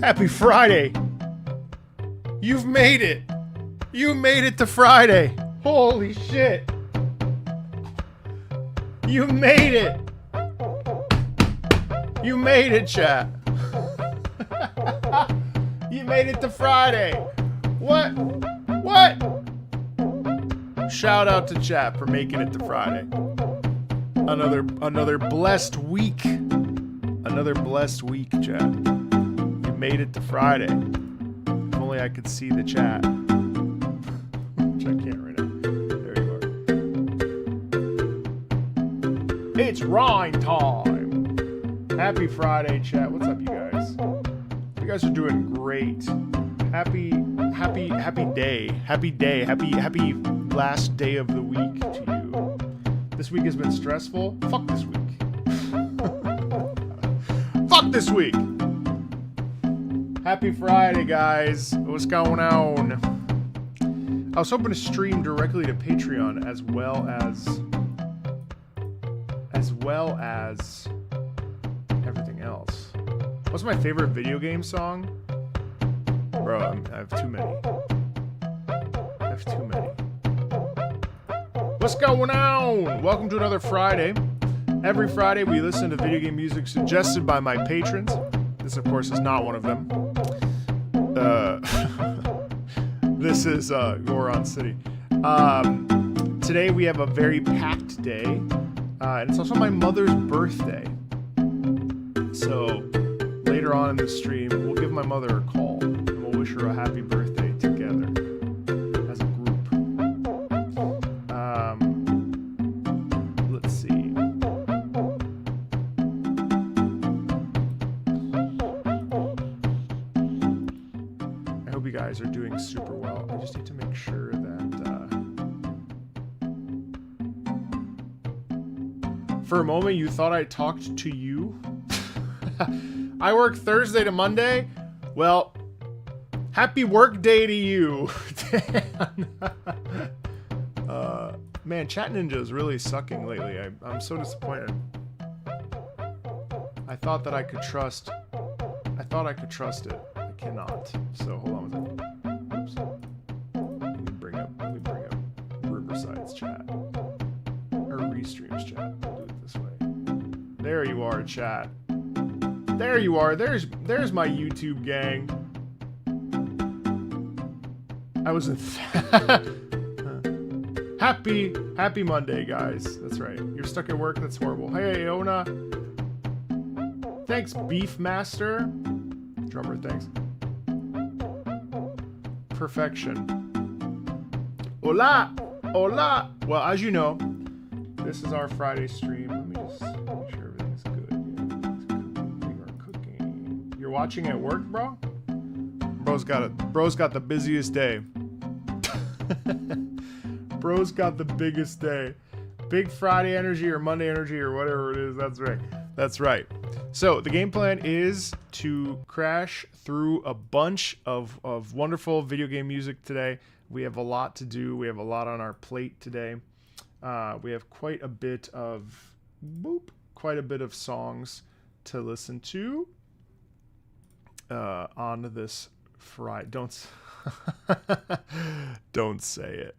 Happy Friday! You've made it! You made it to Friday! Holy shit! You made it! You made it, chat! You made it to Friday! What? What? Shout out to chat for making it to Friday. Another blessed week. Another blessed week, chat. You made it to Friday. If only I could see the chat. Which I can't right now. There you are. It's Rhine time. Happy Friday, chat. What's up, you guys? You guys are doing great. Happy day. Happy last day of the week to you. This week has been stressful. Fuck this week. Fuck this week. Happy Friday, guys. What's going on? I was hoping to stream directly to Patreon as well as everything else. What's my favorite video game song? Bro, I have too many. What's going on? Welcome to another Friday. Every Friday we listen to video game music suggested by my patrons. This, of course, is not one of them. This is Goron City. Today we have a very packed day, and it's also my mother's birthday. So later on in the stream, we'll give my mother a call and we'll wish her a happy birthday together as a group. Let's see. I hope you guys are doing super well. I just need to make sure that for a moment you thought I talked to you. I work Thursday to Monday. Well, happy work day to you. Man, Chat Ninja is really sucking lately. I'm so disappointed. I thought that I could trust. I thought I could trust it. I cannot. So hold on a second. Oops. Let me bring up Riverside's chat. Or Restream's chat. We'll do it this way. There you are, chat. There you are. There's my YouTube gang. I was in Happy Monday, guys. That's right. You're stuck at work. That's horrible. Hey, Ona. Thanks, Beefmaster. Drummer, thanks. Perfection. Hola! Hola! Well, as you know, this is our Friday stream. Let me just make sure everything's good. Yeah, we are cooking. You're watching at work, bro? Bro's got the busiest day. Bro's got the biggest day. Big Friday energy or Monday energy or whatever it is. That's right. That's right. So the game plan is to crash through a bunch of wonderful video game music today. We have a lot to do. We have a lot on our plate today. We have quite a bit of songs to listen to on this Friday. Don't say it.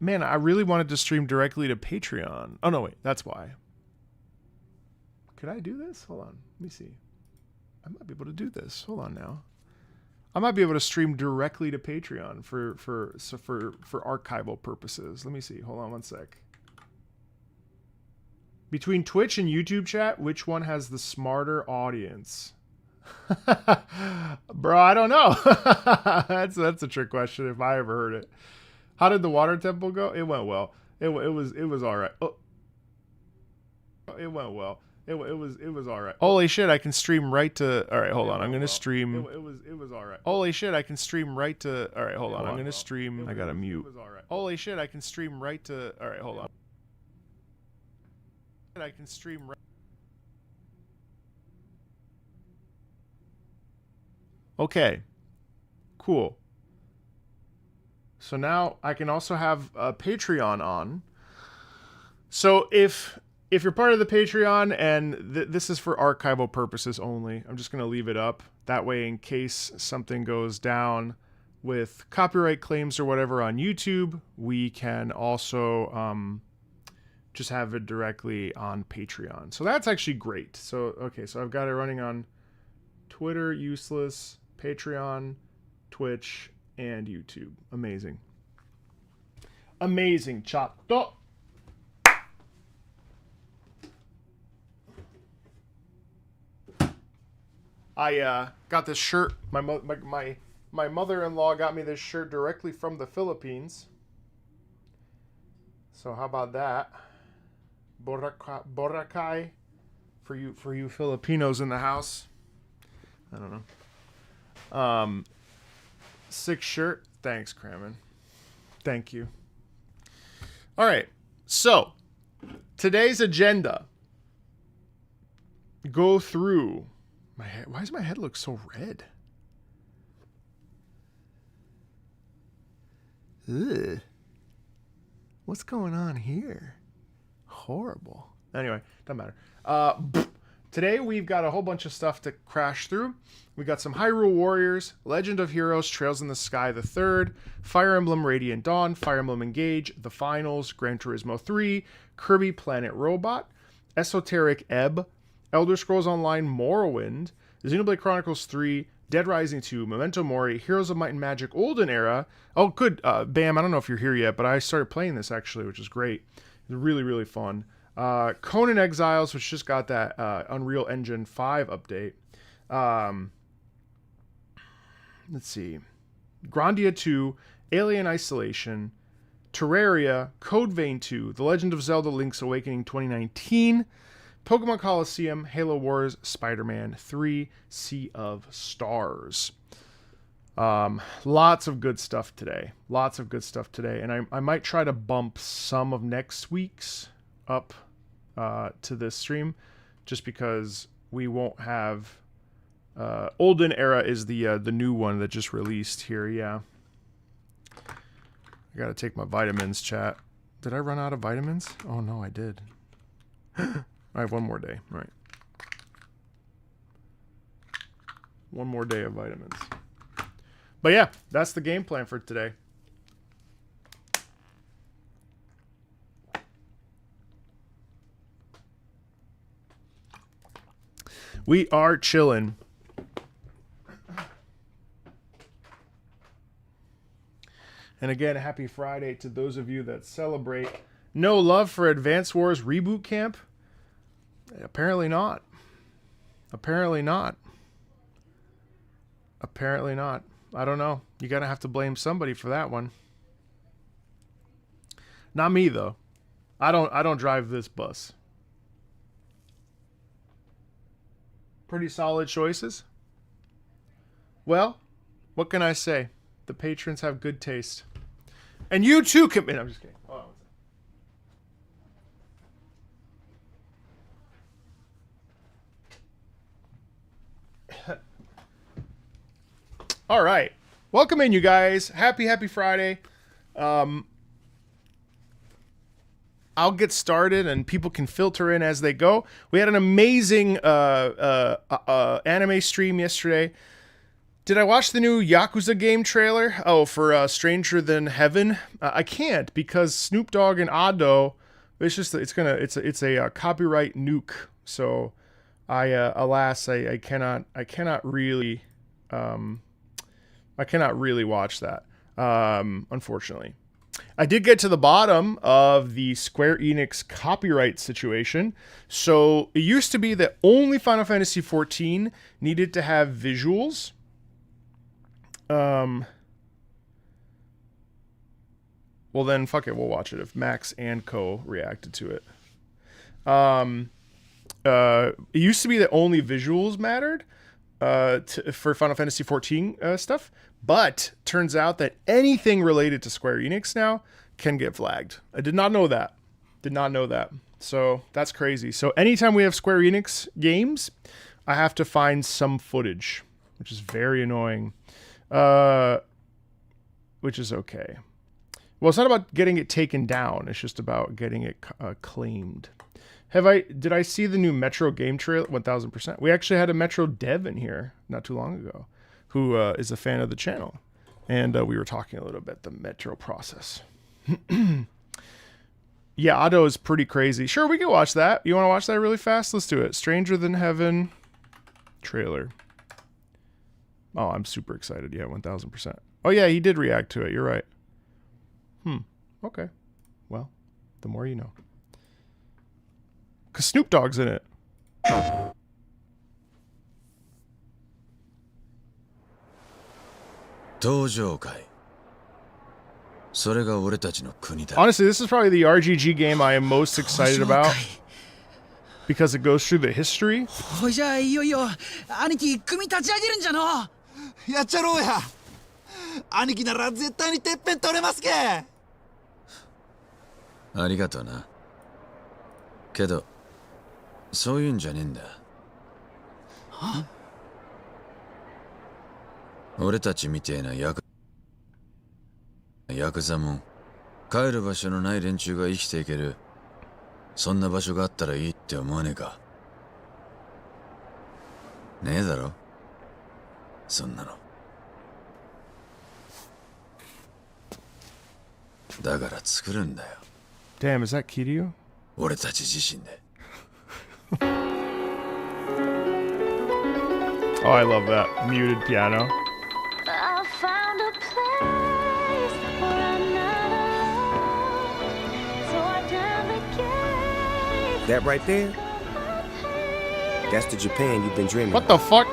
Man, I really wanted to stream directly to Patreon. Oh no, wait, that's why. Could I do this? Hold on, let me see. I might be able to do this. Hold on now. I might be able to stream directly to Patreon for archival purposes. Let me see. Hold on one sec. Between Twitch and YouTube chat, which one has the smarter audience? Bro, I don't know. That's a trick question if I ever heard it. How did the water temple go? It went well. It was all right. Oh. It went well. It was all right. Holy shit, I can stream right to. All right, hold on. I'm going to stream. It was all right. Holy shit, I can stream right to. All right, hold on. I'm going to stream. I got to mute. It was all right. Holy shit, I can stream right to. All right, hold on. I can stream right. Okay. Cool. So now I can also have Patreon on. So if if you're part of the Patreon, and this is for archival purposes only, I'm just going to leave it up. That way, in case something goes down with copyright claims or whatever on YouTube, we can also just have it directly on Patreon. So that's actually great. So, okay, so I've got it running on Twitter, Useless, Patreon, Twitch, and YouTube. Amazing. Amazing, chatto. I got this shirt. My mother-in-law got me this shirt directly from the Philippines. So how about that? Boracay for you Filipinos in the house. I don't know. Sick shirt. Thanks, Crammon. Thank you. All right. So today's agenda. Go through my head. Why does my head look so red? Ugh. What's going on here? Horrible. Anyway, doesn't matter. Today we've got a whole bunch of stuff to crash through. We got some Hyrule Warriors, Legend of Heroes, Trails in the Sky the Third, Fire Emblem Radiant Dawn, Fire Emblem Engage, The Finals, Gran Turismo 3, Kirby Planet Robot, Esoteric Ebb, Elder Scrolls Online Morrowind, Xenoblade Chronicles 3, Dead Rising 2, Memento Mori, Heroes of Might and Magic Olden Era. Oh, good. Bam, I don't know if you're here yet, but I started playing this actually, which is great. It's really, really fun. Conan Exiles, which just got that Unreal Engine 5 update. Let's see. Grandia 2, Alien Isolation, Terraria, Code Vein 2, The Legend of Zelda Link's Awakening 2019, Pokemon Coliseum, Halo Wars, Spider-Man 3, Sea of Stars. Lots of good stuff today. Lots of good stuff today. And I might try to bump some of next week's up to this stream, just because we won't have... Olden Era is the new one that just released here, yeah. I gotta take my vitamins, chat. Did I run out of vitamins? Oh no, I did. I have one more day. All right. One more day of vitamins. But yeah, that's the game plan for today. We are chilling. And again, happy Friday to those of you that celebrate. No love for Advance Wars Reboot Camp? Apparently not. Apparently not. Apparently not. I don't know. You're going to have to blame somebody for that one. Not me, though. I don't drive this bus. Pretty solid choices. Well, what can I say? The patrons have good taste. And you too can... I'm just kidding. Hold on. All right. Welcome in, you guys. Happy Friday. I'll get started and people can filter in as they go. We had an amazing anime stream yesterday. Did I watch the new Yakuza game trailer? Oh, for Stranger Than Heaven? I can't, because Snoop Dogg and Ado, it's a copyright nuke. So alas, I cannot really watch that. Unfortunately. I did get to the bottom of the Square Enix copyright situation. So it used to be that only Final Fantasy XIV needed to have visuals. Well then, fuck it, we'll watch it if Max and Co reacted to it. It used to be that only visuals mattered for Final Fantasy XIV stuff, but turns out that anything related to Square Enix now can get flagged. I did not know that. So that's crazy. So anytime we have Square Enix games, I have to find some footage, which is very annoying. Which is okay. Well, it's not about getting it taken down. It's just about getting it claimed. Did I see the new Metro game trailer? 1000%. We actually had a Metro dev in here not too long ago who is a fan of the channel. And we were talking a little bit the Metro process. Yeah, Otto is pretty crazy. Sure, we can watch that. You want to watch that really fast? Let's do it. Stranger Than Heaven trailer. Oh, I'm super excited. Yeah, 1000%. Oh, yeah, he did react to it. You're right. Okay. Well, the more you know. Because Snoop Dogg's in it. Honestly, this is probably the RGG game I am most excited about. Because it goes through the history. Damn, is that Kiryu? Oh, I love that. Muted piano. I found a place for another, so I that right there? That's the Japan you've been dreaming. What the fuck?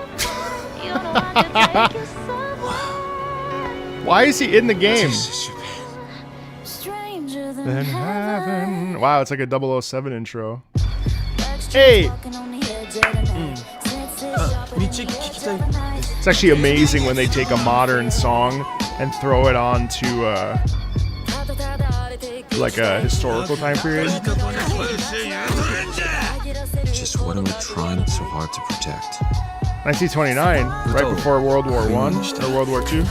Why is he in the game? Than heaven. Wow, it's like a 007 intro. Hey! It's actually amazing when they take a modern song and throw it on to like a historical time period. Just what are we trying so hard to protect? 1929, right before World War I or World War II.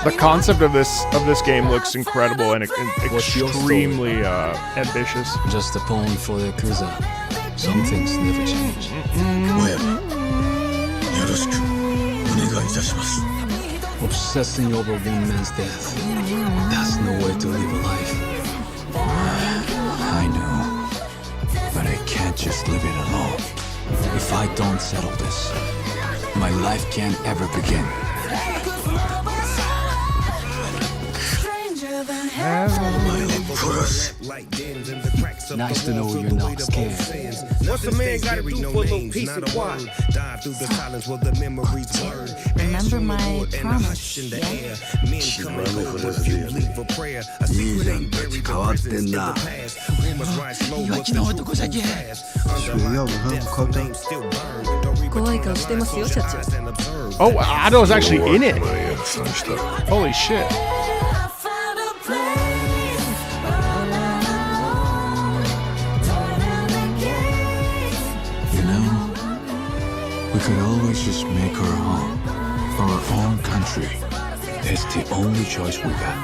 The concept of this game looks incredible and extremely ambitious. Just a poem for the Yakuza. Some things never change. Obsessing over one man's death. That's no way to live a life. I know, but I can't just live it alone. If I don't settle this, my life can't ever begin. Nice to know you're not scared. What's a man gotta do for a little peace and quiet? Remember my promise, yeah? Oh, Ato's actually in it. Holy shit. We could always just make our home, our own country. That's the only choice we got.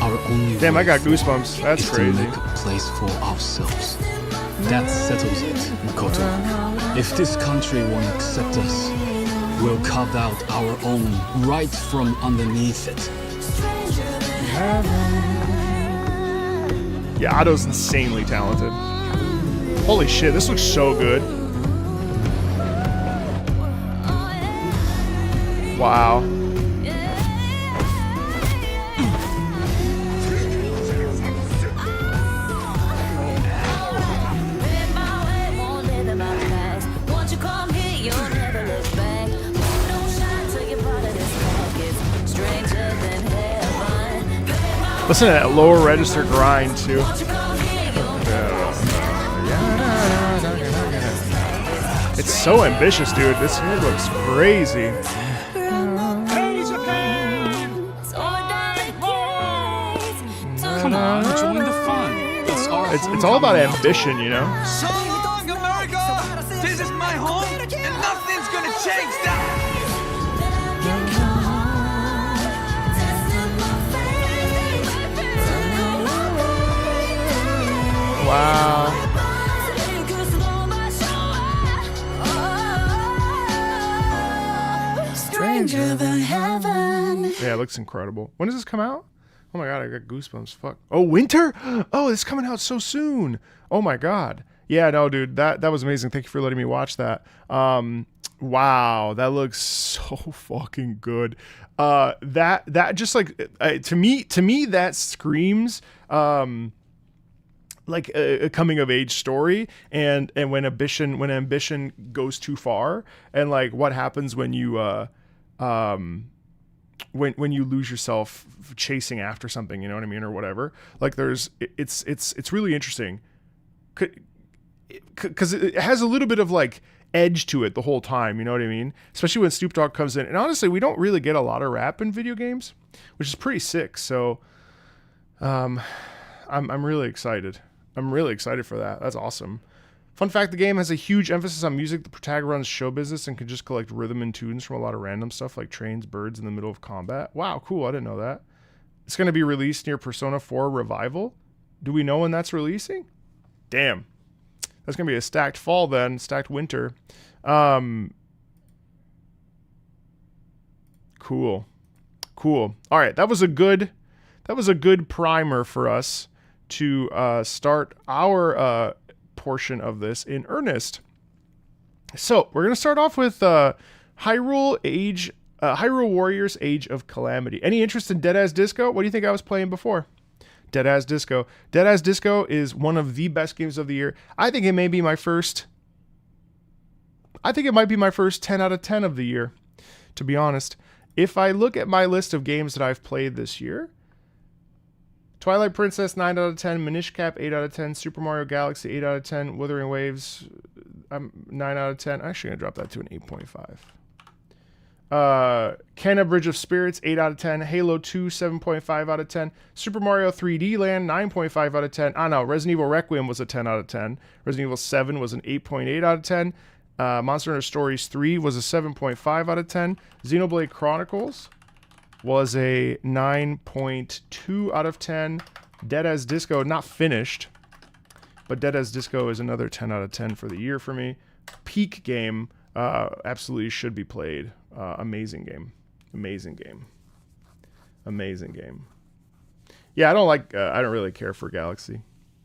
Our only Damn, I got goosebumps. That's crazy. To make a place for ourselves. That settles it, Makoto. If this country won't accept us, we'll carve out our own right from underneath it. Yeah, Ato's insanely talented. Holy shit, this looks so good. Wow. Listen to that lower register grind too. It's so ambitious, dude. This here looks crazy. Come on, join the It's all about ambition, you know. So long, America! This is my home, and nothing's gonna change that! Wow. Stranger than heaven. Yeah, it looks incredible. When does this come out? Oh my god, I got goosebumps. Fuck. Oh, winter? Oh, it's coming out so soon. Oh my god. Yeah, no, dude, that was amazing. Thank you for letting me watch that. Wow, that looks so fucking good. That just like to me that screams like a coming of age story, and when ambition goes too far, and like what happens when you when you lose yourself chasing after something, you know what I mean, or whatever. Like it's really interesting because it has a little bit of like edge to it the whole time, you know what I mean? Especially when Snoop Dogg comes in. And honestly, we don't really get a lot of rap in video games, which is pretty sick. So I'm really excited. I'm really excited for that. That's awesome. Fun fact, the game has a huge emphasis on music. The protagonist runs show business and can just collect rhythm and tunes from a lot of random stuff like trains, birds in the middle of combat. Wow, cool. I didn't know that. It's going to be released near Persona 4 Revival. Do we know when that's releasing? Damn. That's going to be a stacked fall then, stacked winter. Cool. All right, that was a good primer for us to start our portion of this in earnest. So we're going to start off with Hyrule Warriors Age of Calamity. Any interest in Dead As Disco? What do you think I was playing before? Dead As Disco. Dead As Disco is one of the best games of the year. I think it might be my first 10 out of 10 of the year, to be honest. If I look at my list of games that I've played this year, Twilight Princess 9 out of 10, Minish Cap 8 out of 10, Super Mario Galaxy 8 out of 10, Wuthering Waves 9 out of 10. I'm actually going to drop that to an 8.5. Canna Bridge of Spirits 8 out of 10, Halo 2 7.5 out of 10, Super Mario 3D Land 9.5 out of 10. No, Resident Evil Requiem was a 10 out of 10. Resident Evil 7 was an 8.8 out of 10. Monster Hunter Stories 3 was a 7.5 out of 10. Xenoblade Chronicles was a 9.2 out of 10. Dead As Disco, not finished, but Dead As Disco is another 10 out of 10 for the year for me. Peak game, absolutely should be played. Amazing game. Yeah, I don't really care for Galaxy.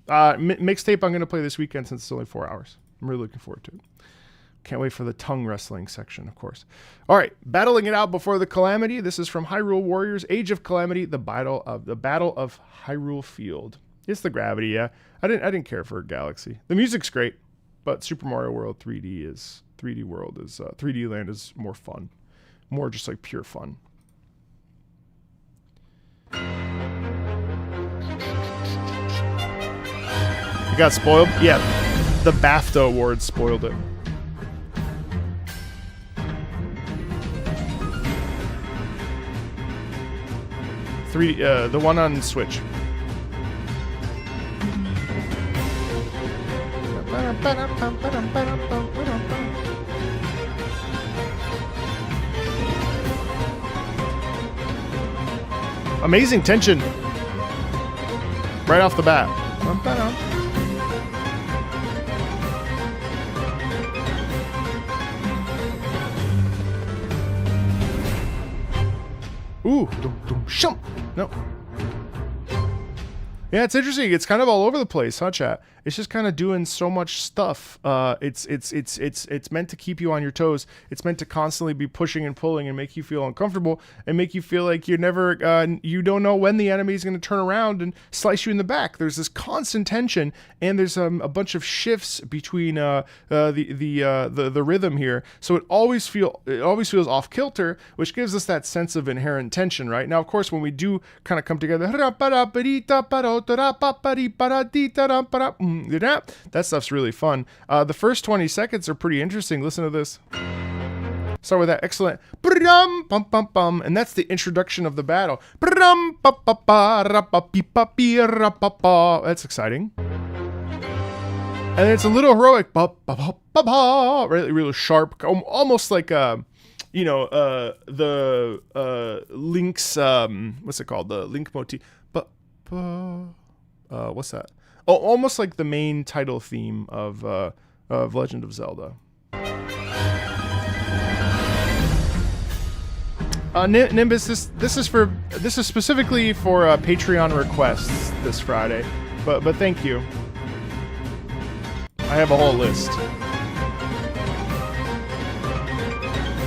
Mixtape I'm going to play this weekend since it's only 4 hours. I'm really looking forward to it. Can't wait for the tongue wrestling section, of course. All right, battling it out before the calamity. This is from Hyrule Warriors: Age of Calamity, the battle of Hyrule Field. It's the gravity, yeah. I didn't care for Galaxy. The music's great, but Super Mario World 3D Land is more fun, more just like pure fun. It got spoiled. Yeah, the BAFTA Awards spoiled it. The one on Switch. Amazing tension right off the bat. Ooh, shum. No. Yeah, it's interesting. It's kind of all over the place, huh, chat? It's just kind of doing so much stuff. It's meant to keep you on your toes. It's meant to constantly be pushing and pulling and make you feel uncomfortable and make you feel like you're never, you don't know when the enemy is going to turn around and slice you in the back. There's this constant tension, and there's a bunch of shifts between the rhythm here. So it always feels off kilter, which gives us that sense of inherent tension, right? Now, of course, when we do kind of come together, that stuff's really fun. The first 20 seconds are pretty interesting. Listen to this. Start with that excellent and that's the introduction of the battle. That's exciting. And it's a little heroic, really, really sharp, almost like the Link's what's it called? The Link motif, what's that? Oh, almost like the main title theme of Legend of Zelda. Nimbus, this is specifically for Patreon requests this Friday, but thank you. I have a whole list.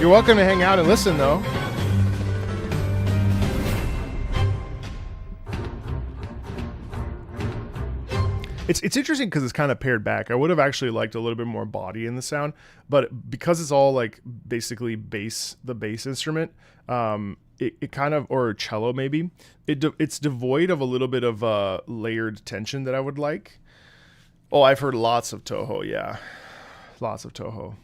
You're welcome to hang out and listen, though. It's interesting because it's kind of pared back. I would have actually liked a little bit more body in the sound, but because it's all like basically the bass instrument, it kind of, or cello maybe, it's devoid of a little bit of layered tension that I would like. Oh, I've heard lots of Toho, yeah. Lots of Toho.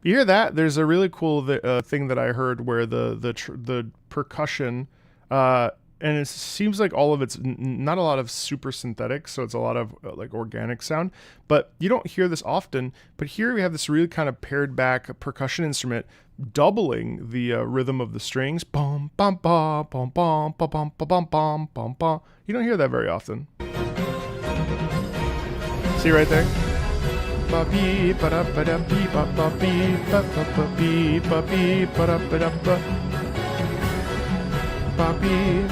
You hear that? There's a really cool thing that I heard where the percussion, and it seems like all of it's not a lot of super synthetic, so it's a lot of like organic sound. But you don't hear this often. But here we have this really kind of pared back percussion instrument, doubling the rhythm of the strings. Bum bum bum bum bum bum bum bum bum bum bum. You don't hear that very often. See right there? Ba-bee, ba-da-ba-da-bee, ba-ba-bee, ba-ba-ba-bee, ba-bee, ba-da-ba-da-ba. Ba-bee.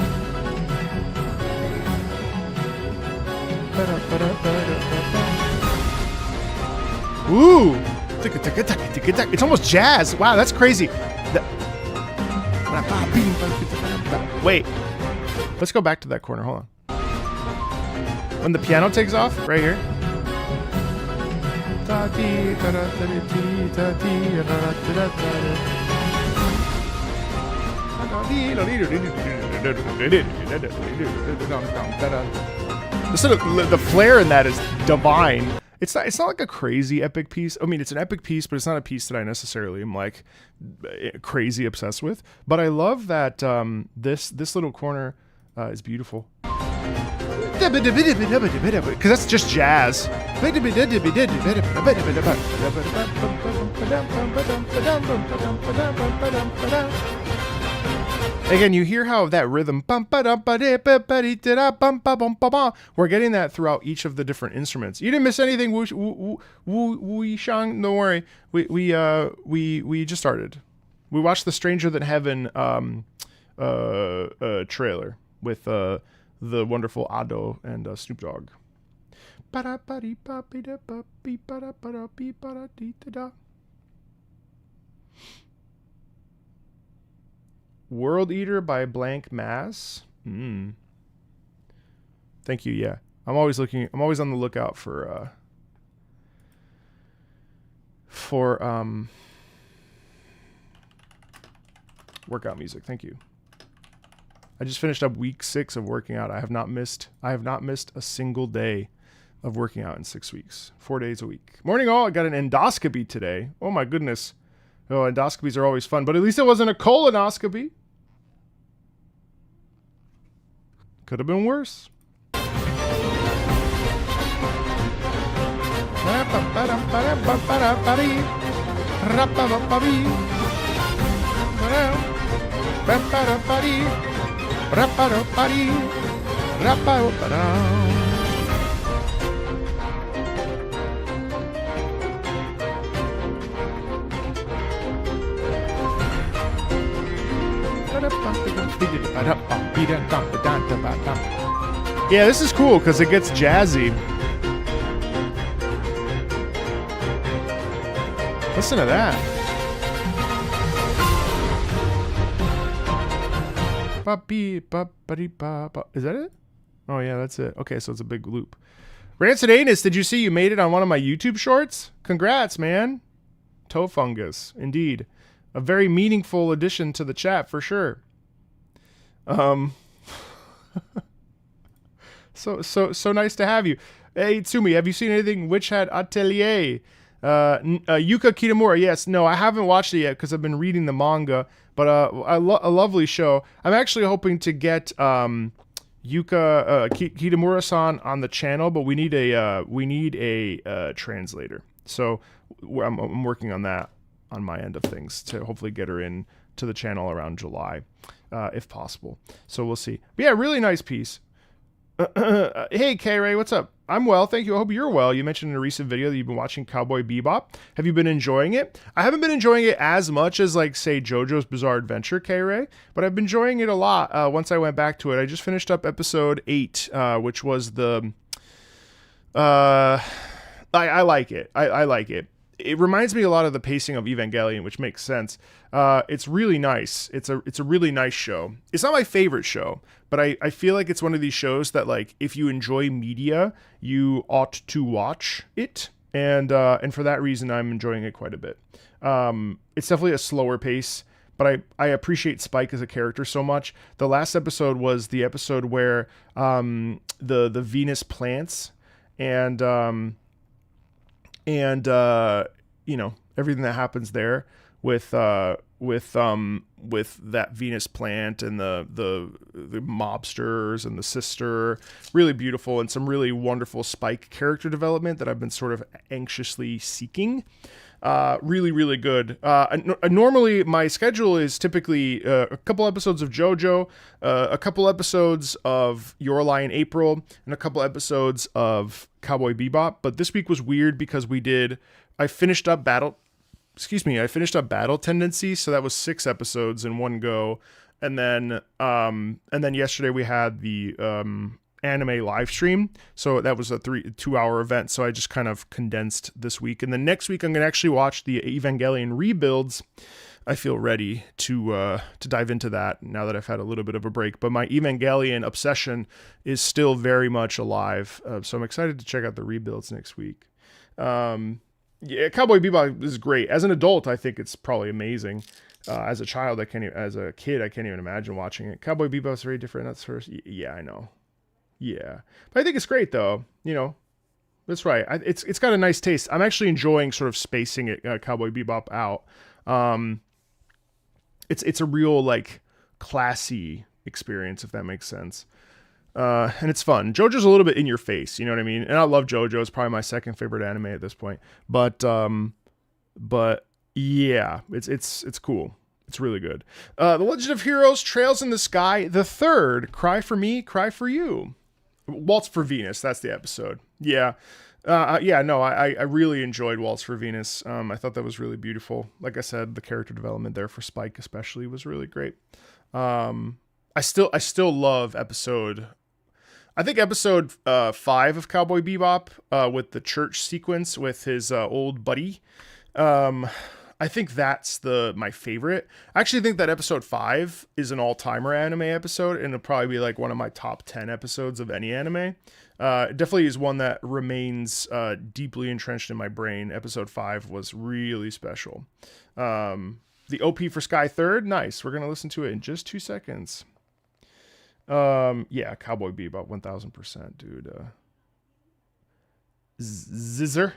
Ba-da-ba-da-ba-da-ba-ba. Ooh! It's almost jazz. Wow, that's crazy. Wait. Let's go back to that corner. Hold on. When the piano takes off, right here. The flair in that is divine. It's not like a crazy epic piece. I mean, it's an epic piece, but it's not a piece that I necessarily am like crazy obsessed with. But I love that this little corner is beautiful. Because that's just jazz. Again, you hear how that rhythm, we're getting that throughout each of the different instruments. You didn't miss anything, Wu Shang. Don't worry, we just started. We watched the Stranger Than Heaven trailer with the wonderful Ado and Snoop Dogg. World Eater by Blank Mass. Thank you. Yeah, I'm always on the lookout for workout music. Thank you. I just finished up week 6 of working out. I have not missed a single day of working out in 6 weeks. 4 days a week. Morning all. I got an endoscopy today. Oh my goodness. Oh, endoscopies are always fun, but at least it wasn't a colonoscopy. Could have been worse. Yeah, this is cool because it gets jazzy. Listen to that. Is that it? Oh yeah, that's it. Okay, so it's a big loop. Rancid Anus, did you see you made it on one of my YouTube shorts? Congrats, man. Toe fungus, indeed. A very meaningful addition to the chat for sure. So nice to have you. Hey, Tsumi, have you seen anything Witch Hat Atelier? Yuka Kitamura, yes. No, I haven't watched it yet because I've been reading the manga, but a lovely show. I'm actually hoping to get Yuka Kitamura-san on the channel, but we need a translator. So I'm working on that on my end of things to hopefully get her in to the channel around July, if possible. So we'll see. But yeah, really nice piece. Hey, K-Ray, what's up? I'm well, thank you. I hope you're well. You mentioned in a recent video that you've been watching Cowboy Bebop. Have you been enjoying it? I haven't been enjoying it as much as, like, say, JoJo's Bizarre Adventure, K-Ray, but I've been enjoying it a lot once I went back to it. I just finished up episode 8, which was the... I like it. I like it. It reminds me a lot of the pacing of Evangelion, which makes sense. It's really nice. It's a really nice show. It's not my favorite show, but I feel like it's one of these shows that, like, if you enjoy media, you ought to watch it. And for that reason, I'm enjoying it quite a bit. It's definitely a slower pace, but I appreciate Spike as a character so much. The last episode was the episode where the Venus plants and you know, everything that happens there with that Venus plant and the mobsters and the sister, really beautiful, and some really wonderful Spike character development that I've been sort of anxiously seeking. Really, really good. Normally my schedule is typically a couple episodes of JoJo, a couple episodes of Your Lie in April, and a couple episodes of Cowboy Bebop. But this week was weird because I finished up Battle Tendency, so that was 6 episodes in one go. And then yesterday we had the anime live stream, so that was a 2-hour event, so I just kind of condensed this week. And then next week I'm gonna actually watch the Evangelion rebuilds. I feel ready to dive into that now that I've had a little bit of a break, but my Evangelion obsession is still very much alive, so I'm excited to check out the rebuilds next week. Yeah, Cowboy Bebop is great. As an adult, I think it's probably amazing. As a child, as a kid, I can't even imagine watching it. Cowboy Bebop is very different. That's first. Yeah, I know. Yeah, but I think it's great though. You know, that's right. It's got a nice taste. I'm actually enjoying sort of spacing it, Cowboy Bebop out. It's a real, like, classy experience, if that makes sense. And it's fun. JoJo's a little bit in your face, you know what I mean? And I love JoJo. It's probably my second favorite anime at this point. But yeah, it's cool. It's really good. The Legend of Heroes Trails in the Sky, the third, Cry for Me, Cry for You. Waltz for Venus, that's the episode. Yeah. I really enjoyed Waltz for Venus. I thought that was really beautiful. Like I said, the character development there for Spike especially was really great. I still love episode 5 of Cowboy Bebop, with the church sequence with his old buddy. I think that's my favorite. I actually think that episode 5 is an all-timer anime episode, and it'll probably be like one of my top 10 episodes of any anime. It definitely is one that remains deeply entrenched in my brain. Episode 5 was really special. The OP for Sky Third, nice. We're going to listen to it in just 2 seconds. Yeah, Cowboy Bebop, 1000%, dude. Zizzer.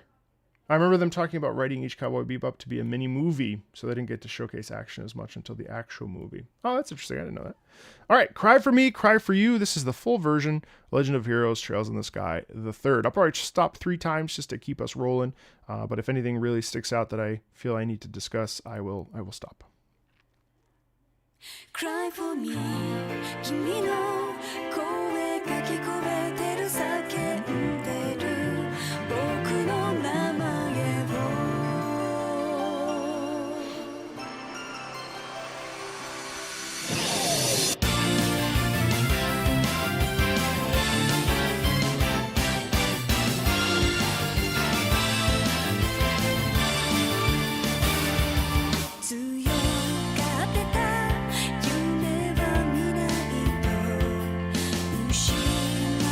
I remember them talking about writing each Cowboy Bebop to be a mini movie, so they didn't get to showcase action as much until the actual movie. Oh, that's interesting. I didn't know that. All right, Cry for Me, Cry for You. This is the full version. Legend of Heroes, Trails in the Sky, the third. I'll probably stop 3 times just to keep us rolling. But if anything really sticks out that I feel I need to discuss, I will stop. Cry for me 君の声が聞こえてる叫んでる僕の名前を強がってた夢は見ないと失う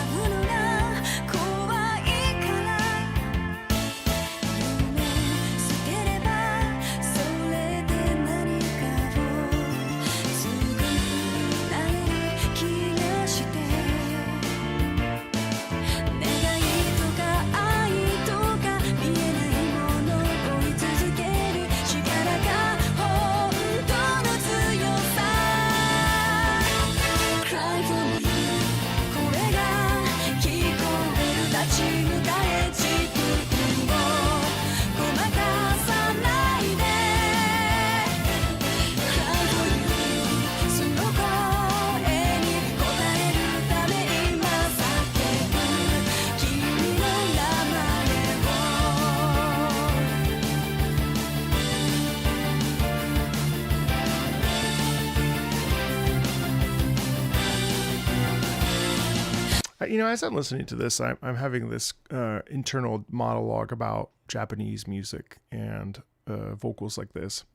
As I'm listening to this, I'm having this internal monologue about Japanese music and vocals like this.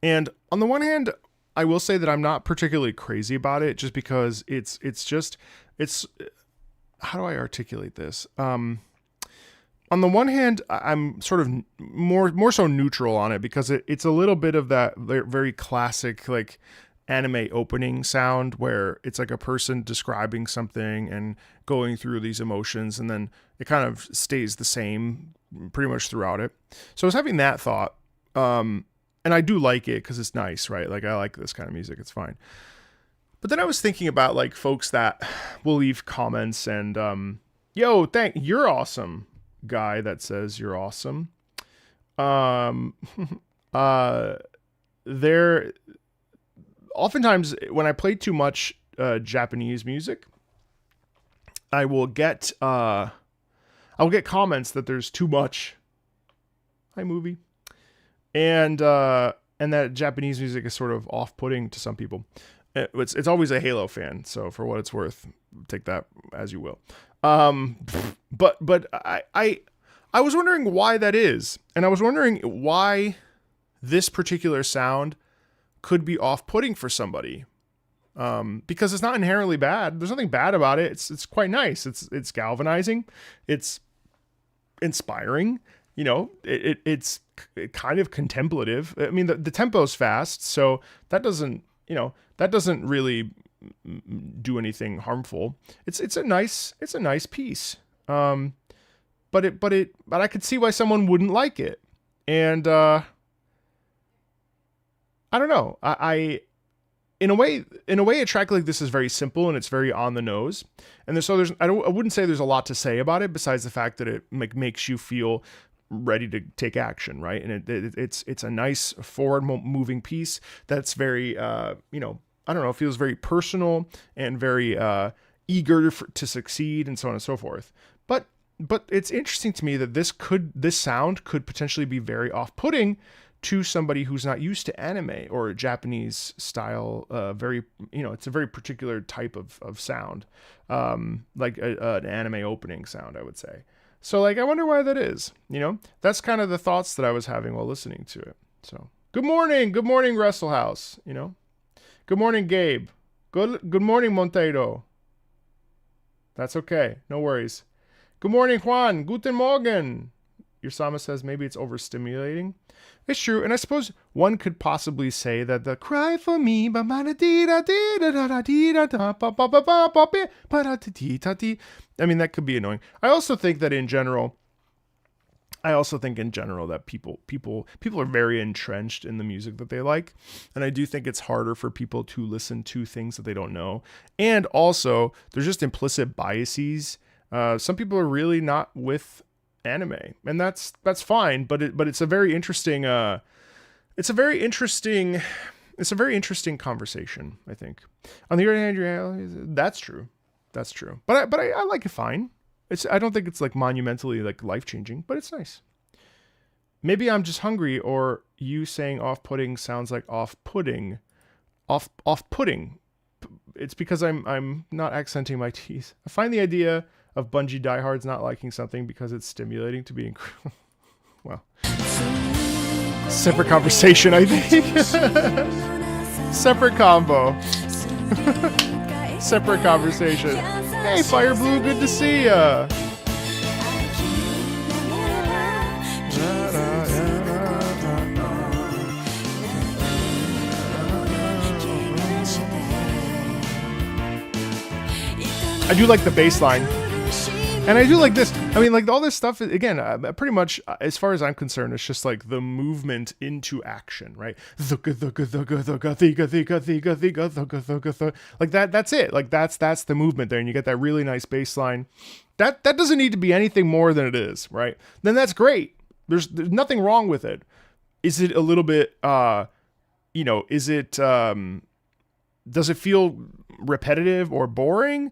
And on the one hand, I will say that I'm not particularly crazy about it, just because it's how do I articulate this? On the one hand, I'm sort of more so neutral on it, because it's a little bit of that very classic, like, anime opening sound, where it's like a person describing something and going through these emotions, and then it kind of stays the same pretty much throughout it. So I was having that thought, and I do like it because it's nice, right? Like, I like this kind of music, it's fine. But then I was thinking about, like, folks that will leave comments and yo, you're awesome, guy that says you're awesome. They're oftentimes, when I play too much Japanese music, I will get comments that there's too much. Hi, movie. And that Japanese music is sort of off-putting to some people. It's always a Halo fan, so for what it's worth, take that as you will. But I was wondering why that is, and I was wondering why this particular sound could be off-putting for somebody, because it's not inherently bad. There's nothing bad about it. It's quite nice. It's galvanizing. It's inspiring. It's kind of contemplative. I mean, the tempo's fast, so that doesn't really do anything harmful. It's a nice piece. But I could see why someone wouldn't like it, and I don't know. I in a way, a track like this is very simple and it's very on the nose. And I wouldn't say there's a lot to say about it besides the fact that it makes you feel ready to take action, right? And it's a nice forward moving piece that's very, I don't know, feels very personal and very eager to succeed and so on and so forth. But it's interesting to me that this sound could potentially be very off-putting to somebody who's not used to anime or Japanese style. It's a very particular type of sound, like an anime opening sound, I would say. So, like, I wonder why that is. That's kind of the thoughts that I was having while listening to it. So, good morning, Wrestlehouse. Good morning, Gabe. Good morning, Monteiro. That's okay, no worries. Good morning, Juan. Guten Morgen. Your Sama says maybe it's overstimulating. It's true, and I suppose one could possibly say that the cry for me, I mean, that could be annoying. I also think in general that people are very entrenched in the music that they like, and I do think it's harder for people to listen to things that they don't know. And also, there's just implicit biases. Some people are really not with anime, and that's fine, but it's a very interesting conversation, I think. On the other hand, that's true, but I like it fine. I don't think it's like monumentally like life-changing, but it's nice. Maybe I'm just hungry, or you saying off-putting sounds like off-putting. It's because I'm not accenting my T's. I find the idea of Bungie diehards not liking something because it's stimulating to be incredible. Well, separate conversation, I think. Separate combo. Separate conversation. Hey, Fire Blue, good to see ya. I do like the bass line. And I do like this. I mean, like, all this stuff, again, pretty much, as far as I'm concerned, it's just like the movement into action, right? Like that, that's it. Like, that's the movement there. And you get that really nice bass line that doesn't need to be anything more than it is, right? Then that's great. There's nothing wrong with it. Is it a little bit, is it, does it feel repetitive or boring?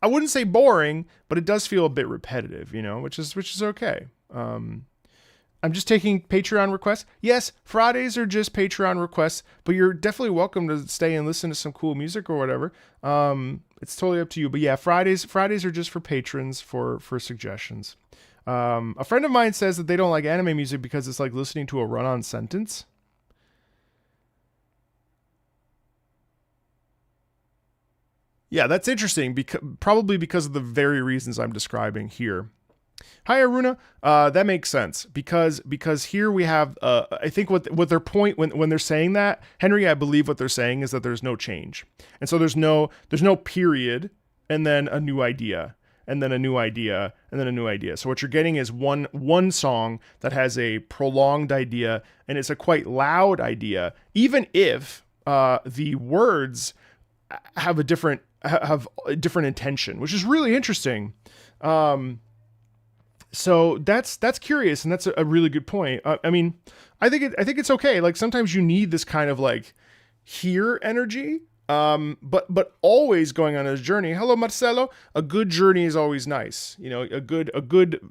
I wouldn't say boring, but it does feel a bit repetitive, which is okay. I'm just taking Patreon requests. Yes, Fridays are just Patreon requests, but you're definitely welcome to stay and listen to some cool music or whatever. It's totally up to you. But yeah, Fridays are just for patrons for suggestions. A friend of mine says that they don't like anime music because it's like listening to a run-on sentence. Yeah, that's interesting, probably because of the very reasons I'm describing here. Hi, Aruna. That makes sense because here we have, I think what their point when they're saying that, Henry, I believe what they're saying is that there's no change. And so there's no period and then a new idea and then a new idea and then a new idea. So what you're getting is one song that has a prolonged idea and it's a quite loud idea, even if the words have a different intention, which is really interesting. So that's curious, and that's a really good point. I mean, I think it's okay. Like sometimes you need this kind of like here energy, but always going on a journey. Hello, Marcelo. A good journey is always nice. A good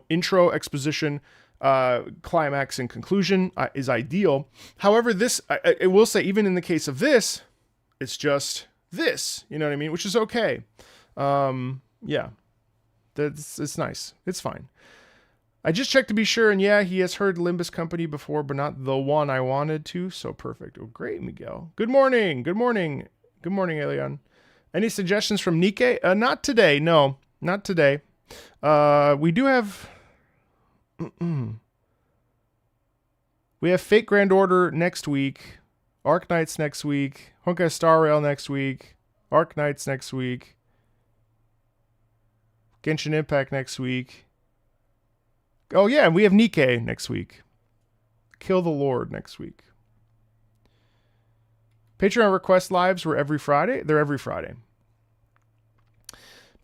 intro, exposition, climax, and conclusion is ideal. However, this I will say, even in the case of this, it's just this. You know what I mean? Which is okay. Yeah. It's nice. It's fine. I just checked to be sure, and yeah, he has heard Limbus Company before, but not the one I wanted to. So perfect. Oh, great, Miguel. Good morning. Good morning. Good morning, Elion. Any suggestions from Nikkei? Not today. No, not today. We do have... we have Fate Grand Order next week. Arc Knights next week. Honkai Star Rail next week. Arc Knights next week. Genshin Impact next week. Oh yeah, we have Nikkei next week. Kill the Lord next week. Patreon request lives were every Friday. They're every Friday.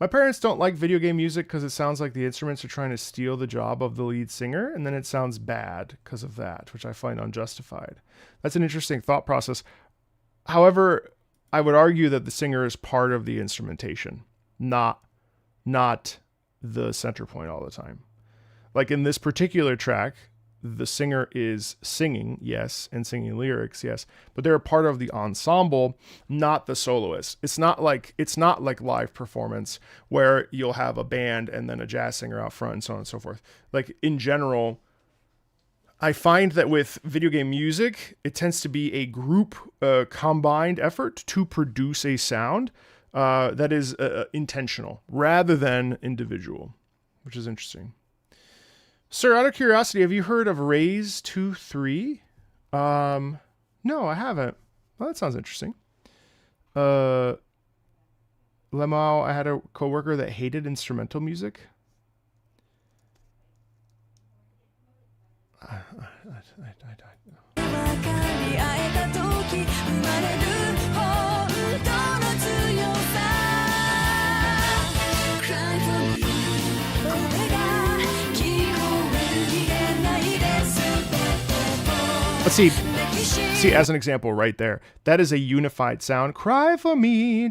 My parents don't like video game music because it sounds like the instruments are trying to steal the job of the lead singer, and then it sounds bad because of that, which I find unjustified. That's an interesting thought process. However, I would argue that the singer is part of the instrumentation, not the center point all the time. Like in this particular track, the singer is singing, yes, and singing lyrics, yes, but they're a part of the ensemble, not the soloist. It's not like live performance where you'll have a band and then a jazz singer out front and so on and so forth. Like in general, I find that with video game music, it tends to be a group combined effort to produce a sound that is intentional rather than individual, which is interesting. Sir, out of curiosity, have you heard of Raise 2-3? No, I haven't. Well, that sounds interesting. Lemao, I had a coworker that hated instrumental music. I Let's see, as an example right there, that is a unified sound. Cry for me.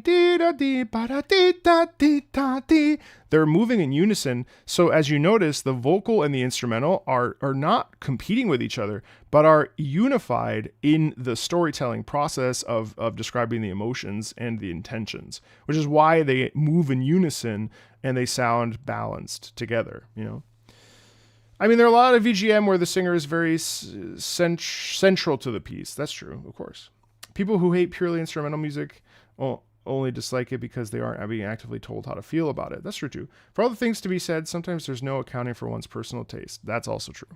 They're moving in unison. So as you notice, the vocal and the instrumental are not competing with each other, but are unified in the storytelling process of describing the emotions and the intentions, which is why they move in unison and they sound balanced together, I mean, there are a lot of VGM where the singer is very central to the piece. That's true, of course. People who hate purely instrumental music only dislike it because they aren't being actively told how to feel about it. That's true, too. For all the things to be said, sometimes there's no accounting for one's personal taste. That's also true.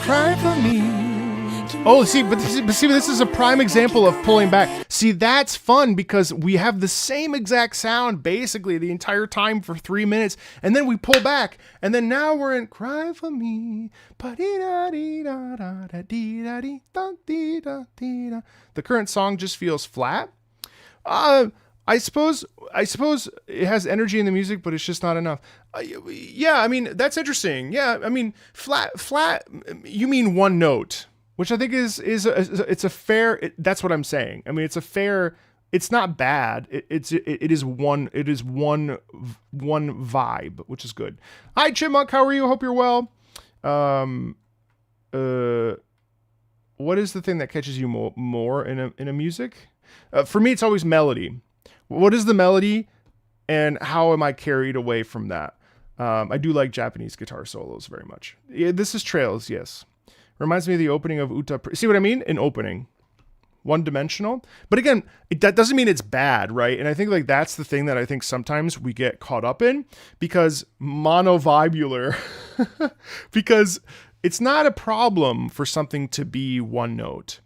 cry for me. Oh, see, but this is a prime example of pulling back. See, that's fun because we have the same exact sound basically the entire time for 3 minutes, and then we pull back, and then now we're in cry for me. The current song just feels flat. I suppose it has energy in the music, but it's just not enough. Yeah, I mean, that's interesting. Yeah, I mean, flat. You mean one note, which I think is it's a fair. That's what I'm saying. I mean, it's a fair. It's not bad. It is one vibe, which is good. Hi, Chipmunk. How are you? Hope you're well. What is the thing that catches you more in a music? For me, it's always melody. What is the melody, and how am I carried away from that? I do like Japanese guitar solos very much. Yeah, this is Trails, yes. Reminds me of the opening of Uta. See what I mean? An opening. One-dimensional. But again, that doesn't mean it's bad, right? And I think like that's the thing that I think sometimes we get caught up in, because monovibular, because it's not a problem for something to be one note.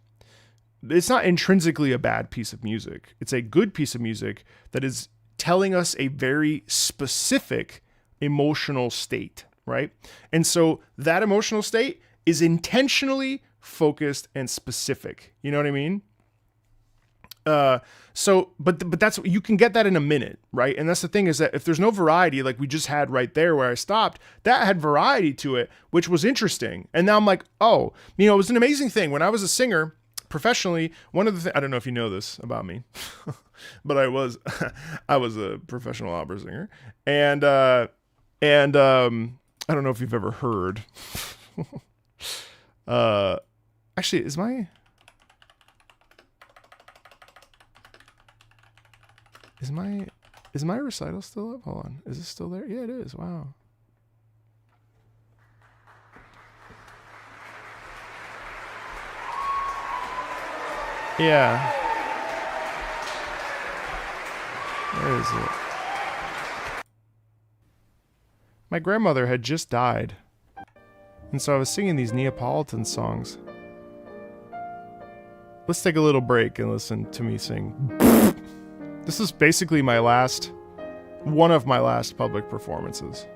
It's not intrinsically a bad piece of music. It's a good piece of music that is telling us a very specific emotional state, right? And so that emotional state is intentionally focused and specific. You know what I mean? But that's, you can get that in a minute, right? And that's the thing, is that if there's no variety, like we just had right there where I stopped, that had variety to it, which was interesting. And now I'm like, oh, it was an amazing thing. When I was a singer, professionally, one of the things, I don't know if you know this about me, but I was a professional opera singer, and I don't know if you've ever heard. Actually, is my recital still up? Hold on, is it still there? Yeah, it is. Wow. Yeah. Where is it? My grandmother had just died, and so I was singing these Neapolitan songs. Let's take a little break and listen to me sing. This is basically one of my last public performances.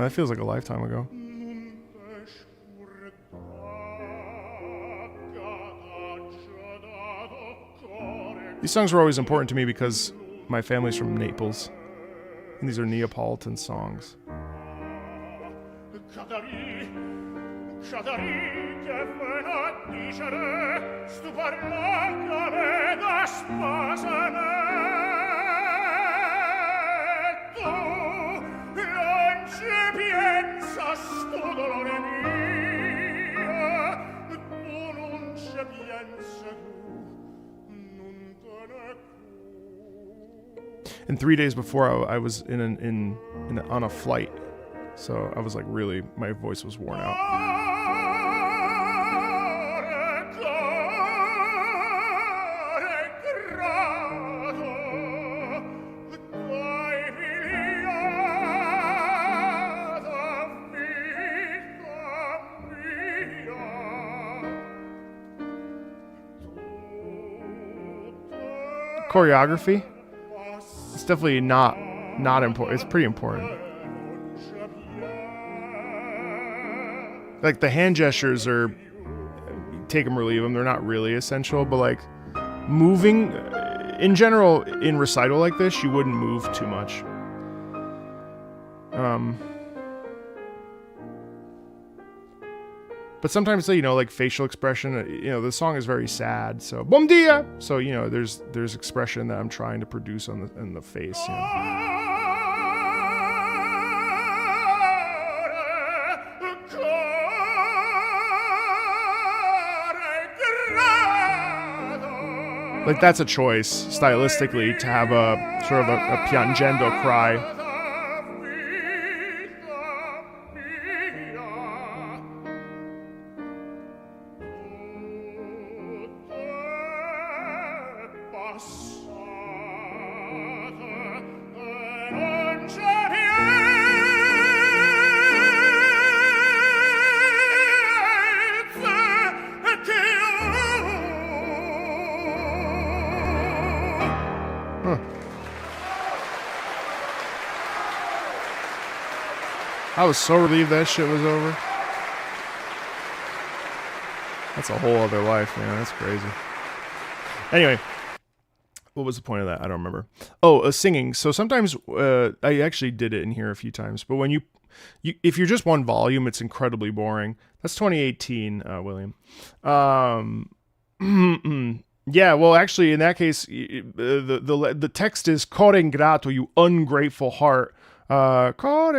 That feels like a lifetime ago. These songs were always important to me because my family's from Naples, and these are Neapolitan songs. And 3 days before, I was on a flight, so I was like, really, my voice was worn out. Choreography, it's definitely not important. It's pretty important. Like the hand gestures are, take them or leave them, they're not really essential, but like moving in general in recital like this, you wouldn't move too much. But sometimes, like facial expression, the song is very sad. So, bom dia. So, there's expression that I'm trying to produce in the face. Like, that's a choice, stylistically, to have a sort of a piangendo cry. I was so relieved that shit was over. That's a whole other life, man. That's crazy. Anyway, what was the point of that? I don't remember. Oh, singing. So sometimes I actually did it in here a few times, but when you if you're just one volume, it's incredibly boring. That's 2018, William. Yeah, well, actually, in that case, the text is "Core ingrato, you ungrateful heart." Core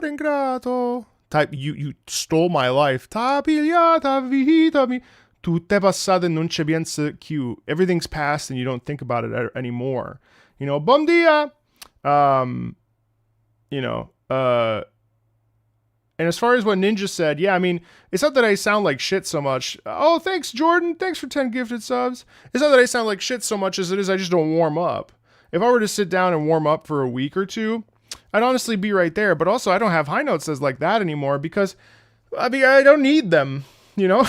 ingrato. Type, you stole my life. T'ha pigliata vita mi. Tutte passate non c'è piensa più. Everything's past and you don't think about it anymore. You know, bom dia. You know, and as far as what Ninja said, yeah, I mean, it's not that I sound like shit so much. Oh, thanks, Jordan. Thanks for 10 gifted subs. It's not that I sound like shit so much as it is I just don't warm up. If I were to sit down and warm up for a week or two, I'd honestly be right there. But also, I don't have high notes as like that anymore because, I mean, I don't need them, you know?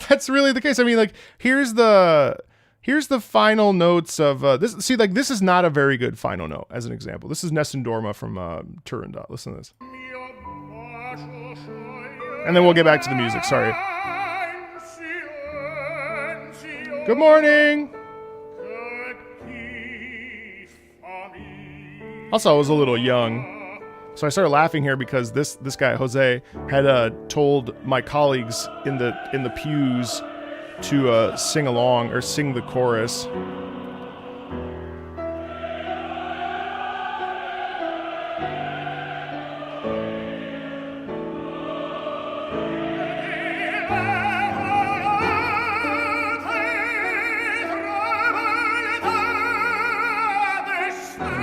That's really the case. I mean, like, here's the final notes of this. See, like, this is not a very good final note, as an example. This is Nessun Dorma from Turandot. Listen to this. And then we'll get back to the music. Sorry. Good morning. Also, I was a little young, so I started laughing here because this guy Jose had told my colleagues in the pews to sing along or sing the chorus.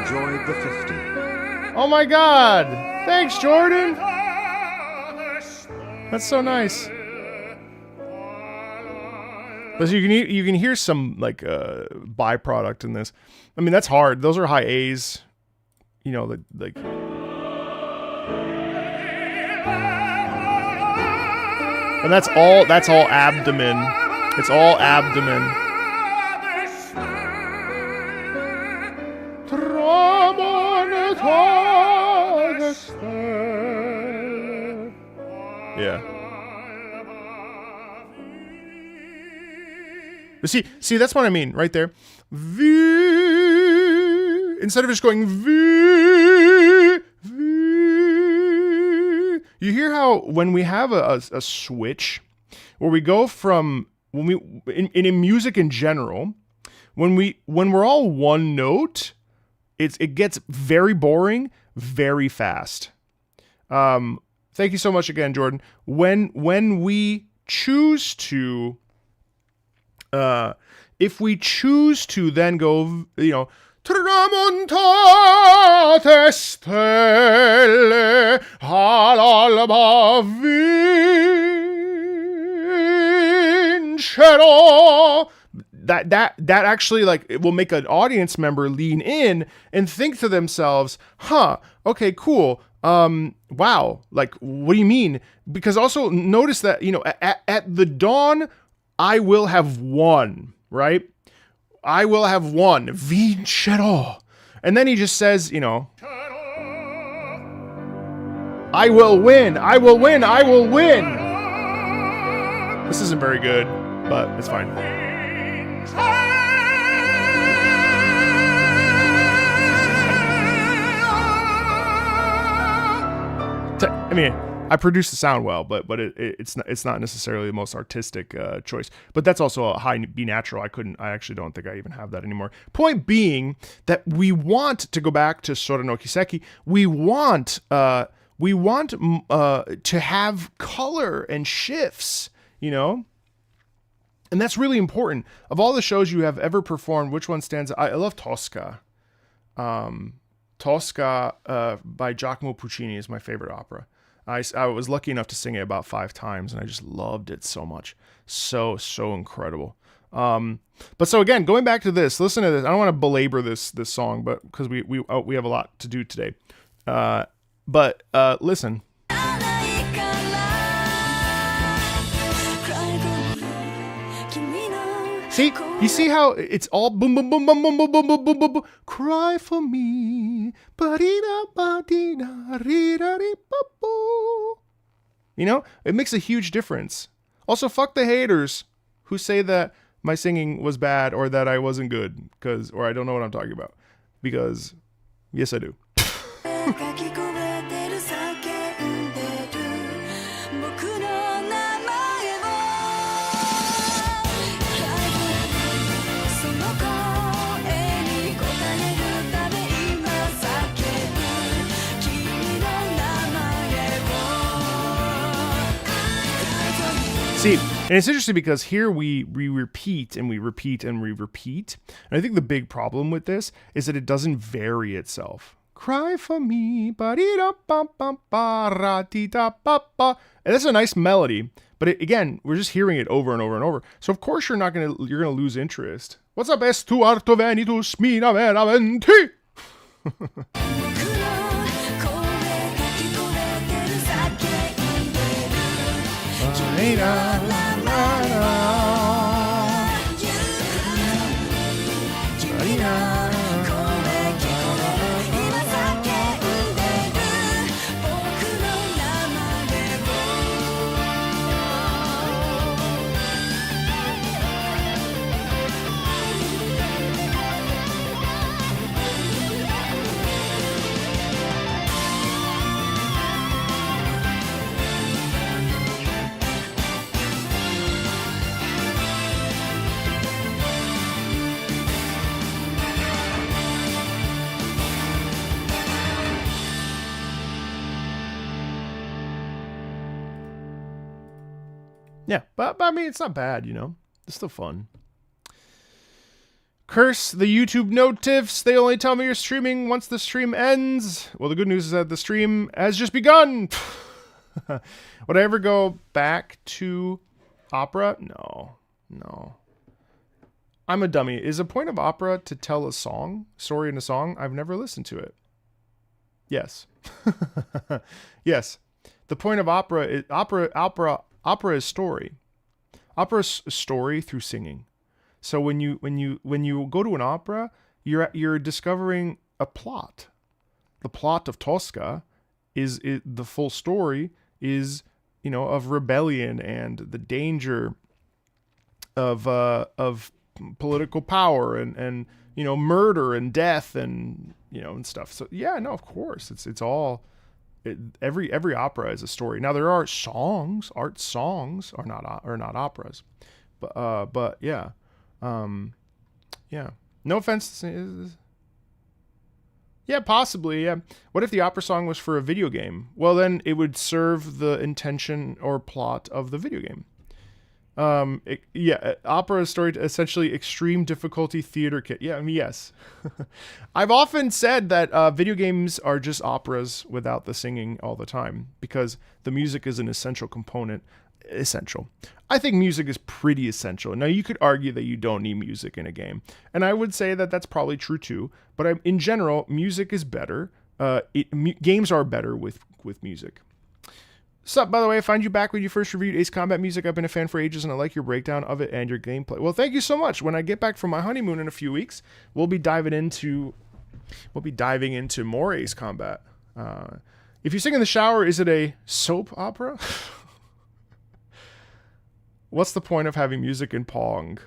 Enjoy the 50. Oh my God! Thanks, Jordan. That's so nice. But you can hear some like byproduct in this. I mean, that's hard. Those are high A's. You know, like. And that's all abdomen. It's all abdomen. Yeah. But see, that's what I mean right there. V, instead of just going V, V. You hear how when we have a switch, where we go from in music in general, when we're all one note, it gets very boring very fast. Thank you so much again, Jordan. When we choose to, if we choose to then go, you know, tramontate stelle all'alba vincerò. That actually, like, it will make an audience member lean in and think to themselves, huh, okay, cool. Wow. Like, what do you mean? Because also notice that, you know, at the dawn, I will have won, right? I will have won. Vincerò. And then he just says, you know, I will win. I will win. I will win. This isn't very good, but it's fine. I mean, I produce the sound well, but it's not necessarily the most artistic choice. But that's also a high B natural. I actually don't think I even have that anymore. Point being that we want to go back to Sora no Kiseki. We want to have color and shifts, you know. And that's really important. Of all the shows you have ever performed, which one stands out? I love Tosca. Tosca by Giacomo Puccini is my favorite opera. I was lucky enough to sing it about 5 times, and I just loved it so much. So incredible. But so again, going back to this, listen to this. I don't want to belabor this song, but because we have a lot to do today. But listen. See, you see how it's all boom, boom, boom, boom, boom, boom, boom, boom, boom, boom, boom. Cry for me. You know, it makes a huge difference. Also, fuck the haters who say that my singing was bad or that I wasn't good, or I don't know what I'm talking about. Because, yes, I do. See, and it's interesting because here we repeat and we repeat and we repeat. And I think the big problem with this is that it doesn't vary itself. Cry for me, and that's a nice melody, but again, we're just hearing it over and over and over. So of course you're gonna lose interest. What's up, Estuardo Venitus Mina Veramenti? Yeah, but I mean, it's not bad, you know. It's still fun. Curse the YouTube notifs. They only tell me you're streaming once the stream ends. Well, the good news is that the stream has just begun. Would I ever go back to opera? No. I'm a dummy. Is a point of opera to tell a story in a song? I've never listened to it. Yes. Yes. The point of opera is opera is story. Opera is story through singing. So when you go to an opera, you're discovering a plot. The plot of Tosca is the full story is, you know, of rebellion and the danger of political power and you know, murder and death and, you know, and stuff. So yeah, no, of course it's all. Every opera is a story. Now there are songs, art songs are not operas, but yeah, yeah. No offense. Yeah, possibly. Yeah. What if the opera song was for a video game? Well, then it would serve the intention or plot of the video game. Opera is story, essentially extreme difficulty theater kit. Yeah, I mean, yes. I've often said that video games are just operas without the singing all the time because the music is an essential component. Essential. I think music is pretty essential. Now, you could argue that you don't need music in a game, and I would say that that's probably true too. But in general, music is better. Games are better with music. Sup, by the way, I find you back when you first reviewed Ace Combat music. I've been a fan for ages, and I like your breakdown of it and your gameplay. Well, thank you so much. When I get back from my honeymoon in a few weeks, we'll be diving into more Ace Combat. If you sing in the shower, is it a soap opera? What's the point of having music in Pong?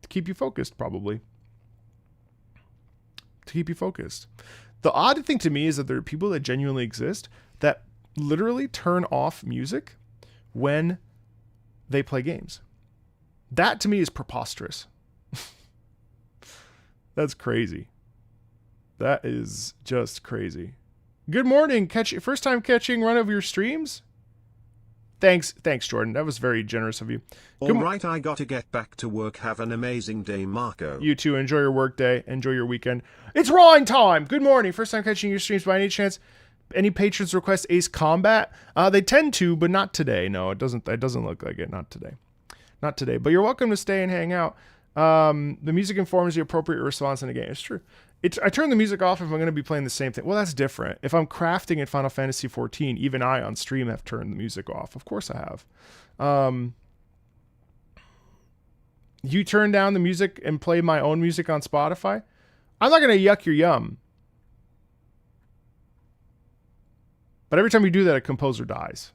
To keep you focused, probably. To keep you focused. The odd thing to me is that there are people that genuinely exist that literally turn off music when they play games. That to me is preposterous. That's crazy. That is just crazy. Good morning. First time catching one of your streams? Thanks, Jordan. That was very generous of you. All right, I gotta get back to work. Have an amazing day, Marco. You too. Enjoy your work day. Enjoy your weekend. It's Rawing time. Good morning. First time catching your streams by any chance? Any patrons request Ace Combat? They tend to, but not today. No, it doesn't. It doesn't look like it. Not today. Not today. But you're welcome to stay and hang out. The music informs the appropriate response in the game. It's true. I turn the music off if I'm going to be playing the same thing. Well, that's different. If I'm crafting in Final Fantasy XIV, even I on stream have turned the music off. Of course I have. You turn down the music and play my own music on Spotify? I'm not going to yuck your yum. But every time you do that, a composer dies.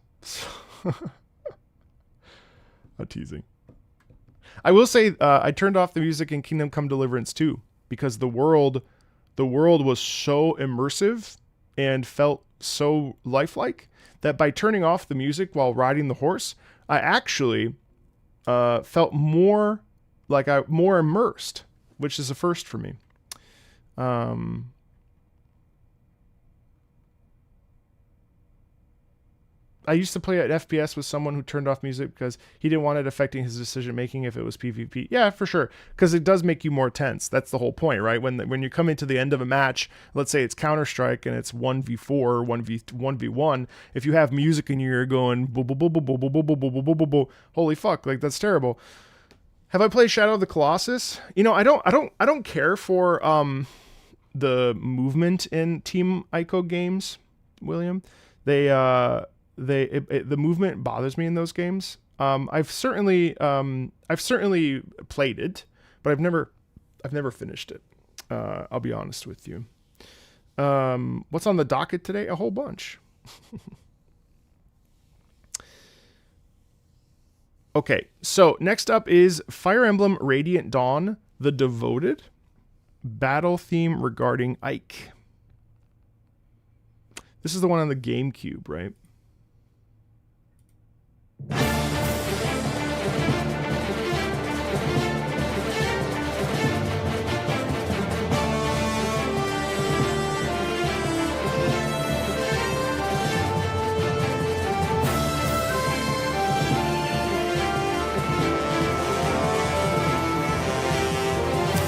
I'm teasing. I will say I turned off the music in Kingdom Come Deliverance 2 because the world was so immersive and felt so lifelike that by turning off the music while riding the horse, I actually felt more immersed, which is a first for me. I used to play at FPS with someone who turned off music because he didn't want it affecting his decision making if it was PvP. Yeah, for sure, because it does make you more tense. That's the whole point, right? When you come into the end of a match, let's say it's Counter-Strike and it's 1v4 or 1v1, if you have music in your ear going boo boo boo boo boo boo boo boo boo boo boo boo, holy fuck, like that's terrible. Have I played Shadow of the Colossus? You know, I don't care for the movement in Team Ico games, William. The movement bothers me in those games. I've certainly played it, but I've never finished it. I'll be honest with you. What's on the docket today? A whole bunch. Okay, so next up is Fire Emblem Radiant Dawn: The Devoted, battle theme regarding Ike. This is the one on the GameCube, right?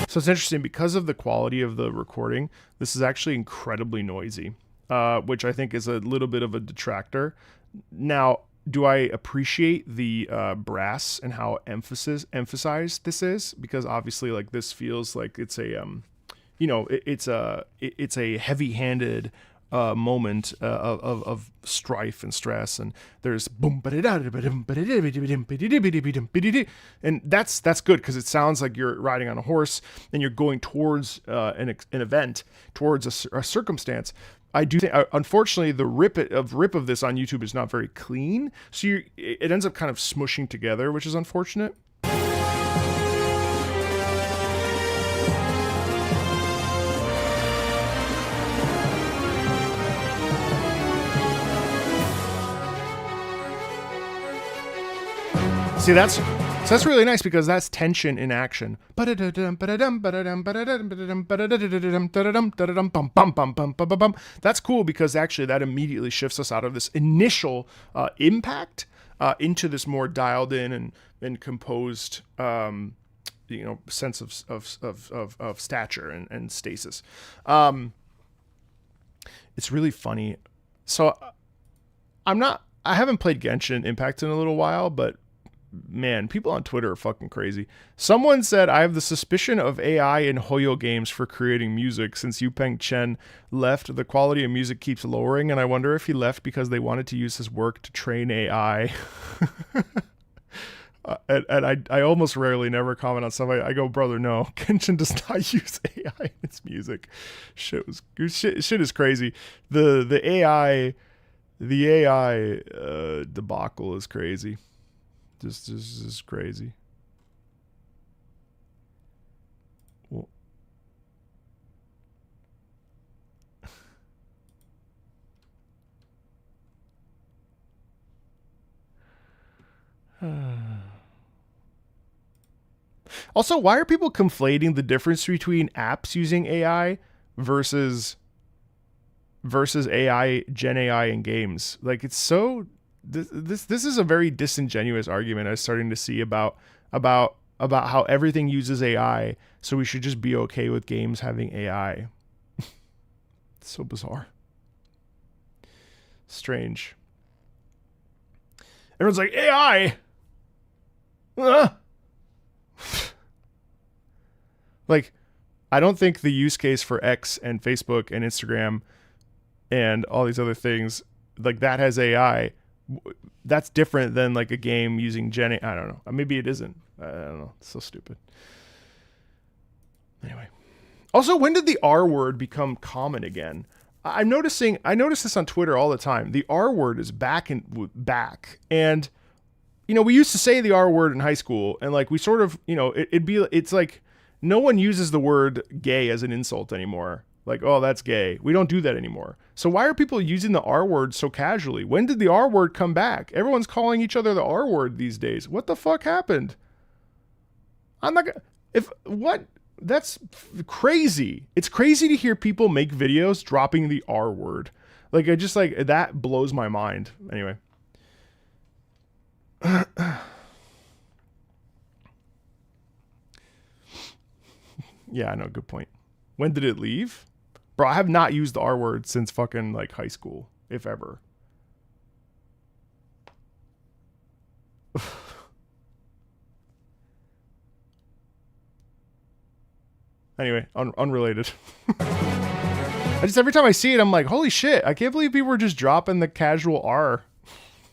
So it's interesting because of the quality of the recording. This is actually incredibly noisy, which I think is a little bit of a detractor. Now, do I appreciate the brass and how emphasized this is? Because obviously, like, this feels like it's a, it's a heavy-handed moment of strife and stress, and there's boom, and that's good because it sounds like you're riding on a horse and you're going towards an event, towards a circumstance. I do think, unfortunately, the rip of this on YouTube is not very clean, so it ends up kind of smushing together, which is unfortunate. See, that's really nice because that's tension in action. That's cool because actually that immediately shifts us out of this initial impact into this more dialed in and composed sense of stature and stasis. It's really funny. So I haven't played Genshin Impact in a little while, but man, people on Twitter are fucking crazy. Someone said, I have the suspicion of AI in Hoyo games for creating music. Since Yupeng Chen left, the quality of music keeps lowering, and I wonder if he left because they wanted to use his work to train AI. And I almost rarely never comment on somebody. I go, brother, no, Genshin does not use AI in its music. Shit is crazy. The AI debacle is crazy. This is crazy. Well, also, why are people conflating the difference between apps using AI versus AI, Gen AI in games? Like, it's so this is a very disingenuous argument I was starting to see about how everything uses AI, so we should just be okay with games having AI. It's so bizarre. Strange. Everyone's like, AI! Like, I don't think the use case for X and Facebook and Instagram and all these other things, like, that has AI. That's different than like a game using Gen AI. I don't know. Maybe it isn't. I don't know. It's so stupid. Anyway. Also, when did the R word become common again? I notice this on Twitter all the time. The R word is back. And, you know, we used to say the R word in high school, and like we sort of, you know, it's like no one uses the word gay as an insult anymore. Like, oh, that's gay. We don't do that anymore. So why are people using the R word so casually? When did the R word come back? Everyone's calling each other the R word these days. What the fuck happened? I'm not gonna, that's crazy. It's crazy to hear people make videos dropping the R word. Like, I just like, that blows my mind. Anyway. Yeah, I know. Good point. When did it leave? Bro, I have not used the R word since fucking like high school, if ever. Anyway, unrelated. Every time I see it, I'm like, holy shit, I can't believe people are just dropping the casual R.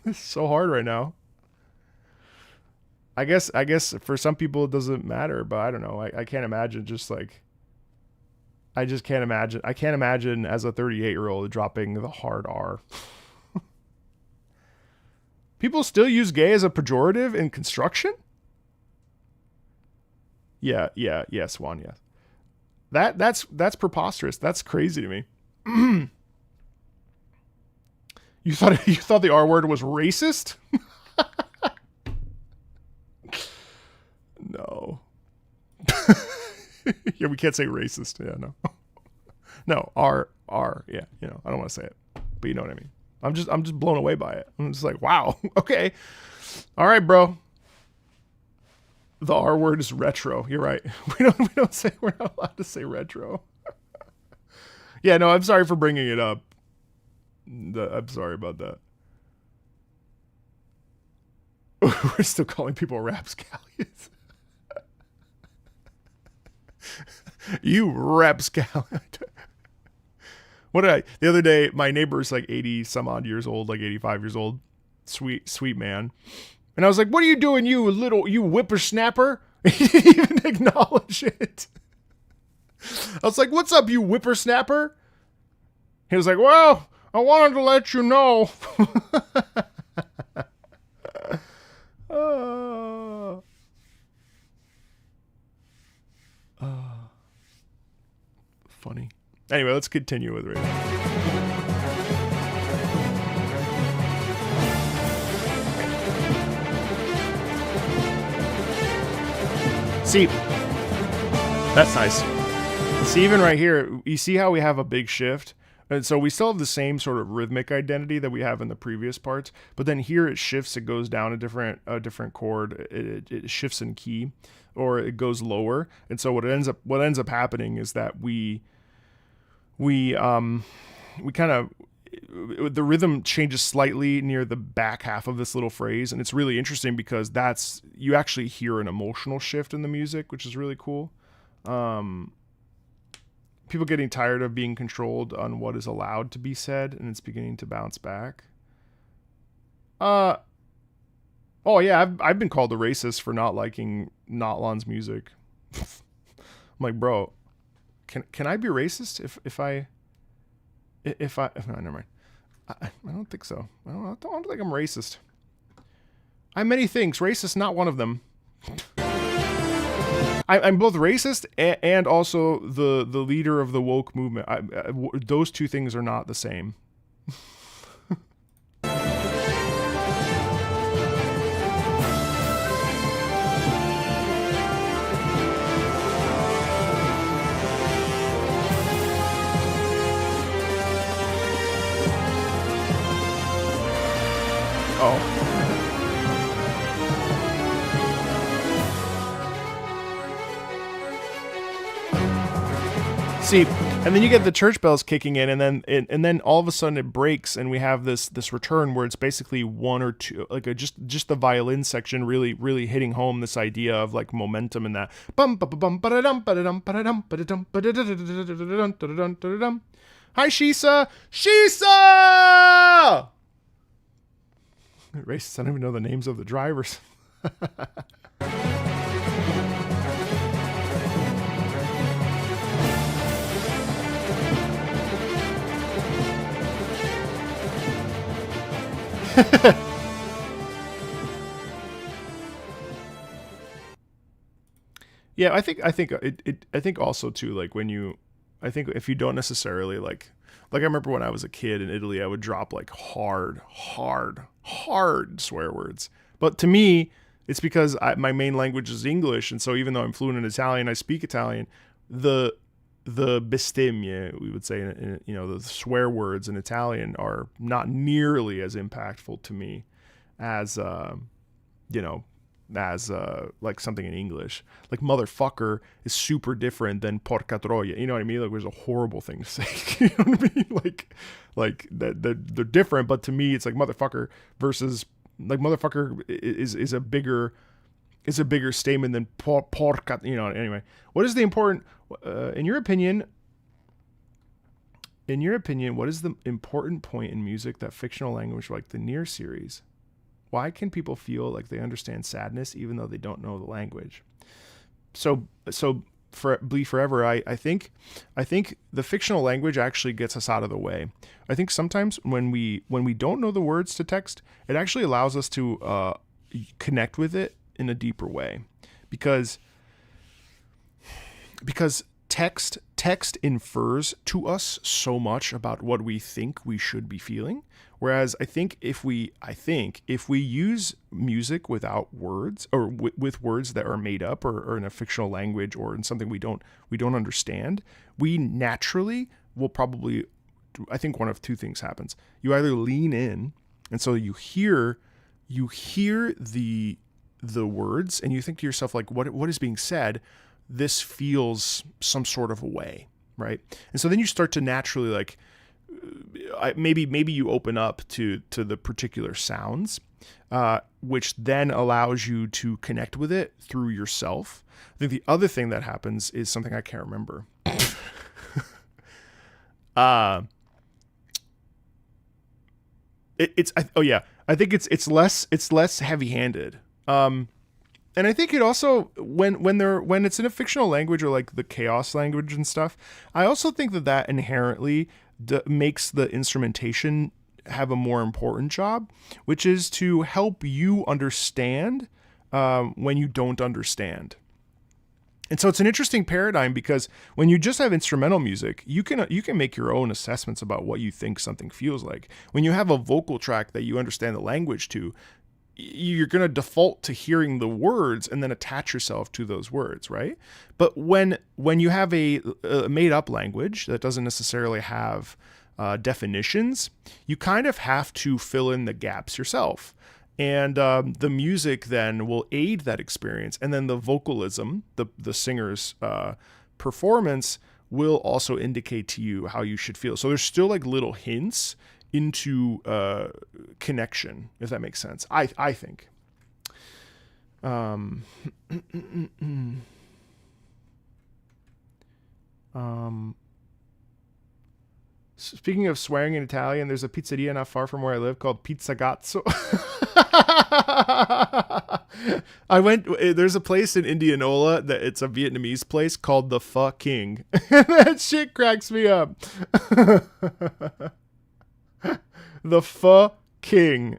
It's so hard right now. I guess for some people it doesn't matter, but I don't know. I can't imagine just like, I can't imagine as a 38-year-old dropping the hard R. People still use gay as a pejorative in construction? Yeah, Swan, yes. That's preposterous. That's crazy to me. You thought the R word was racist? No. Yeah, we can't say racist. Yeah, no. No, R. Yeah, you know, I don't want to say it, but you know what I mean. I'm just blown away by it. I'm just like, wow. Okay. All right, bro. The R word is retro. You're right. We're not allowed to say retro. Yeah, no, I'm sorry for bringing it up. I'm sorry about that. We're still calling people rapscallions. You rapscallion. The other day, my neighbor's like 80 some odd years old, like 85 years old. Sweet man. And I was like, what are you doing, you whippersnapper? He didn't even acknowledge it. I was like, what's up, you whippersnapper? He was like, well, I wanted to let you know. Funny. Anyway, let's continue with it. See, that's nice. See, even right here, you see how we have a big shift? And so we still have the same sort of rhythmic identity that we have in the previous parts, but then here it shifts, it goes down a different chord, it shifts in key, or it goes lower. And so what ends up happening is that we kind of, the rhythm changes slightly near the back half of this little phrase, and it's really interesting because you actually hear an emotional shift in the music, which is really cool. People getting tired of being controlled on what is allowed to be said, and it's beginning to bounce back. Oh yeah, I've been called a racist for not liking Notlon's music. I'm like, bro, can I be racist if I no, never mind. I don't think so. I don't think I'm racist. I'm many things. Racist, not one of them. I'm both racist and also the leader of the woke movement. Those two things are not the same. See, and then you get the church bells kicking in, and then all of a sudden it breaks, and we have this return where it's basically one or two, like just the violin section really hitting home this idea of like momentum and that. Hi, Shisa! Shisa! Racist, I don't even know the names of the drivers. Yeah, I think also too, like I think if you don't necessarily like I remember when I was a kid in Italy, I would drop like hard swear words. But to me, it's because my main language is English, and so even though I'm fluent in Italian, I speak Italian. The bestemmie, we would say, the swear words in Italian are not nearly as impactful to me as like something in English. Like motherfucker is super different than porca troia. You know what I mean? Like there's a horrible thing to say. You know what I mean? Like that they're different, but to me it's like motherfucker versus like motherfucker is a bigger statement than porca. Anyway, what is the important in your opinion? In your opinion, what is the important point in music that fictional language like the Nier series? Why can people feel like they understand sadness even though they don't know the language? So for Bleed Forever, I think the fictional language actually gets us out of the way. I think sometimes when we don't know the words to text, it actually allows us to connect with it in a deeper way, because text infers to us so much about what we think we should be feeling. Whereas I think if we use music without words, or with words that are made up, or in a fictional language, or in something we don't understand, we naturally will probably, I think one of two things happens. You either lean in, and so you hear the words, and you think to yourself like, what is being said? This feels some sort of a way, right? And so then you start to naturally like, maybe you open up to the particular sounds, which then allows you to connect with it through yourself. I think the other thing that happens is something I can't remember. I think it's less heavy-handed. And I think it also, when it's in a fictional language, or like the chaos language and stuff, I also think that inherently makes the instrumentation have a more important job, which is to help you understand when you don't understand. And so it's an interesting paradigm, because when you just have instrumental music, you can make your own assessments about what you think something feels like. When you have a vocal track that you understand the language to, you're going to default to hearing the words and then attach yourself to those words, right? But when you have a made up language that doesn't necessarily have definitions, you kind of have to fill in the gaps yourself. And the music then will aid that experience. And then the vocalism, the singer's performance, will also indicate to you how you should feel. So there's still like little hints into connection, if that makes sense. I think. Speaking of swearing in Italian, there's a pizzeria not far from where I live called Pizzagazzo. There's a place in Indianola that it's a Vietnamese place called the Pho King. That shit cracks me up. The Pho King.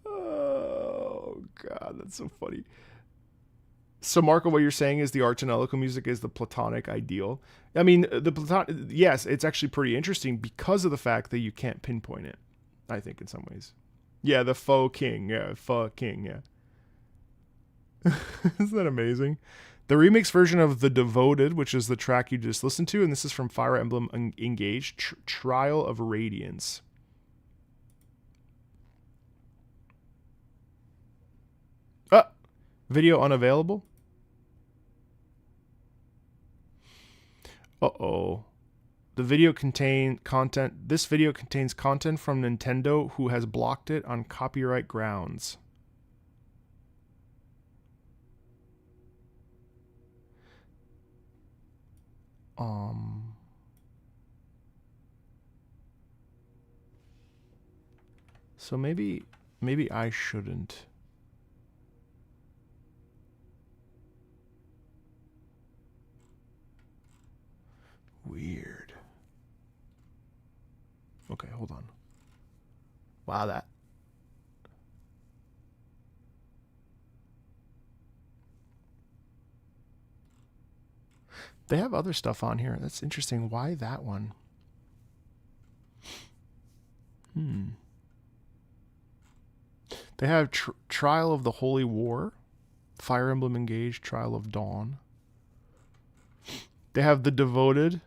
Oh God, that's so funny. So Marco, what you're saying is the art genelical music is the platonic ideal. I mean, yes, it's actually pretty interesting because of the fact that you can't pinpoint it, I think, in some ways. Yeah, the Pho King. Yeah, Pho King, yeah. Isn't that amazing? The remix version of The Devoted, which is the track you just listened to, and this is from Fire Emblem Engage, Trial of Radiance. Video unavailable? Uh-oh. The video contain content. This video contains content from Nintendo, who has blocked it on copyright grounds. So maybe I shouldn't. Weird. Okay, hold on. Wow, that. They have other stuff on here. That's interesting. Why that one? They have Trial of the Holy War, Fire Emblem Engage, Trial of Dawn. They have The Devoted,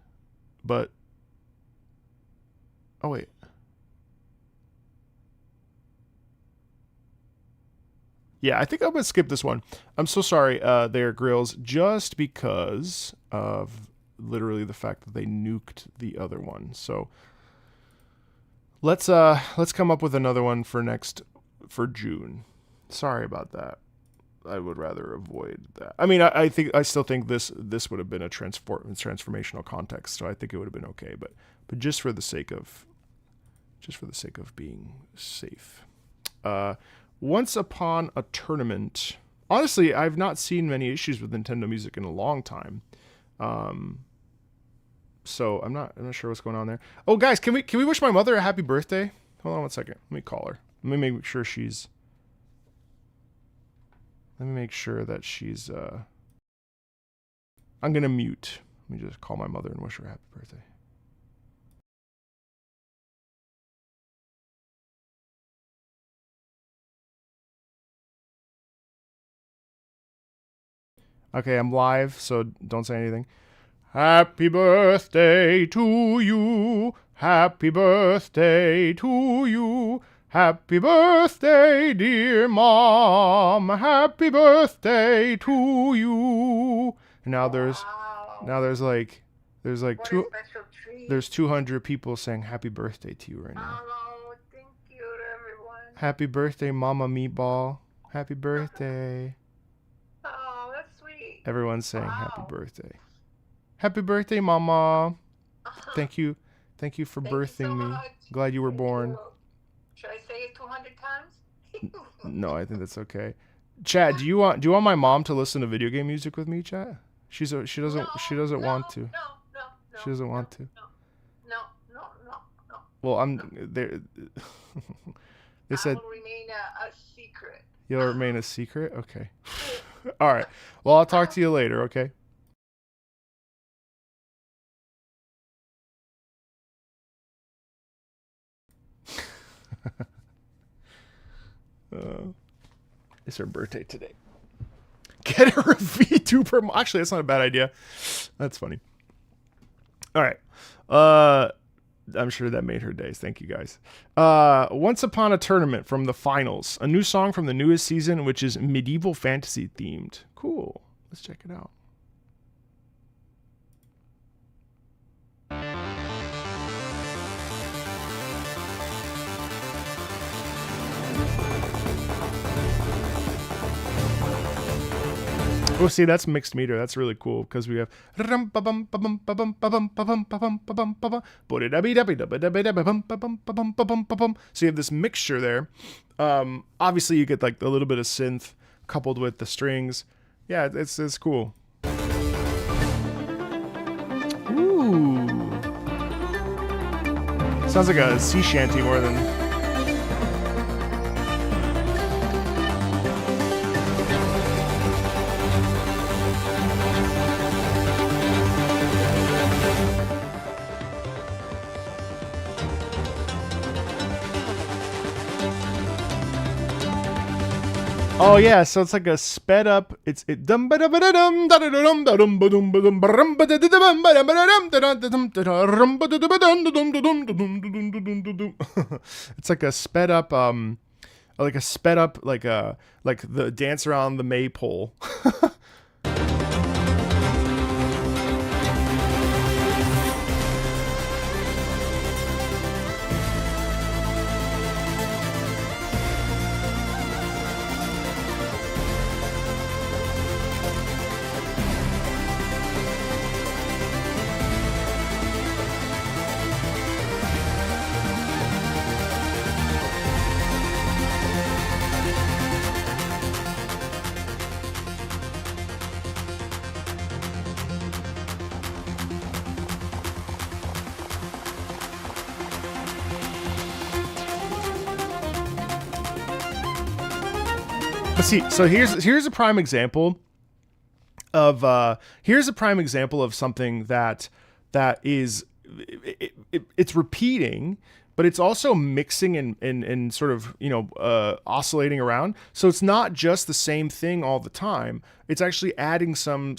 but... Oh, wait. Yeah, I think I'm going to skip this one. I'm so sorry, there, Grills, just because of literally the fact that they nuked the other one. So let's come up with another one for June. Sorry about that. I would rather avoid that. I mean, I still think this would have been a transformational context, so I think it would have been okay. But just for the sake of being safe. Once Upon a Tournament. Honestly, I've not seen many issues with Nintendo Music in a long time. So I'm not sure what's going on there. Oh, guys, can we wish my mother a happy birthday? Hold on one second. Let me call her. Let me make sure she's. Let me make sure that she's. I'm gonna mute. Let me just call my mother and wish her a happy birthday. Okay, I'm live, so don't say anything. Happy birthday to you. Happy birthday to you. Happy birthday, dear Mom. Happy birthday to you. And now there's like there's 200 people saying happy birthday to you right now. Oh, thank you to everyone. Happy birthday, Mama Meatball. Happy birthday. Oh, that's sweet. Everyone's saying happy birthday. Happy birthday, Mama. Thank you for birthing me. Glad you were born. Should I say it 200 times? No, I think that's okay. Chat, do you want my mom to listen to video game music with me, chat? She doesn't want to. No. She doesn't want to. No. Well, I'm there. They said I will remain a secret. You'll remain a secret? Okay. All right. Well, I'll talk to you later, okay? It's her birthday today. Get her a V2 per month. Actually, that's not a bad idea. That's funny. All right. I'm sure that made her days. Thank you, guys. Once Upon a Tournament from the finals. A new song from the newest season, which is medieval fantasy themed. Cool. Let's check it out. Oh, see, that's mixed meter. That's really cool because we have. So you have this mixture there. Obviously, you get like a little bit of synth coupled with the strings. Yeah, it's cool. Ooh, sounds like a sea shanty more than. Oh yeah, so it's like a sped up. It's like a sped up like a sped up, like the dance around the maypole. But see, so here's a prime example of something that is it's repeating, but it's also mixing and sort of, you know, oscillating around. So it's not just the same thing all the time. It's actually adding some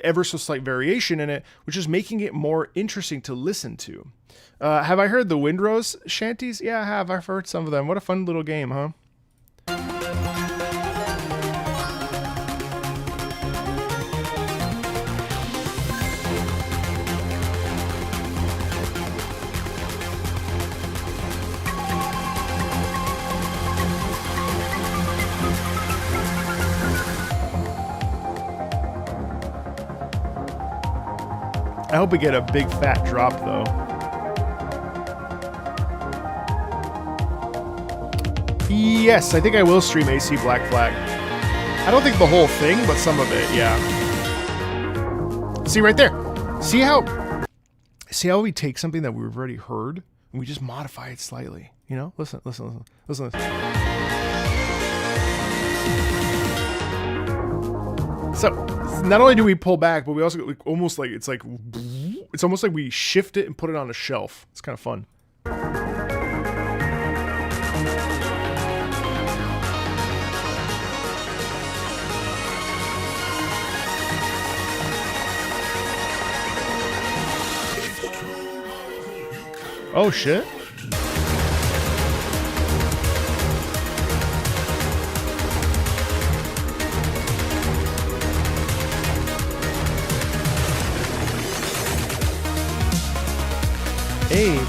ever so slight variation in it, which is making it more interesting to listen to. Have I heard the Windrose shanties? Yeah, I have. I've heard some of them. What a fun little game, huh? I hope we get a big fat drop though. Yes, I think I will stream AC Black Flag. I don't think the whole thing, but some of it, yeah. See right there. See how we take something that we've already heard and we just modify it slightly. You know? Listen. So not only do we pull back, but we also like, almost like it's almost like we shift it and put it on a shelf. It's kind of fun. Oh shit. Hey.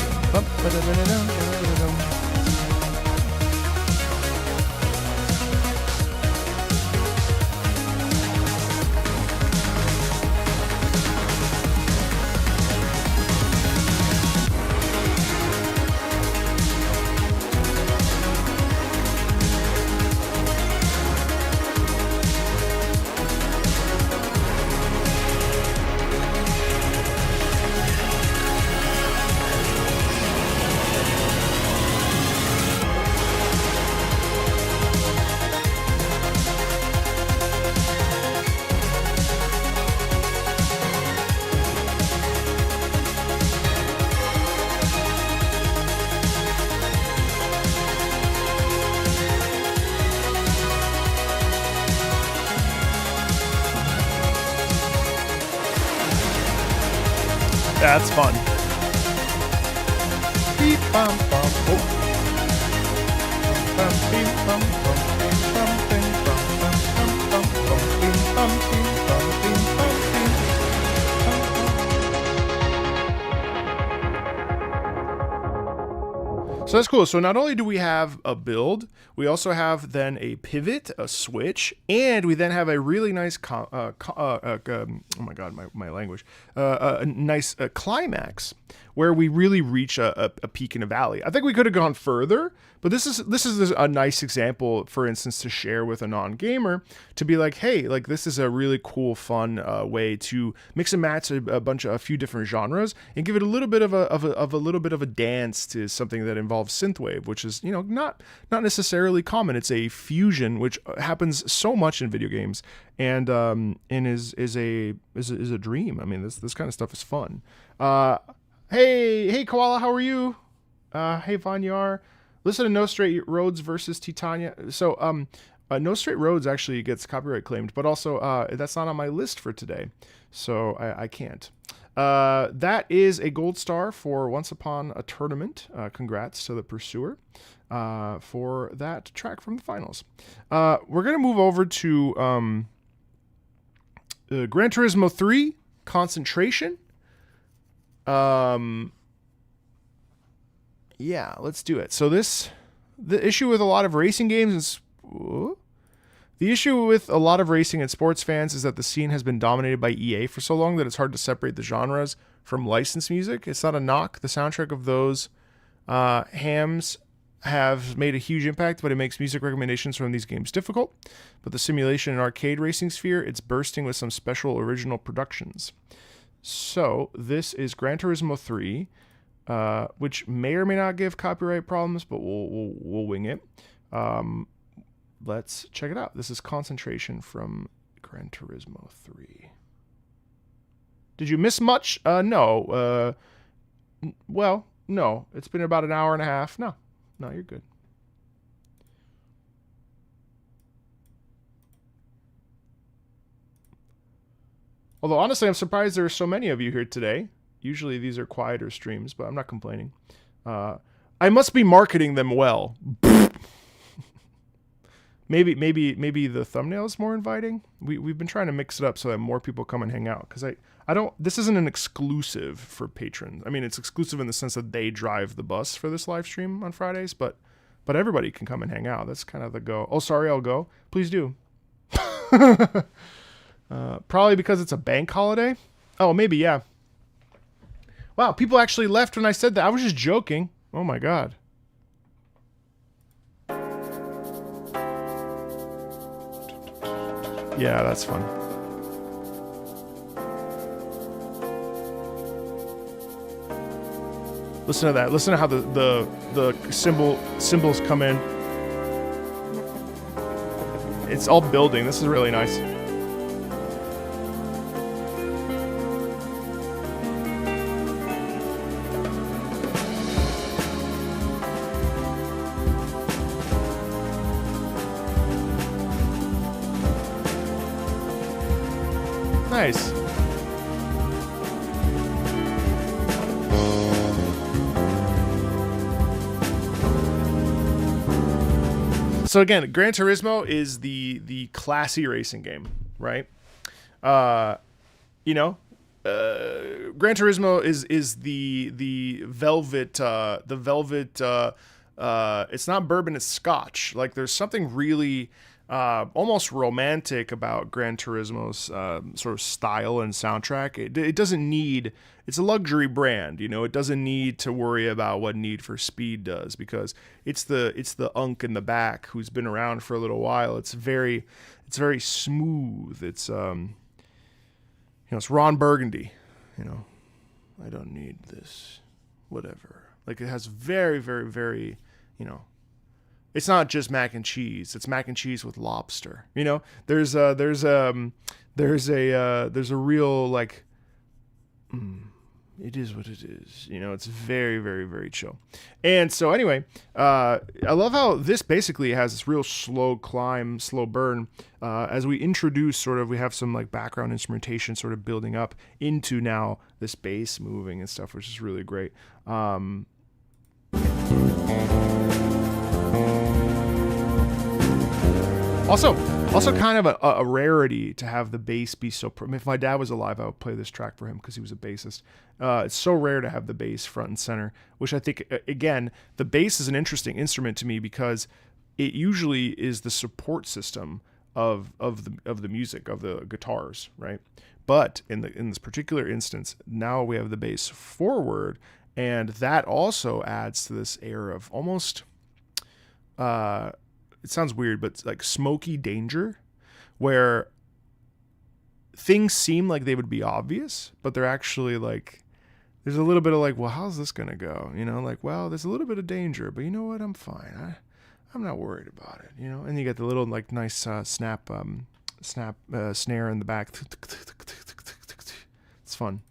That's fun. Beep, bum, bum, oh. Bum, beep, bum, bum, beep, bum, bing, bum, bum, bum, bum, beep, bum, beep, bum, beep, bum, beep. So that's cool. So not only do we have a build, we also have then a pivot, a switch, and we then have a really nice, oh my god, my language, a nice climax where we really reach a peak in a valley. I think we could have gone further, but this is a nice example, for instance, to share with a non-gamer, to be like, hey, like this is a really cool, fun way to mix and match a few different genres and give it a little bit of a dance to something that involves synthwave, which is, you know, not necessarily common. It's a fusion, which happens so much in video games, and is a dream. I mean, this kind of stuff is fun. Hey Koala, how are you? Hey Vanyar. Listen to No Straight Roads versus Titania. So No Straight Roads actually gets copyright claimed, but also that's not on my list for today, so I can't. That is a gold star for Once Upon a Tournament. Congrats to the pursuer for that track from the finals. We're going to move over to Gran Turismo 3 Concentration. Yeah, let's do it. So the issue with a lot of racing games is... The issue with a lot of racing and sports fans is that the scene has been dominated by EA for so long that it's hard to separate the genres from licensed music. It's not a knock. The soundtrack of those hams have made a huge impact, but it makes music recommendations from these games difficult. But the simulation and arcade racing sphere, it's bursting with some special original productions. So this is Gran Turismo 3, which may or may not give copyright problems, but we'll wing it. Let's check it out. This is Concentration from Gran Turismo 3. Did you miss much? No. Well, no. It's been about an hour and a half. No, you're good. Although, honestly, I'm surprised there are so many of you here today. Usually these are quieter streams, but I'm not complaining. I must be marketing them well. Maybe the thumbnail is more inviting. We've been trying to mix it up so that more people come and hang out. Because I don't. This isn't an exclusive for patrons. I mean, it's exclusive in the sense that they drive the bus for this live stream on Fridays. But everybody can come and hang out. That's kind of the go. Oh, sorry, I'll go. Please do. Probably because it's a bank holiday. Oh, maybe, yeah. Wow, people actually left when I said that. I was just joking. Oh my god. Yeah, that's fun. Listen to that. Listen to how the symbols come in. It's all building. This is really nice. Nice. So again, Gran Turismo is the classy racing game, right? Gran Turismo is the velvet. It's not bourbon, it's Scotch. Like there's something really almost romantic about Gran Turismo's sort of style and soundtrack. It doesn't need. It's a luxury brand, It doesn't need to worry about what Need for Speed does because it's the unk in the back who's been around for a little while. It's very smooth. It's it's Ron Burgundy. I don't need this, whatever. Like it has very, very, very, It's not just mac and cheese. It's mac and cheese with lobster. There's a real like. It is what it is. It's very, very, very chill. And so anyway, I love how this basically has this real slow climb, slow burn. As we introduce we have some like background instrumentation sort of building up into now this bass moving and stuff, which is really great. Also kind of a rarity to have the bass be so... if my dad was alive, I would play this track for him because he was a bassist. It's so rare to have the bass front and center, which I think, again, the bass is an interesting instrument to me because it usually is the support system of the music, of the guitars, right? But in this particular instance, now we have the bass forward, and that also adds to this air of almost... it sounds weird, but it's like smoky danger, where things seem like they would be obvious, but they're actually like, there's a little bit of like, well, how's this going to go? Like, well, there's a little bit of danger, but you know what? I'm fine. I'm not worried about it, And you get the little like nice snap snare in the back. It's fun.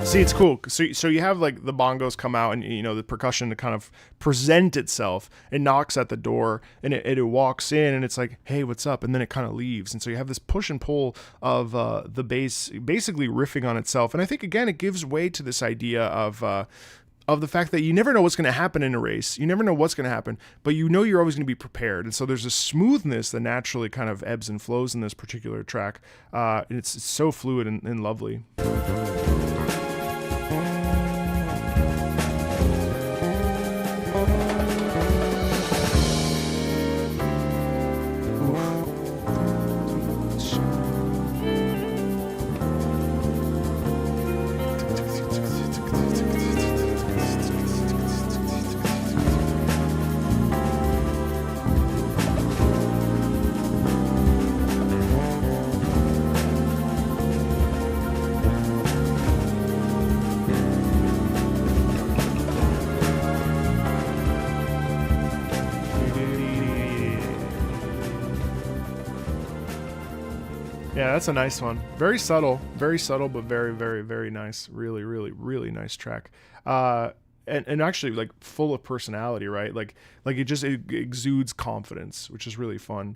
See, it's cool. So you have like the bongos come out and, you know, the percussion to kind of present itself. It knocks at the door and it walks in and it's like, hey, what's up? And then it kind of leaves. And so you have this push and pull of the bass basically riffing on itself. And I think, again, it gives way to this idea of the fact that you never know what's going to happen in a race. You never know what's going to happen, but you know you're always going to be prepared. And so there's a smoothness that naturally kind of ebbs and flows in this particular track. And it's so fluid and lovely. Yeah, that's a nice one. Very subtle, but very, very, very nice. Really, really, really nice track. And actually like full of personality, right? Like it exudes confidence, which is really fun.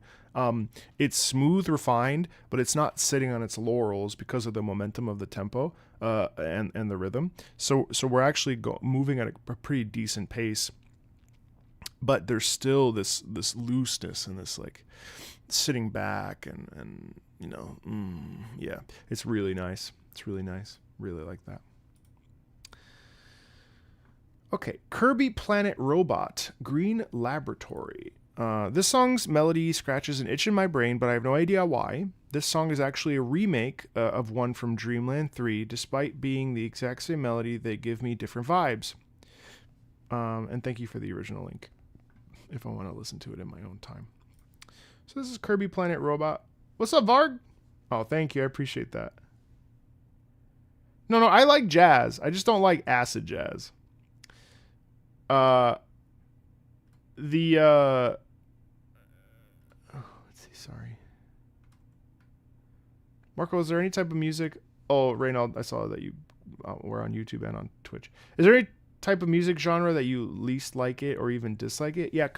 It's smooth, refined, but it's not sitting on its laurels because of the momentum of the tempo and the rhythm. So we're actually moving at a pretty decent pace, but there's still this looseness and this like sitting back and you know, yeah, it's really nice. It's really nice. Really like that. Okay, Kirby Planet Robot, Green Laboratory. This song's melody scratches an itch in my brain, but I have no idea why. This song is actually a remake of one from Dreamland 3. Despite being the exact same melody, they give me different vibes. And thank you for the original link, if I want to listen to it in my own time. So this is Kirby Planet Robot. What's up, Varg? Oh, thank you. I appreciate that. No, I like jazz. I just don't like acid jazz. Let's see, sorry. Marco, is there any type of music? Oh, Reynald, I saw that you were on YouTube and on Twitch. Is there any type of music genre that you least like it or even dislike it? Yeah,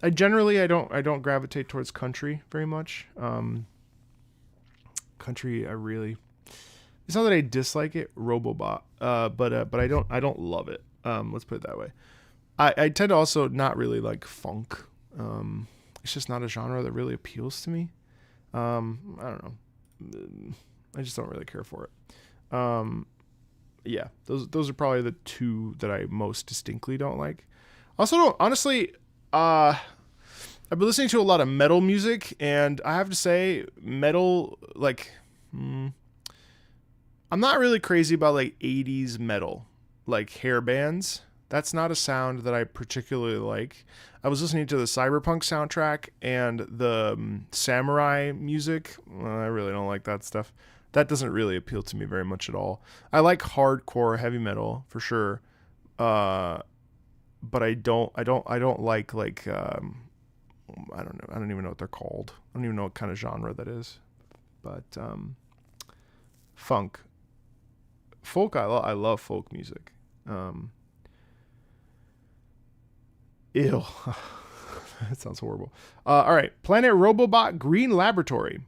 I don't gravitate towards country very much. Country, it's not that I dislike it, Robobot, but I don't love it. Let's put it that way. I tend to also not really like funk. It's just not a genre that really appeals to me. I don't know. I just don't really care for it. Yeah, those are probably the two that I most distinctly don't like. Also, honestly, I've been listening to a lot of metal music, and I have to say, metal, like, I'm not really crazy about like 80s metal, like hair bands. That's not a sound that I particularly like. I was listening to the Cyberpunk soundtrack and the samurai music. I really don't like that stuff. That doesn't really appeal to me very much at all. I like hardcore heavy metal for sure, but I don't like I don't know. I don't even know what they're called. I don't even know what kind of genre that is. But folk. I love folk music. Ew. That sounds horrible. All right. Planet Robobot Green Laboratory.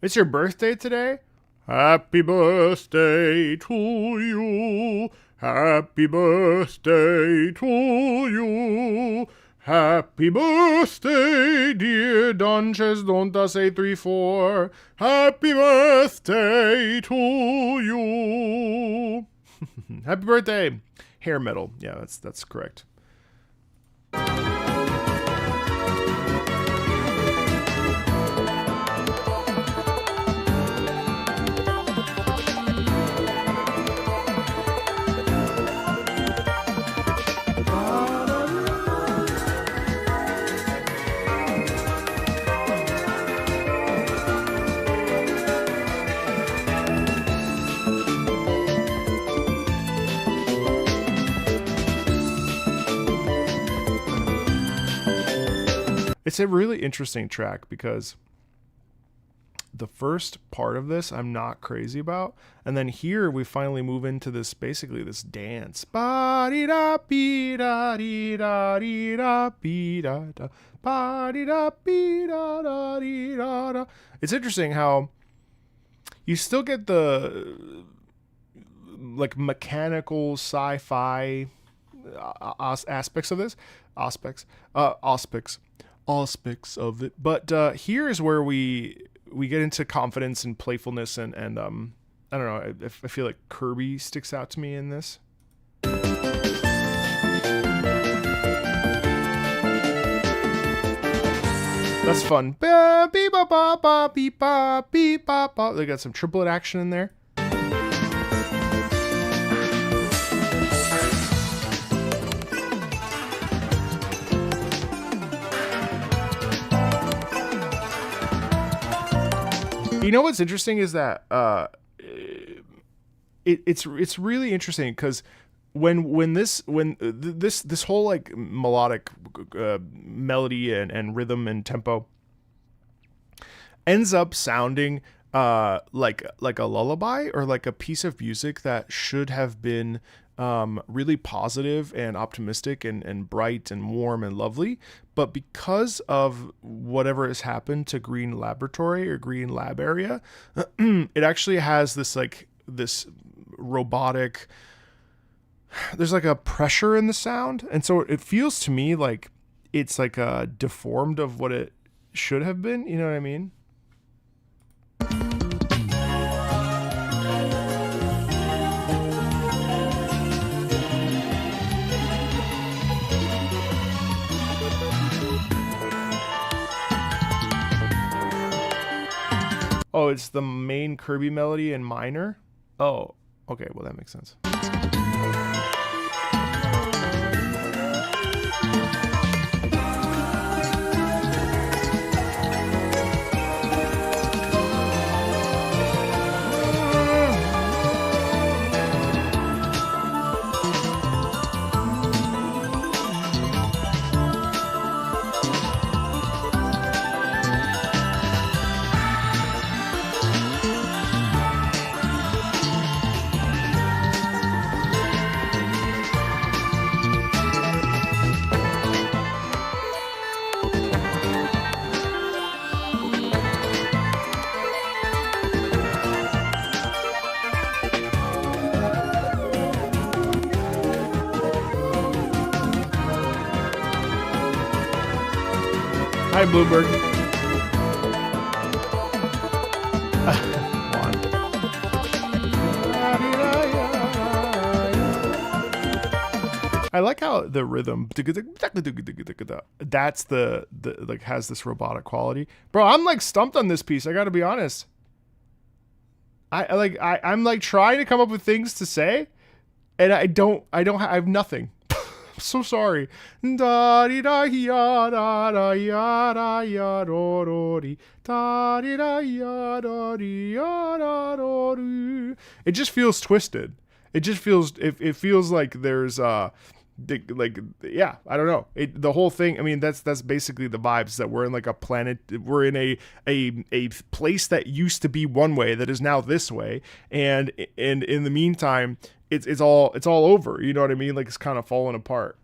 It's your birthday today? Happy birthday to you. Happy birthday to you. Happy birthday, dear Donches Dontas 834. Happy birthday to you. Happy birthday. Hair metal. Yeah, that's correct. It's a really interesting track because the first part of this I'm not crazy about, and then here we finally move into this basically this dance. It's interesting how you still get the like mechanical sci-fi aspects of this, aspects of it, but here is where we get into confidence and playfulness and I don't know, I feel like Kirby sticks out to me in this. That's fun. They got some triplet action in there. You know what's interesting is that it's really interesting because when this whole like melodic melody and rhythm and tempo ends up sounding like a lullaby or like a piece of music that should have been really positive and optimistic and bright and warm and lovely, but because of whatever has happened to Green Laboratory or Green Lab area, it actually has this like this robotic, there's like a pressure in the sound, and so it feels to me like it's like a deformed of what it should have been, you know what I mean? Oh, it's the main Kirby melody in minor? Oh, okay, well that makes sense. Hi, Bloomberg. I like how the rhythm that's the like has this robotic quality. Bro, I'm like stumped on this piece. I gotta be honest. I'm like trying to come up with things to say, and I have nothing. So sorry. It just feels twisted. It just feels it feels like there's like yeah, I don't know. The whole thing, I mean that's basically the vibes that we're in like a planet, we're in a place that used to be one way that is now this way, and in the meantime it's all over, you know what I mean? Like it's kind of falling apart.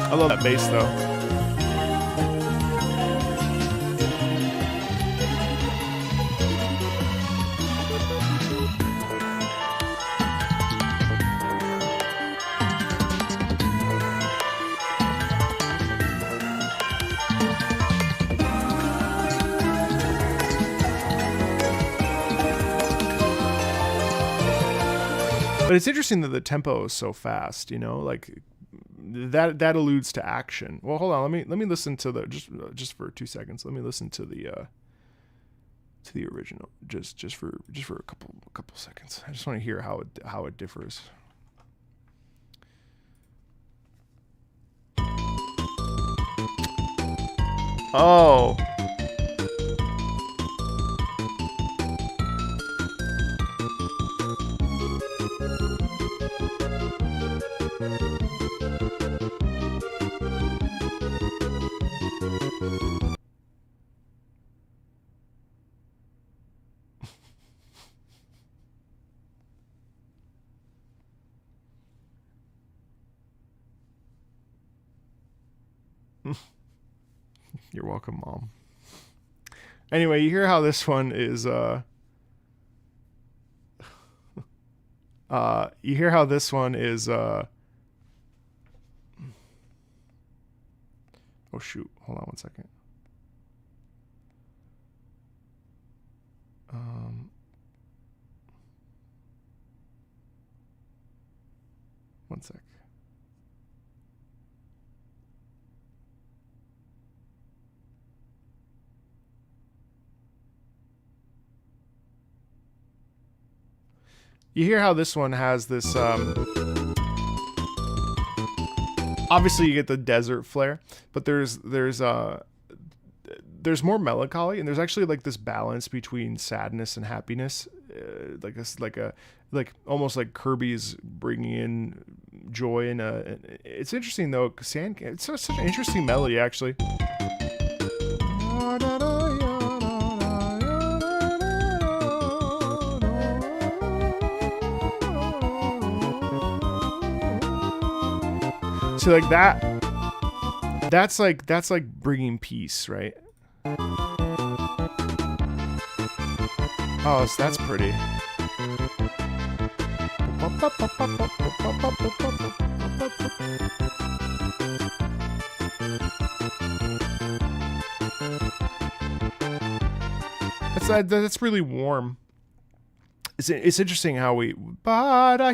I love that bass though. But it's interesting that the tempo is so fast, you know, like that alludes to action. Well, hold on, let me listen to the just for 2 seconds. Let me listen to the original just for a couple seconds. I just want to hear how it differs. Oh. You're welcome, Mom. Anyway, you hear how this one is you hear how this one is oh shoot, hold on one second. One sec. You hear how this one has this obviously you get the desert flare, but there's more melancholy, and there's actually like this balance between sadness and happiness, like almost like Kirby's bringing in joy. And it's interesting though, it's such an interesting melody actually. So like that's like bringing peace, right? Oh, so that's pretty. That's really warm. It's interesting how we that's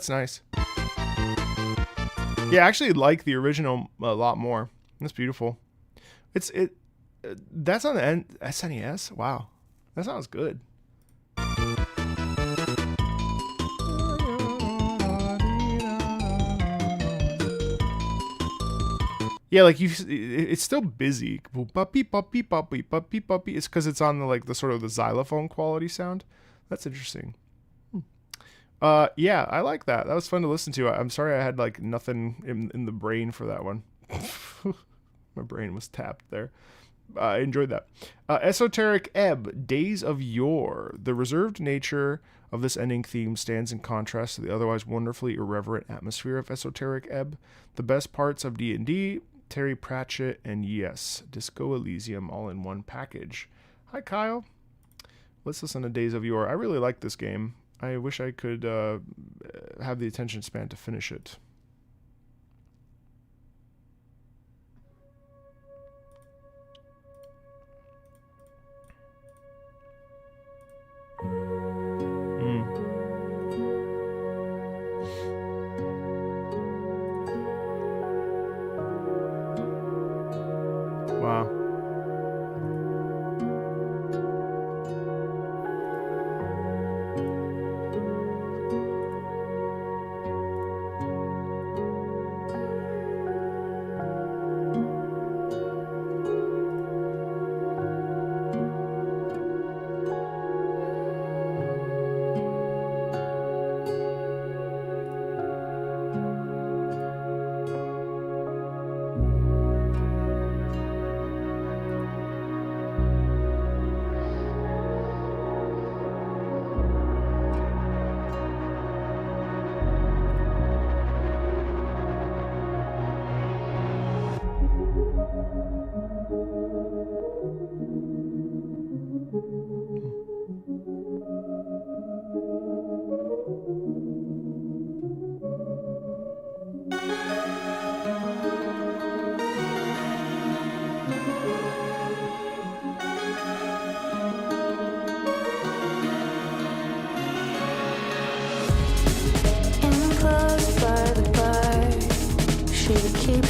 nice. Yeah, I actually like the original a lot more. That's beautiful. That's on the SNES. Wow, that sounds good. Yeah, like it's still busy. It's because it's on the sort of the xylophone quality sound. That's interesting. Yeah, I like that. That was fun to listen to. I'm sorry I had like nothing in the brain for that one. My brain was tapped there. I enjoyed that. Esoteric Ebb, Days of Yore. The reserved nature of this ending theme stands in contrast to the otherwise wonderfully irreverent atmosphere of Esoteric Ebb. The best parts of D&D, Terry Pratchett, and yes, Disco Elysium all in one package. Hi, Kyle. Let's listen to Days of Yore. I really like this game. I wish I could have the attention span to finish it. Wow.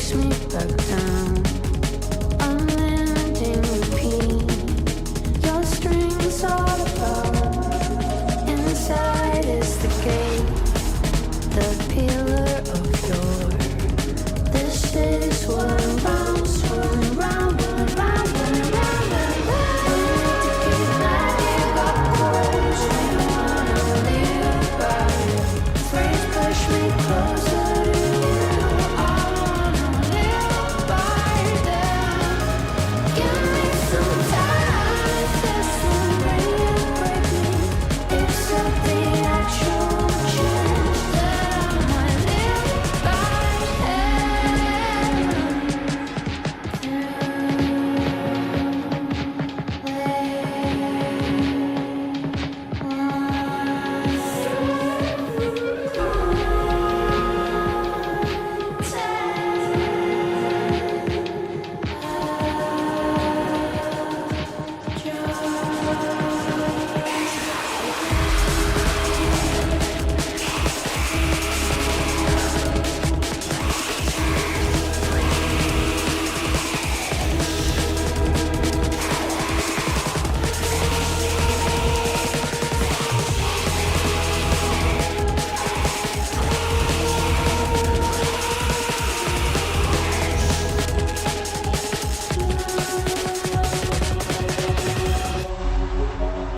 takes me back down. I'm landing repeat. Your strings all about. Inside is the gate, the pillar of your. This city's swirling round, swirling round, round, round, round, round, round. We need to keep that air up close. We wanna live by it. Phrase push me closer to you. I wanna live by them. Give me some time. There's some rain break me. Accept the actual change that I might live by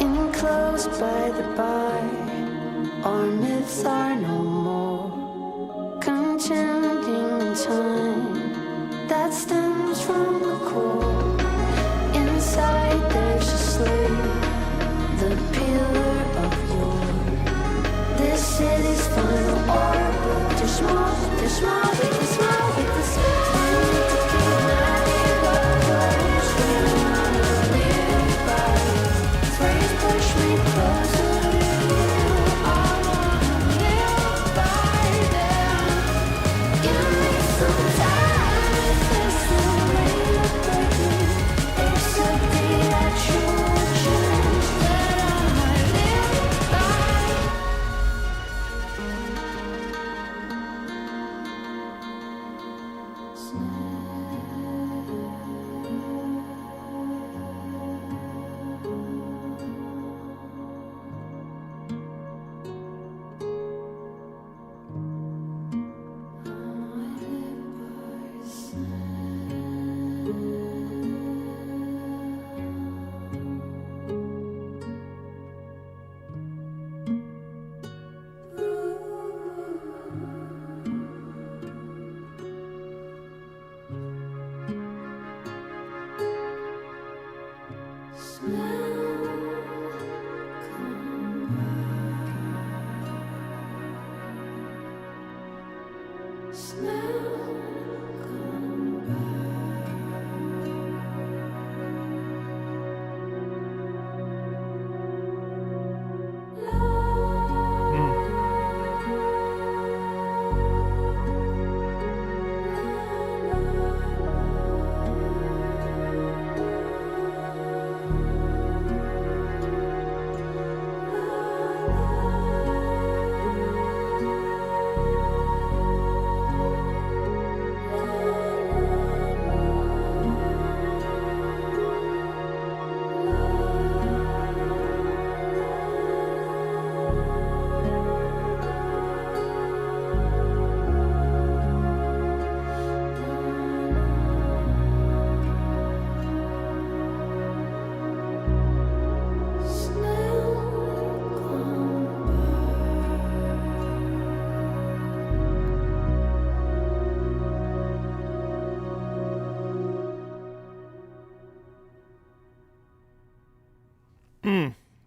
enclosed by the bar. Our myths are no more, contending in time that stems from the core. Inside there's a slave, the pillar of your. This city's final orbit. There's more, there's more, there's more, there's more. We need to keep that air up close. We wanna live by it. Phrase push me closer to you. I wanna live by them. Give me some time. There's some rain break me. Accept the actual change that I might live by.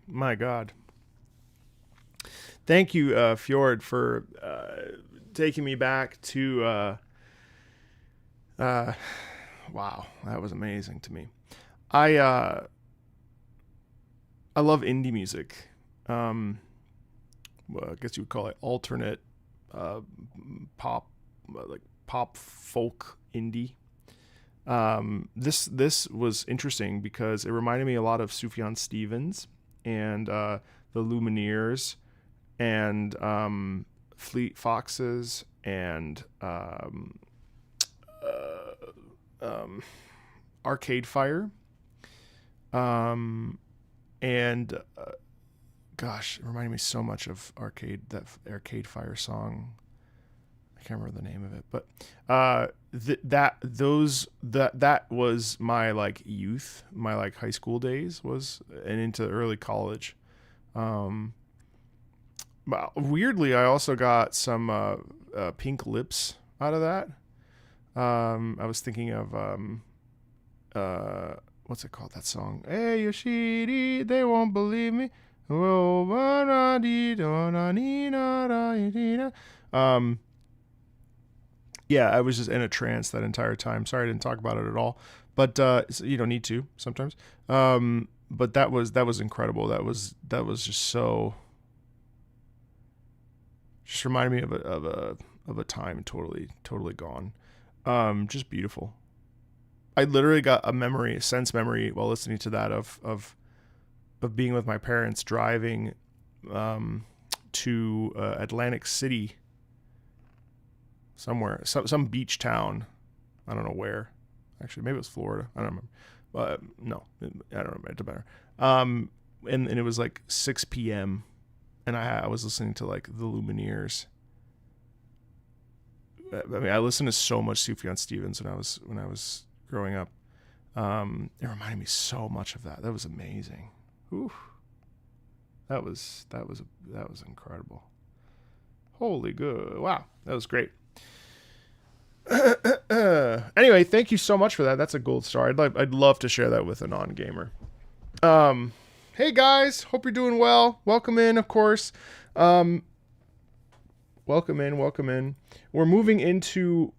My God. Thank you, Fjord, for taking me back to. Wow, that was amazing to me. I love indie music. Well, I guess you would call it alternate pop, like pop folk indie. This was interesting because it reminded me a lot of Sufjan Stevens and the Lumineers and Fleet Foxes and Arcade Fire. And gosh, it reminded me so much of that Arcade Fire song. I can't remember the name of it, but that was my like youth, my like high school days and into early college. But weirdly, I also got some Pink Lips out of that. I was thinking of what's it called? That song? Hey, Yoshidi, they won't believe me. Yeah, I was just in a trance that entire time. Sorry I didn't talk about it at all, but you don't need to sometimes. But that was incredible. That was just so. Just reminded me of a time totally gone. Just beautiful. I literally got a sense memory while listening to that of being with my parents driving to Atlantic City somewhere, some beach town. I don't know where. Actually, maybe it was Florida. I don't remember. No, I don't remember. It doesn't matter. And it was like 6 p.m. and I was listening to like the Lumineers. I mean, I listened to so much Sufjan Stevens when I was growing up. It reminded me so much of that. That was amazing. Oof. That was incredible. Holy good. Wow. That was great. Anyway, thank you so much for that. That's a gold star. I'd love to share that with a non-gamer. Hey guys, hope you're doing well. Welcome in, of course. Welcome in. We're moving into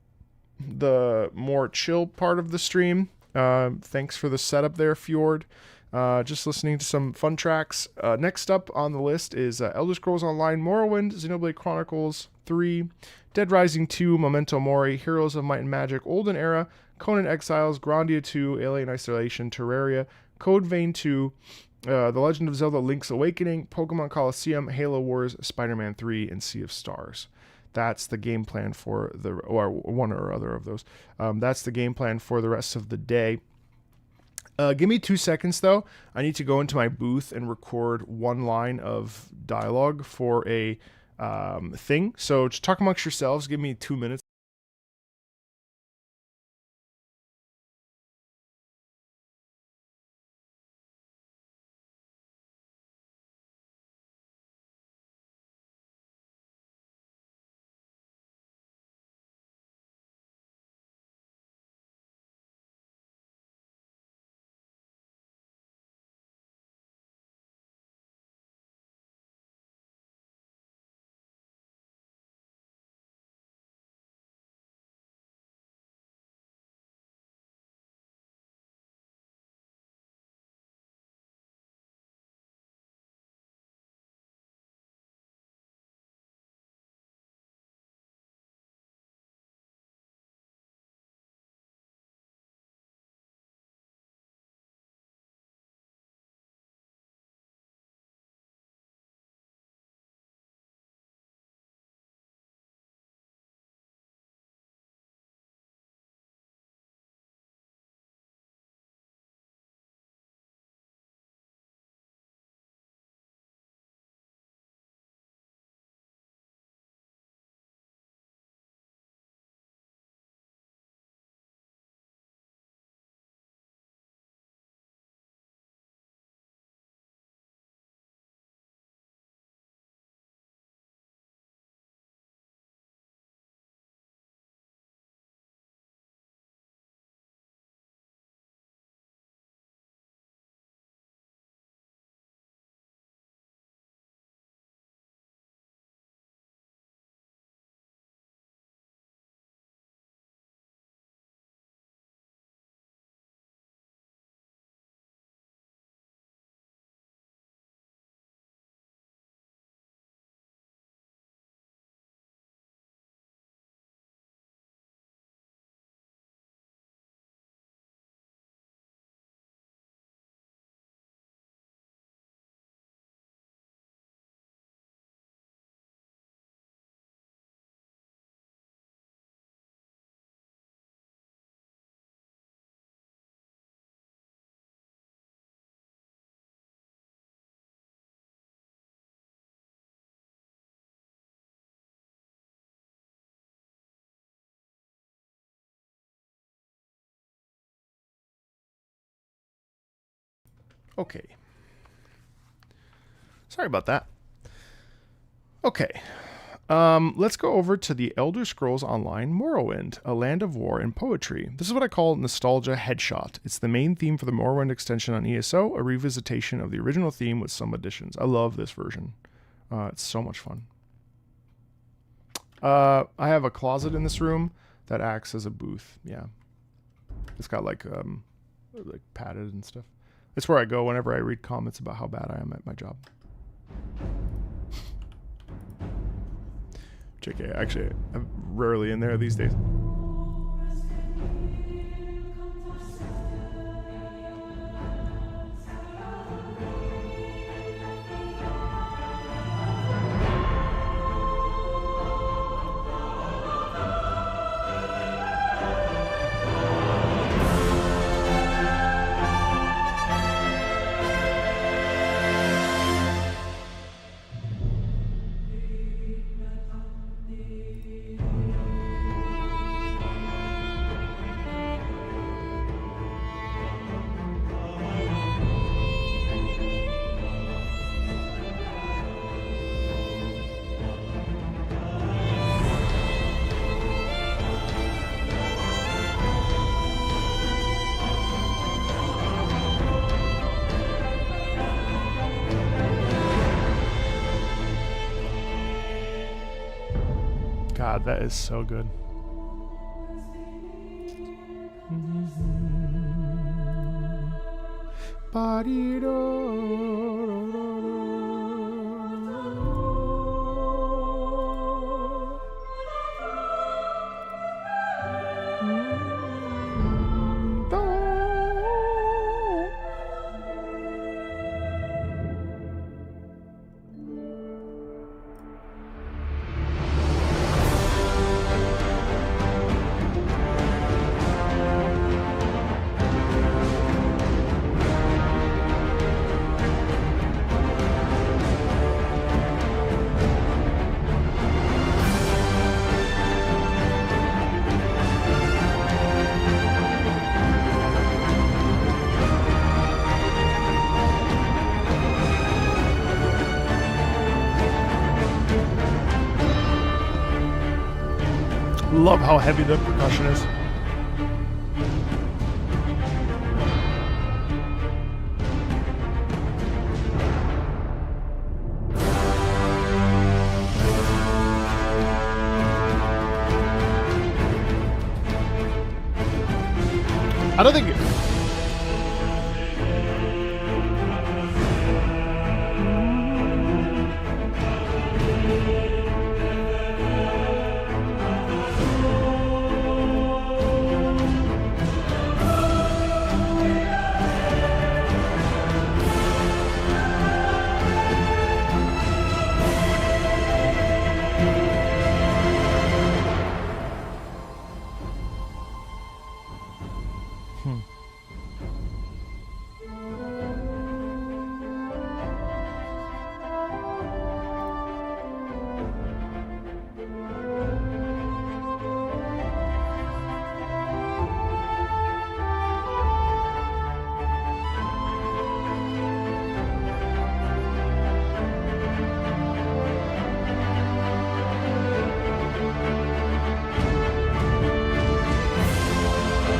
the more chill part of the stream. Thanks for the setup there, Fjord. Just listening to some fun tracks. Next up on the list is Elder Scrolls Online Morrowind, Xenoblade Chronicles 3, Dead Rising 2, Memento Mori, Heroes of Might and Magic, Olden Era, Conan Exiles, Grandia 2, Alien Isolation, Terraria, Code Vein 2, The Legend of Zelda Link's Awakening, Pokemon Coliseum, Halo Wars, Spider-Man 3, and Sea of Stars. That's the game plan for or one or other of those. That's the game plan for the rest of the day. Give me 2 seconds, though. I need to go into my booth and record one line of dialogue for a thing. So just talk amongst yourselves. Give me 2 minutes. Okay. Sorry about that. Okay. Let's go over to the Elder Scrolls Online Morrowind, A Land of War and Poetry. This is what I call Nostalgia Headshot. It's the main theme for the Morrowind extension on ESO, a revisitation of the original theme with some additions. I love this version. It's so much fun. I have a closet in this room that acts as a booth. Yeah. It's got like padded and stuff. It's where I go whenever I read comments about how bad I am at my job. JK, actually, I'm rarely in there these days. God, that is so good. Love how heavy the percussion is. I don't think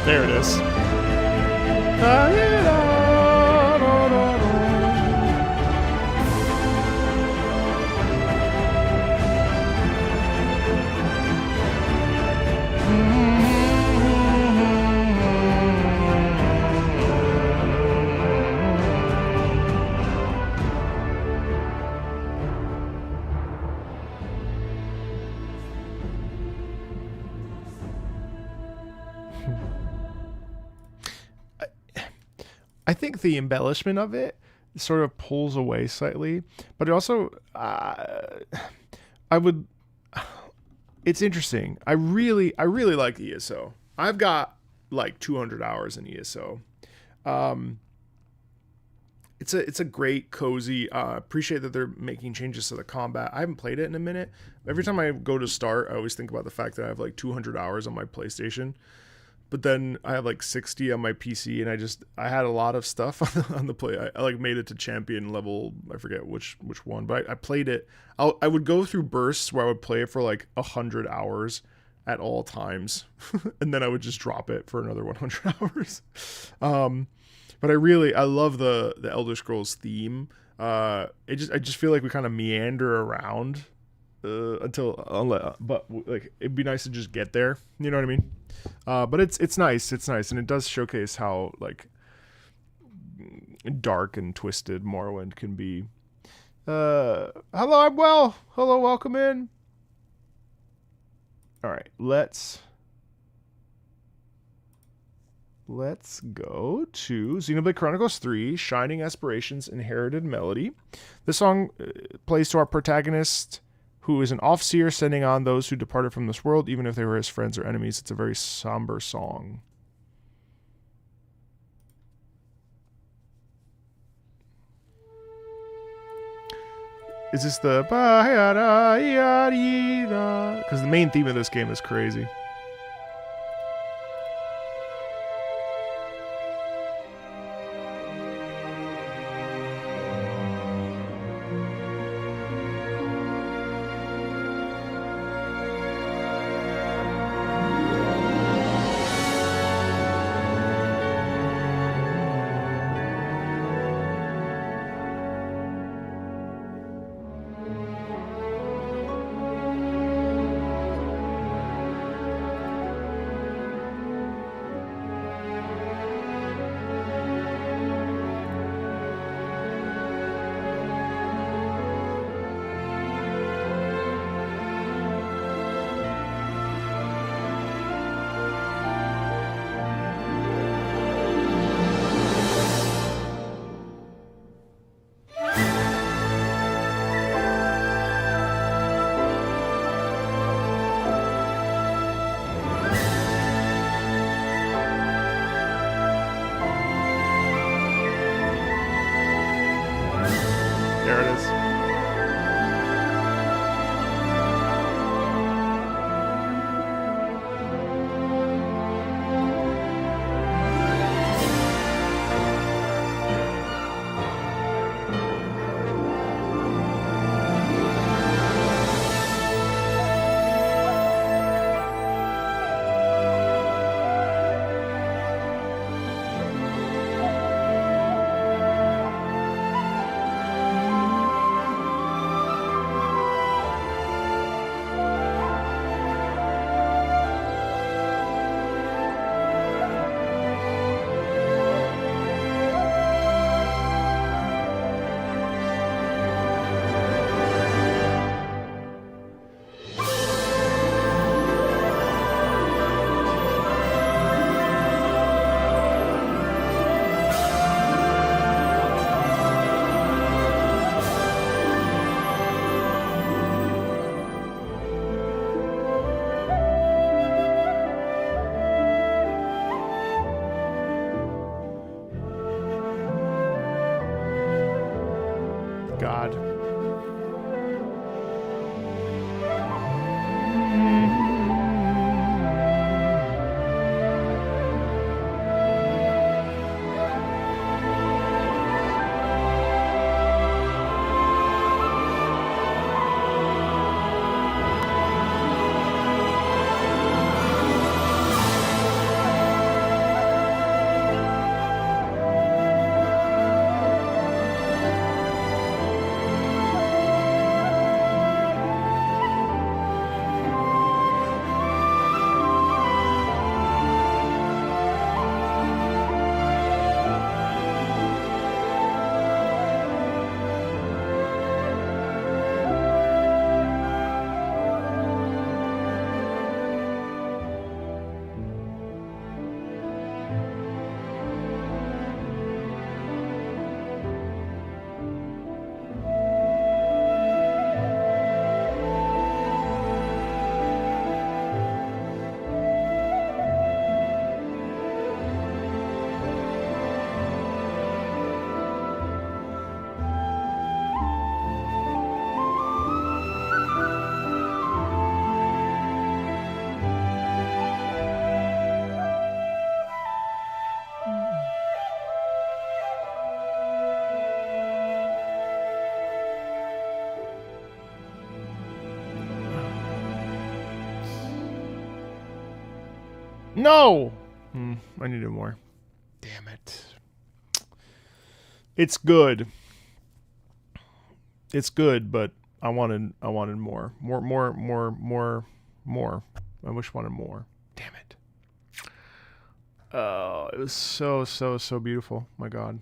there it is. I think the embellishment of it sort of pulls away slightly, but it also, it's interesting. I really like ESO. I've got like 200 hours in ESO. It's a great, cozy, appreciate that they're making changes to the combat. I haven't played it in a minute. Every time I go to start, I always think about the fact that I have like 200 hours on my PlayStation. but then I have like 60 on my PC, and I had a lot of stuff on the play. I like made it to champion level. I forget which one, but I played it. I would go through bursts where I would play it for like 100 hours at all times, and then I would just drop it for another 100 hours. But I love the Elder Scrolls theme. I just feel like we kind of meander around but like it'd be nice to just get there. You know what I mean? But it's nice, and it does showcase how like dark and twisted Morrowind can be. Hello, I'm well. Hello, welcome in. All right, let's go to Xenoblade Chronicles 3, Shining Aspirations, Inherited Melody. This song plays to our protagonist, who is an off-seer sending on those who departed from this world, even if they were his friends or enemies. It's a very somber song. Is this the... Because the main theme of this game is crazy. There it is. God. No! I needed more. Damn it. It's good. It's good, but I wanted more. More. I wish I wanted more. Damn it. Oh, it was so beautiful. My God.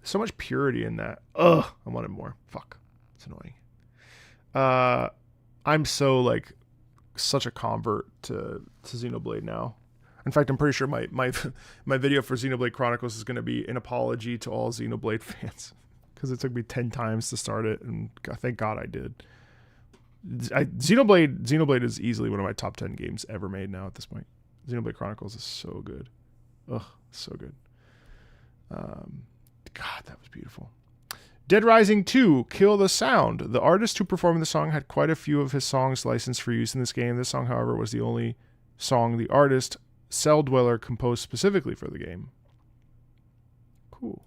So much purity in that. Ugh, I wanted more. Fuck. It's annoying. I'm so like such a convert to Xenoblade now. In fact, I'm pretty sure my video for Xenoblade Chronicles is going to be an apology to all Xenoblade fans because it took me 10 times to start it, and thank God I did. Xenoblade is easily one of my top 10 games ever made now at this point. Xenoblade Chronicles is so good. Ugh, so good. God, that was beautiful. Dead Rising 2, Kill the Sound. The artist who performed the song had quite a few of his songs licensed for use in this game. This song, however, was the only song the artist, Cell Dweller, composed specifically for the game. Cool.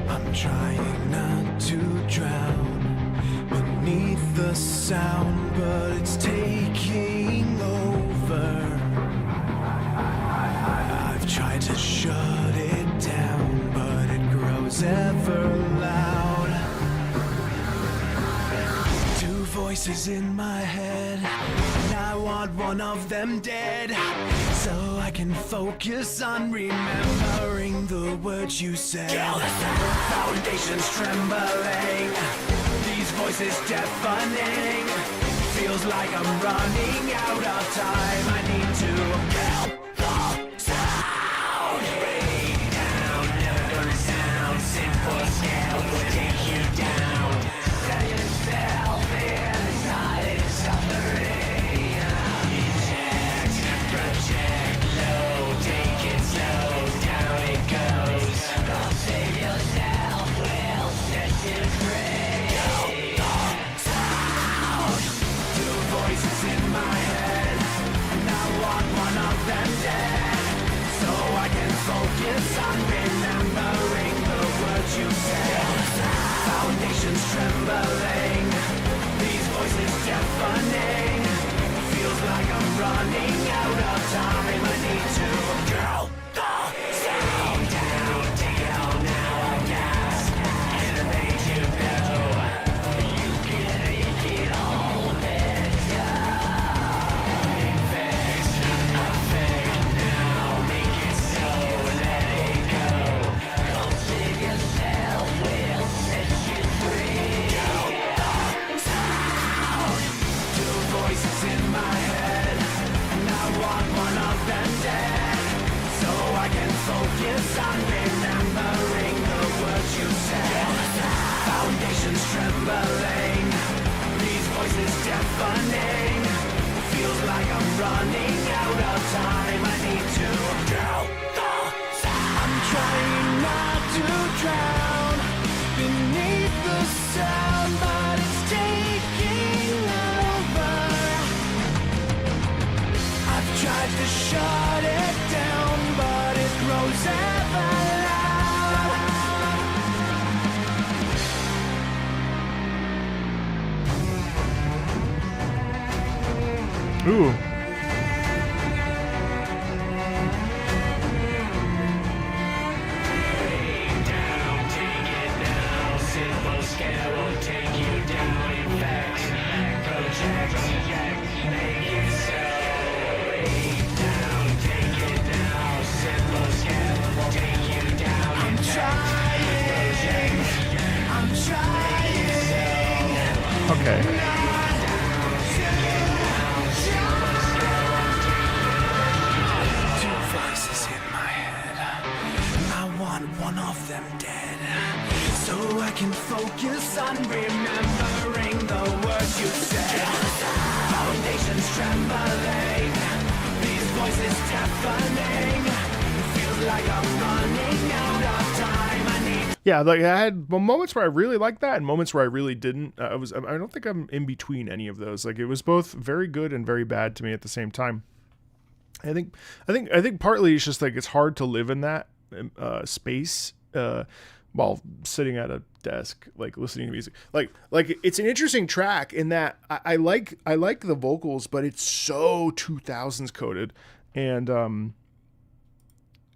I'm trying not to drown beneath the sound, but it's taking over. I've tried to shut it down, but it grows ever loud. Two voices in my head, and I want one of them dead, so I can focus on remembering the words you said. Foundations trembling, these voices deafening. Feels like I'm running out of time. I need to help the sound. Rain down, never gonna sound. Simple scale will take you down. Tell yourself inside is suffering. Eject, project, low, take it slow, down it goes. Save yourself, will set you free. Two voices in my head, and I want one of them dead, so I can focus on remembering the words you said. Foundations trembling, these voices deafening. Feels like I'm running out of time. I need to go the sound down, take it all now, I guess. Elevate you go, you can take it all, let it go. Infect, affect now, make it so, let it go. Come save yourself, we'll set you free. Go the sound. Two voices in my head, and I want one of them dead, so I can focus on remembering the words you said. Foundations trembling, these voices deafening. Feels like I'm running out of time. I need to go the sound. I'm trying not to drown beneath the sound, but it's taking over. I've tried to shut it down, but it grows ever loud. Ooh. Down, take it now. Simple scale will take you down. Infect, project, make it so. Down, take it now. Simple scale will take you down. I'm trying. I'm trying. Okay. Two voices in my head, and I want one of them dead, so I can focus on remembering the words you said. Foundations trembling, these voices deafening. Feels like I'm running out of time. I need. Yeah, like I had moments where I really liked that and moments where I really didn't. I don't think I'm in between any of those. Like it was both very good and very bad to me at the same time. I think partly it's just like it's hard to live in that space while sitting at a desk, like listening to music. Like it's an interesting track in that I like the vocals, but it's so 2000s coded, and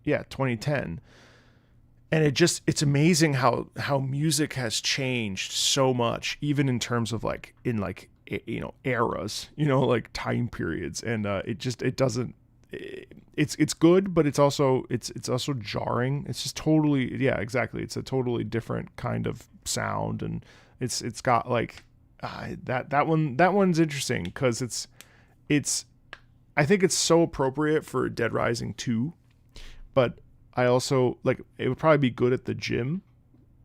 2010. And it's amazing how music has changed so much, even in terms of like in like, you know, eras, you know, like time periods. And it's good, but it's also jarring. It's just totally, yeah, exactly. It's a totally different kind of sound. And it's got like, that one's interesting because I think it's so appropriate for Dead Rising 2, but I also like it would probably be good at the gym.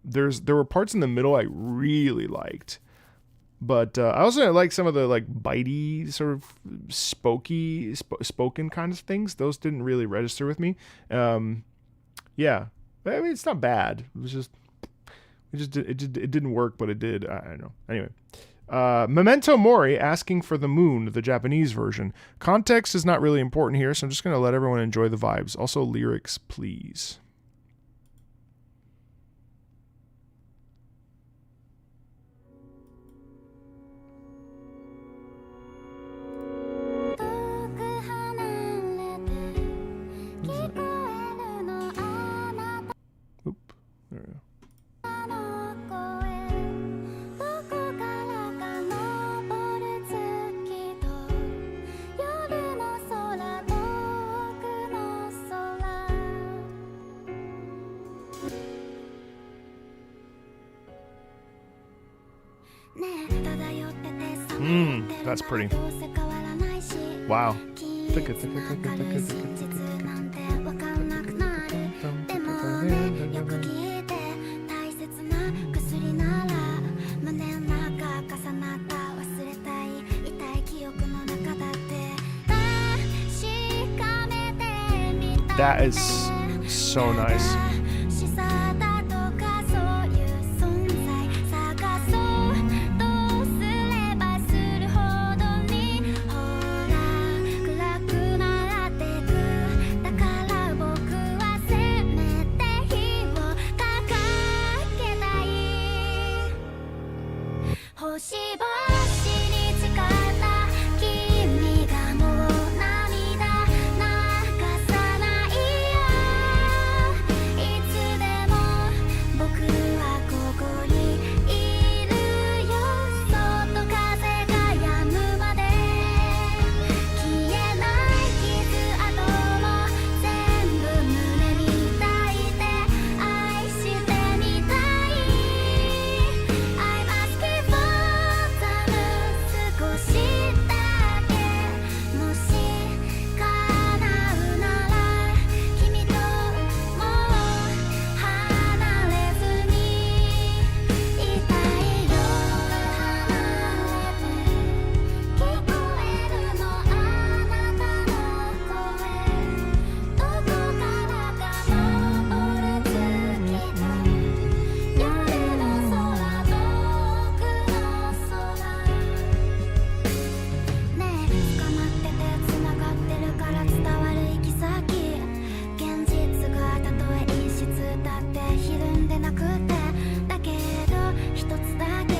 There were parts in the middle I really liked, but I also like some of the like bitey sort of spoken kind of things. Those didn't really register with me. Yeah, I mean it's not bad. It didn't work, but it did. I don't know. Anyway. Memento Mori asking for the moon, the Japanese version. Context is not really important here, so I'm just going to let everyone enjoy the vibes. Also, lyrics, please. Oop, there we go. That's pretty. Wow. That is so nice.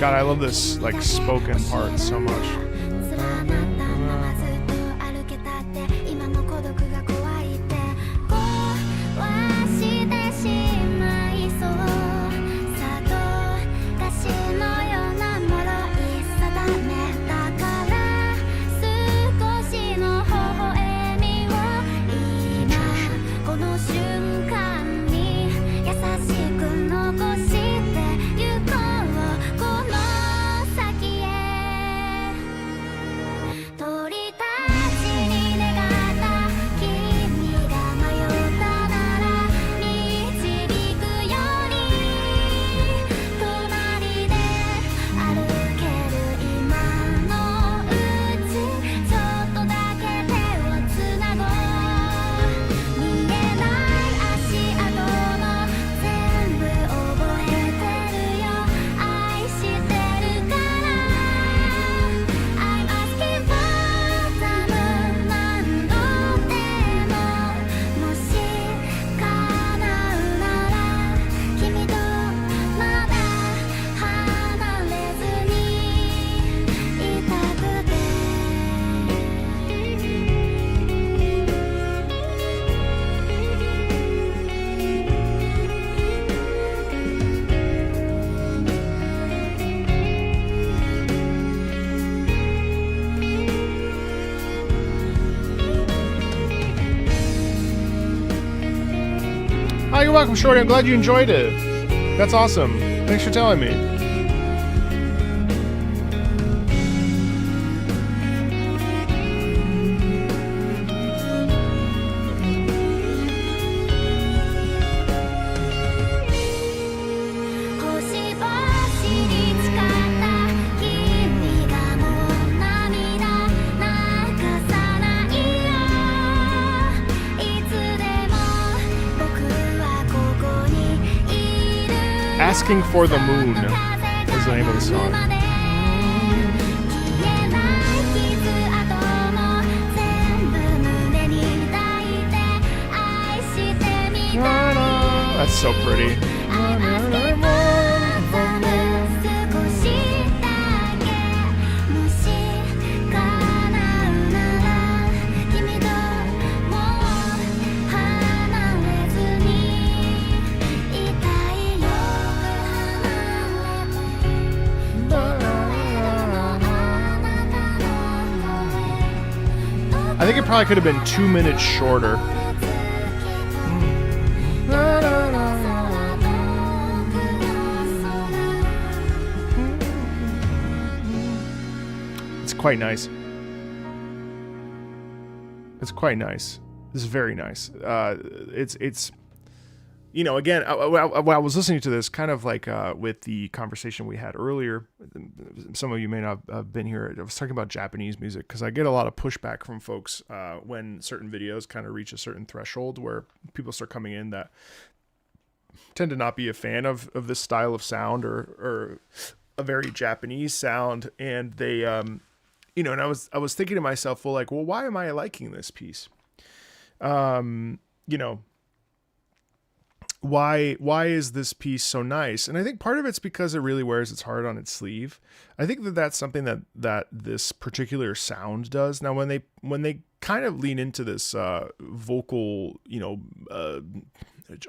God, I love this like spoken part so much. you're welcome, Shorty. I'm glad you enjoyed it. That's awesome. Thanks for telling me. Asking for the Moon is the name of the song. That's so pretty. I think it probably could have been 2 minutes shorter. It's quite nice. It's quite nice. This is very nice. It's you know, again, when I was listening to this, kind of like with the conversation we had earlier, some of you may not have been here. I was talking about Japanese music because I get a lot of pushback from folks when certain videos kind of reach a certain threshold where people start coming in that tend to not be a fan of this style of sound or a very Japanese sound, and they, you know, and I was thinking to myself, well, why am I liking this piece? You know. Why is this piece so nice? And I think part of it's because it really wears its heart on its sleeve. I think that's something that this particular sound does. Now, when they kind of lean into this vocal, you know,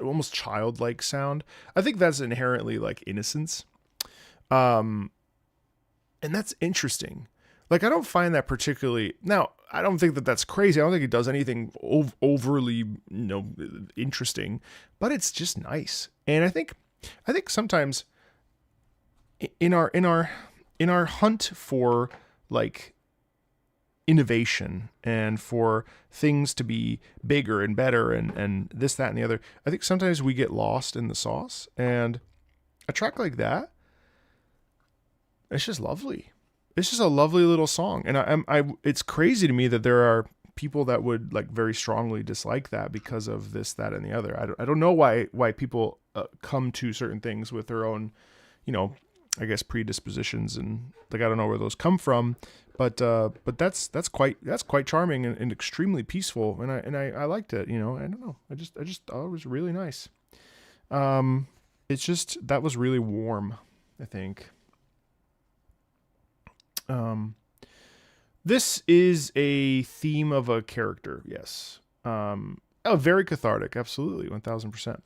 almost childlike sound, I think that's inherently like innocence. And that's interesting. Like, I don't find that particularly... Now, I don't think that that's crazy. I don't think it does anything overly, you know, interesting, but it's just nice. And I think sometimes in our hunt for like innovation and for things to be bigger and better and this, that, and the other, I think sometimes we get lost in the sauce. And a track like that, it's just lovely. It's just a lovely little song, and it's crazy to me that there are people that would like very strongly dislike that because of this, that, and the other. I don't know why people come to certain things with their own, you know, I guess predispositions, and like I don't know where those come from, but that's quite charming and extremely peaceful, and I liked it. You know, I don't know, I just thought it was really nice. It's just that was really warm, I think. This is a theme of a character, yes. Very cathartic, absolutely, 1000%.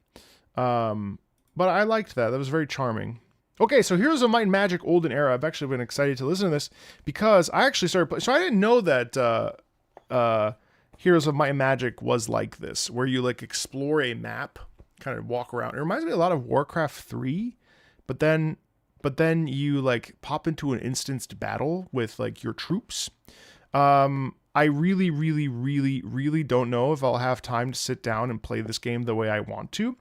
But I liked that. That was very charming. Okay, so Heroes of Might and Magic Olden Era. I've actually been excited to listen to this because I actually started so I didn't know that Heroes of Might and Magic was like this, where you like explore a map, kind of walk around. It reminds me a lot of Warcraft 3, but then you like pop into an instanced battle with like your troops. I really, really, really, really don't know if I'll have time to sit down and play this game the way I want to.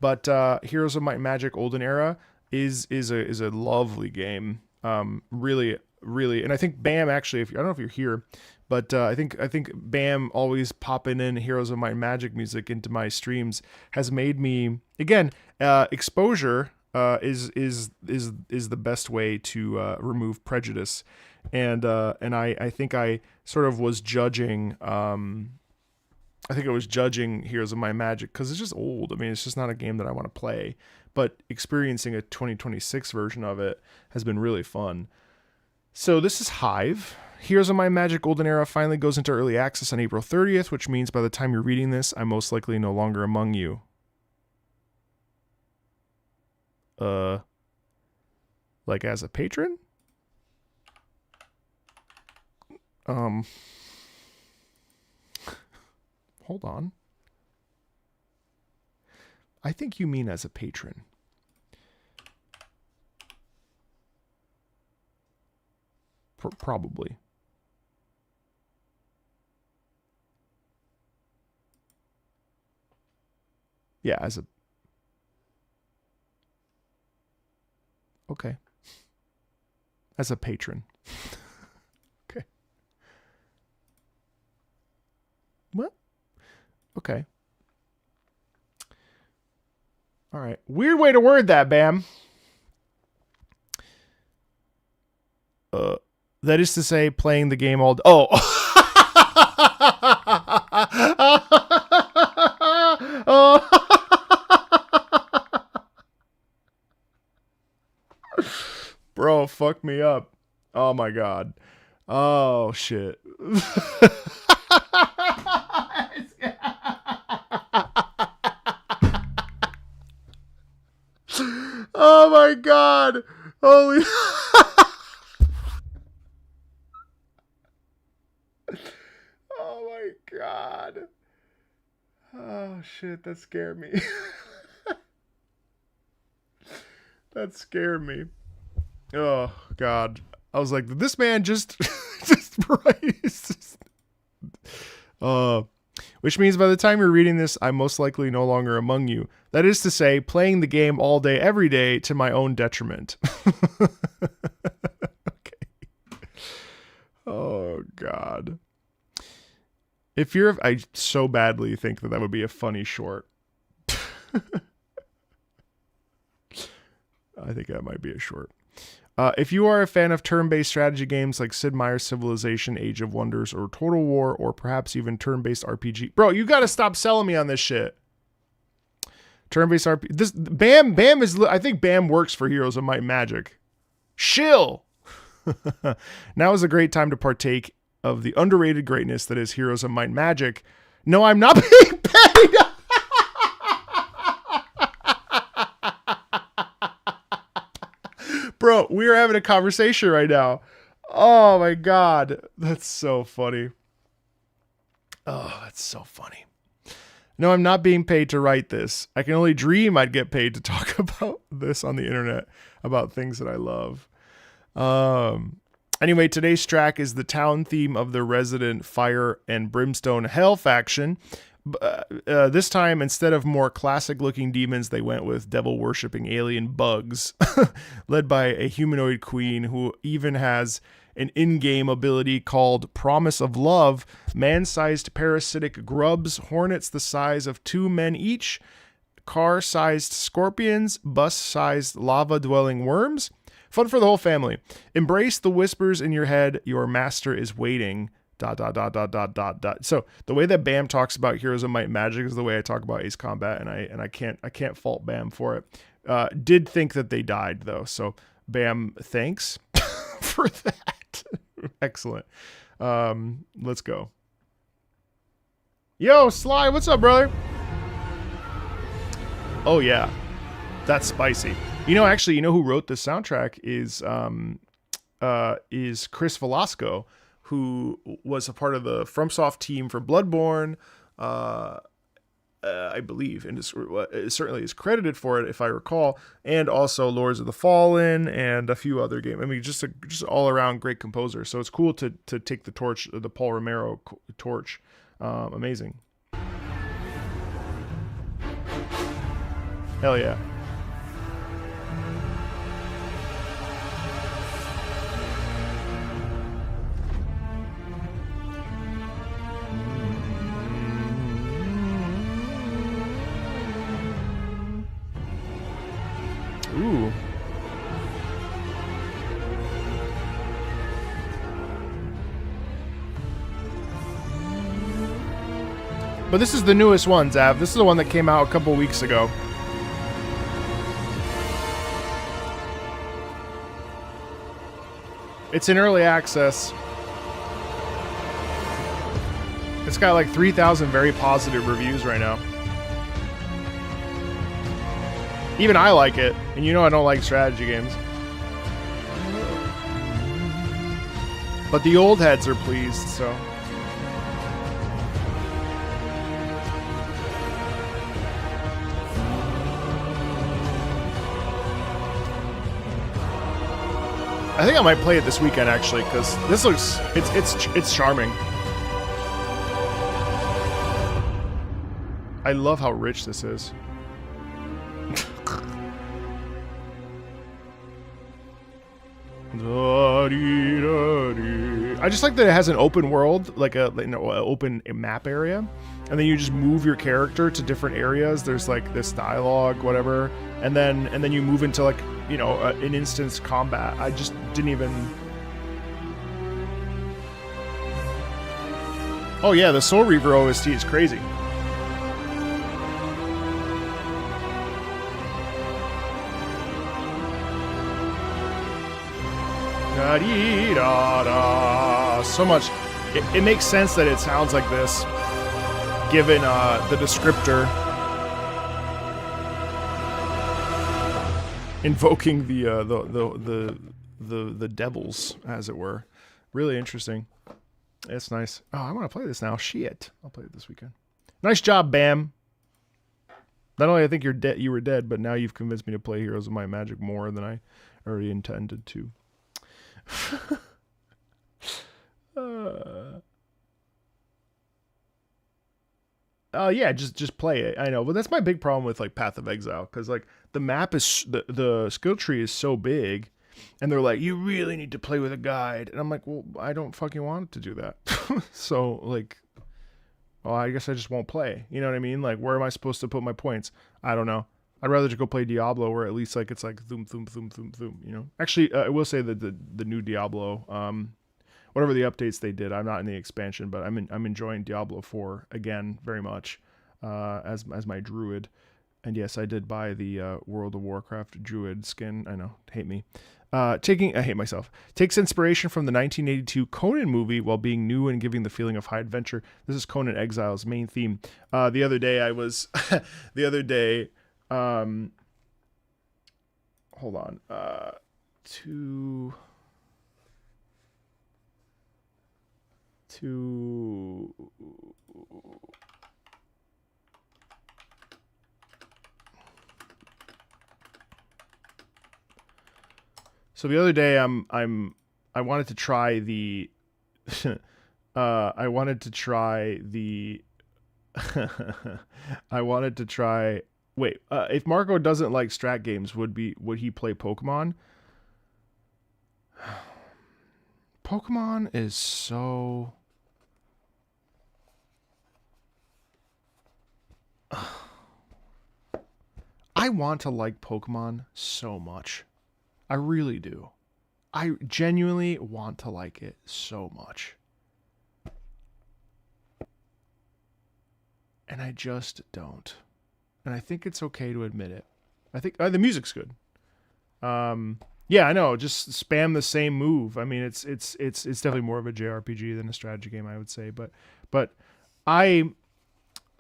But Heroes of Might and Magic Olden Era is a lovely game. Really, really, and I think Bam actually, I don't know if you're here, but I think Bam always popping in Heroes of Might and Magic music into my streams has made me, again, exposure. Is the best way to remove prejudice, and I think I sort of was judging. I think I was judging Heroes of Might and Magic because it's just old. I mean, it's just not a game that I want to play. But experiencing a 2026 version of it has been really fun. So this is Hive. Heroes of Might and Magic Golden Era finally goes into early access on April 30th, which means by the time you're reading this, I'm most likely no longer among you. Like as a patron? Hold on. I think you mean as a patron. Probably. Yeah, as a... Okay. As a patron. Okay. Well, okay. All right. Weird way to word that, Bam. That is to say, playing the game all... Oh! Oh! Bro, fuck me up. Oh my god. Oh shit. Oh my god. Holy. Oh my god. Oh shit, that scared me. That scared me. Oh god. I was like, did this man just which means by the time you're reading this, I'm most likely no longer among you. That is to say, playing the game all day, every day to my own detriment. Okay. Oh god. I so badly think that would be a funny short. I think that might be a short. If you are a fan of turn-based strategy games like Sid Meier's Civilization, Age of Wonders, or Total War, or perhaps even turn-based RPG... Bro, you gotta stop selling me on this shit. Turn-based RPG... This, Bam is... I think Bam works for Heroes of Might and Magic. Shill! Now is a great time to partake of the underrated greatness that is Heroes of Might and Magic. No, I'm not being paid! Bro, we are having a conversation right now. Oh my god. That's so funny. Oh, that's so funny. No, I'm not being paid to write this. I can only dream I'd get paid to talk about this on the internet, about things that I love. Anyway, today's track is the town theme of the Resident Fire and Brimstone Hell faction. This time, instead of more classic-looking demons, they went with devil-worshipping alien bugs, led by a humanoid queen who even has an in-game ability called Promise of Love, man-sized parasitic grubs, hornets the size of 2 men each, car-sized scorpions, bus-sized lava-dwelling worms. Fun for the whole family. Embrace the whispers in your head. Your master is waiting. ... So the way that Bam talks about Heroes of Might and Magic is the way I talk about Ace Combat, and I can't fault Bam for it. Did think that they died though, so Bam, thanks for that. Excellent. Let's go. Yo, Sly, what's up, brother? Oh yeah, that's spicy. You know, actually, you know who wrote this soundtrack is Chris Velasco, who was a part of the FromSoft team for Bloodborne, I believe, and certainly is credited for it, if I recall, and also Lords of the Fallen and a few other games. I mean, just all around great composer. So it's cool to take the torch, the Paul Romero torch. Amazing. Hell yeah. Ooh. But this is the newest one, Zav. This is the one that came out a couple weeks ago. It's in early access. It's got like 3,000 very positive reviews right now. Even I like it, and you know I don't like strategy games. But the old heads are pleased, so... I think I might play it this weekend actually, because this looks it's charming. I love how rich this is. I just like that it has an open world, like a open map area, and then you just move your character to different areas. There's like this dialogue, whatever, and then you move into like an instance combat. I just didn't even. Oh yeah, the Soul Reaver OST is crazy. So much. It makes sense that it sounds like this, given the descriptor invoking the devils, as it were. Really interesting. It's nice. Oh, I want to play this now. Shit, I'll play it this weekend. Nice job, Bam. Not only I think you were dead, but now you've convinced me to play Heroes of Might and Magic more than I already intended to. Yeah, just play it. I know, but that's my big problem with like Path of Exile, because like the map is the skill tree is so big, and they're like, you really need to play with a guide, and I'm like, well, I don't fucking want to do that. So like, well, I guess I just won't play. You know what I mean? Like, where am I supposed to put my points? I don't know. I'd rather just go play Diablo, where at least like it's like thoom thoom thoom thoom thoom. You know. Actually, I will say that the new Diablo, whatever the updates they did, I'm not in the expansion, but I'm enjoying Diablo 4 again very much, as my druid. And yes, I did buy the World of Warcraft druid skin. I know, hate me. I hate myself. Takes inspiration from the 1982 Conan movie while being new and giving the feeling of high adventure. This is Conan Exile's main theme. The other day I was, hold on, So the other day I wanted to try the if Marco doesn't like strat games, would he play Pokemon? Pokemon is so I want to like Pokemon so much. I really do. I genuinely want to like it so much. And I just don't. And I think it's okay to admit it. I think the music's good. Yeah, I know. Just spam the same move. I mean, it's definitely more of a JRPG than a strategy game, I would say. But I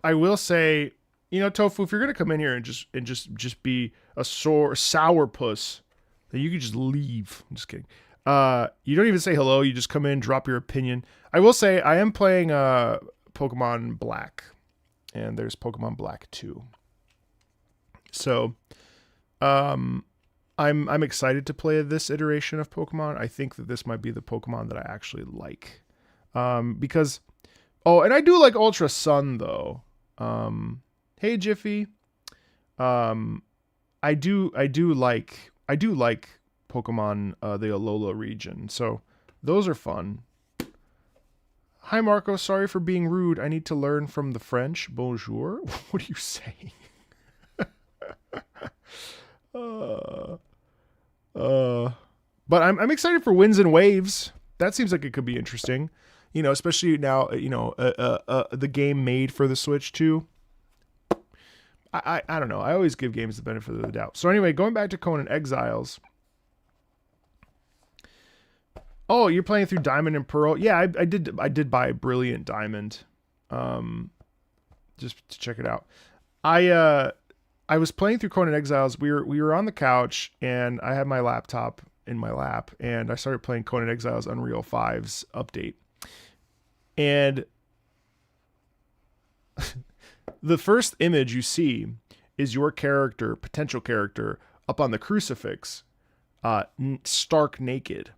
will say, Tofu, if you're gonna come in here and just be a sour puss, then you could just leave. I'm just kidding. You don't even say hello. You just come in, drop your opinion. I will say I am playing Pokemon Black, and there's Pokemon Black 2. So, I'm excited to play this iteration of Pokemon. I think that this might be the Pokemon that I actually like, because and I do like Ultra Sun though. Hey Jiffy, I do like Pokemon the Alola region, so those are fun. Hi Marco, sorry for being rude. I need to learn from the French. Bonjour. What are you saying? But I'm excited for Winds and Waves. That seems like it could be interesting. Especially now, the game made for the Switch too. I don't know. I always give games the benefit of the doubt. So anyway, going back to Conan Exiles. Oh, you're playing through Diamond and Pearl? Yeah, I did buy Brilliant Diamond, just to check it out. I was playing through Conan Exiles. We were on the couch, and I had my laptop in my lap, and I started playing Conan Exiles Unreal 5's update. And the first image you see is your character, potential character, up on the crucifix, stark naked.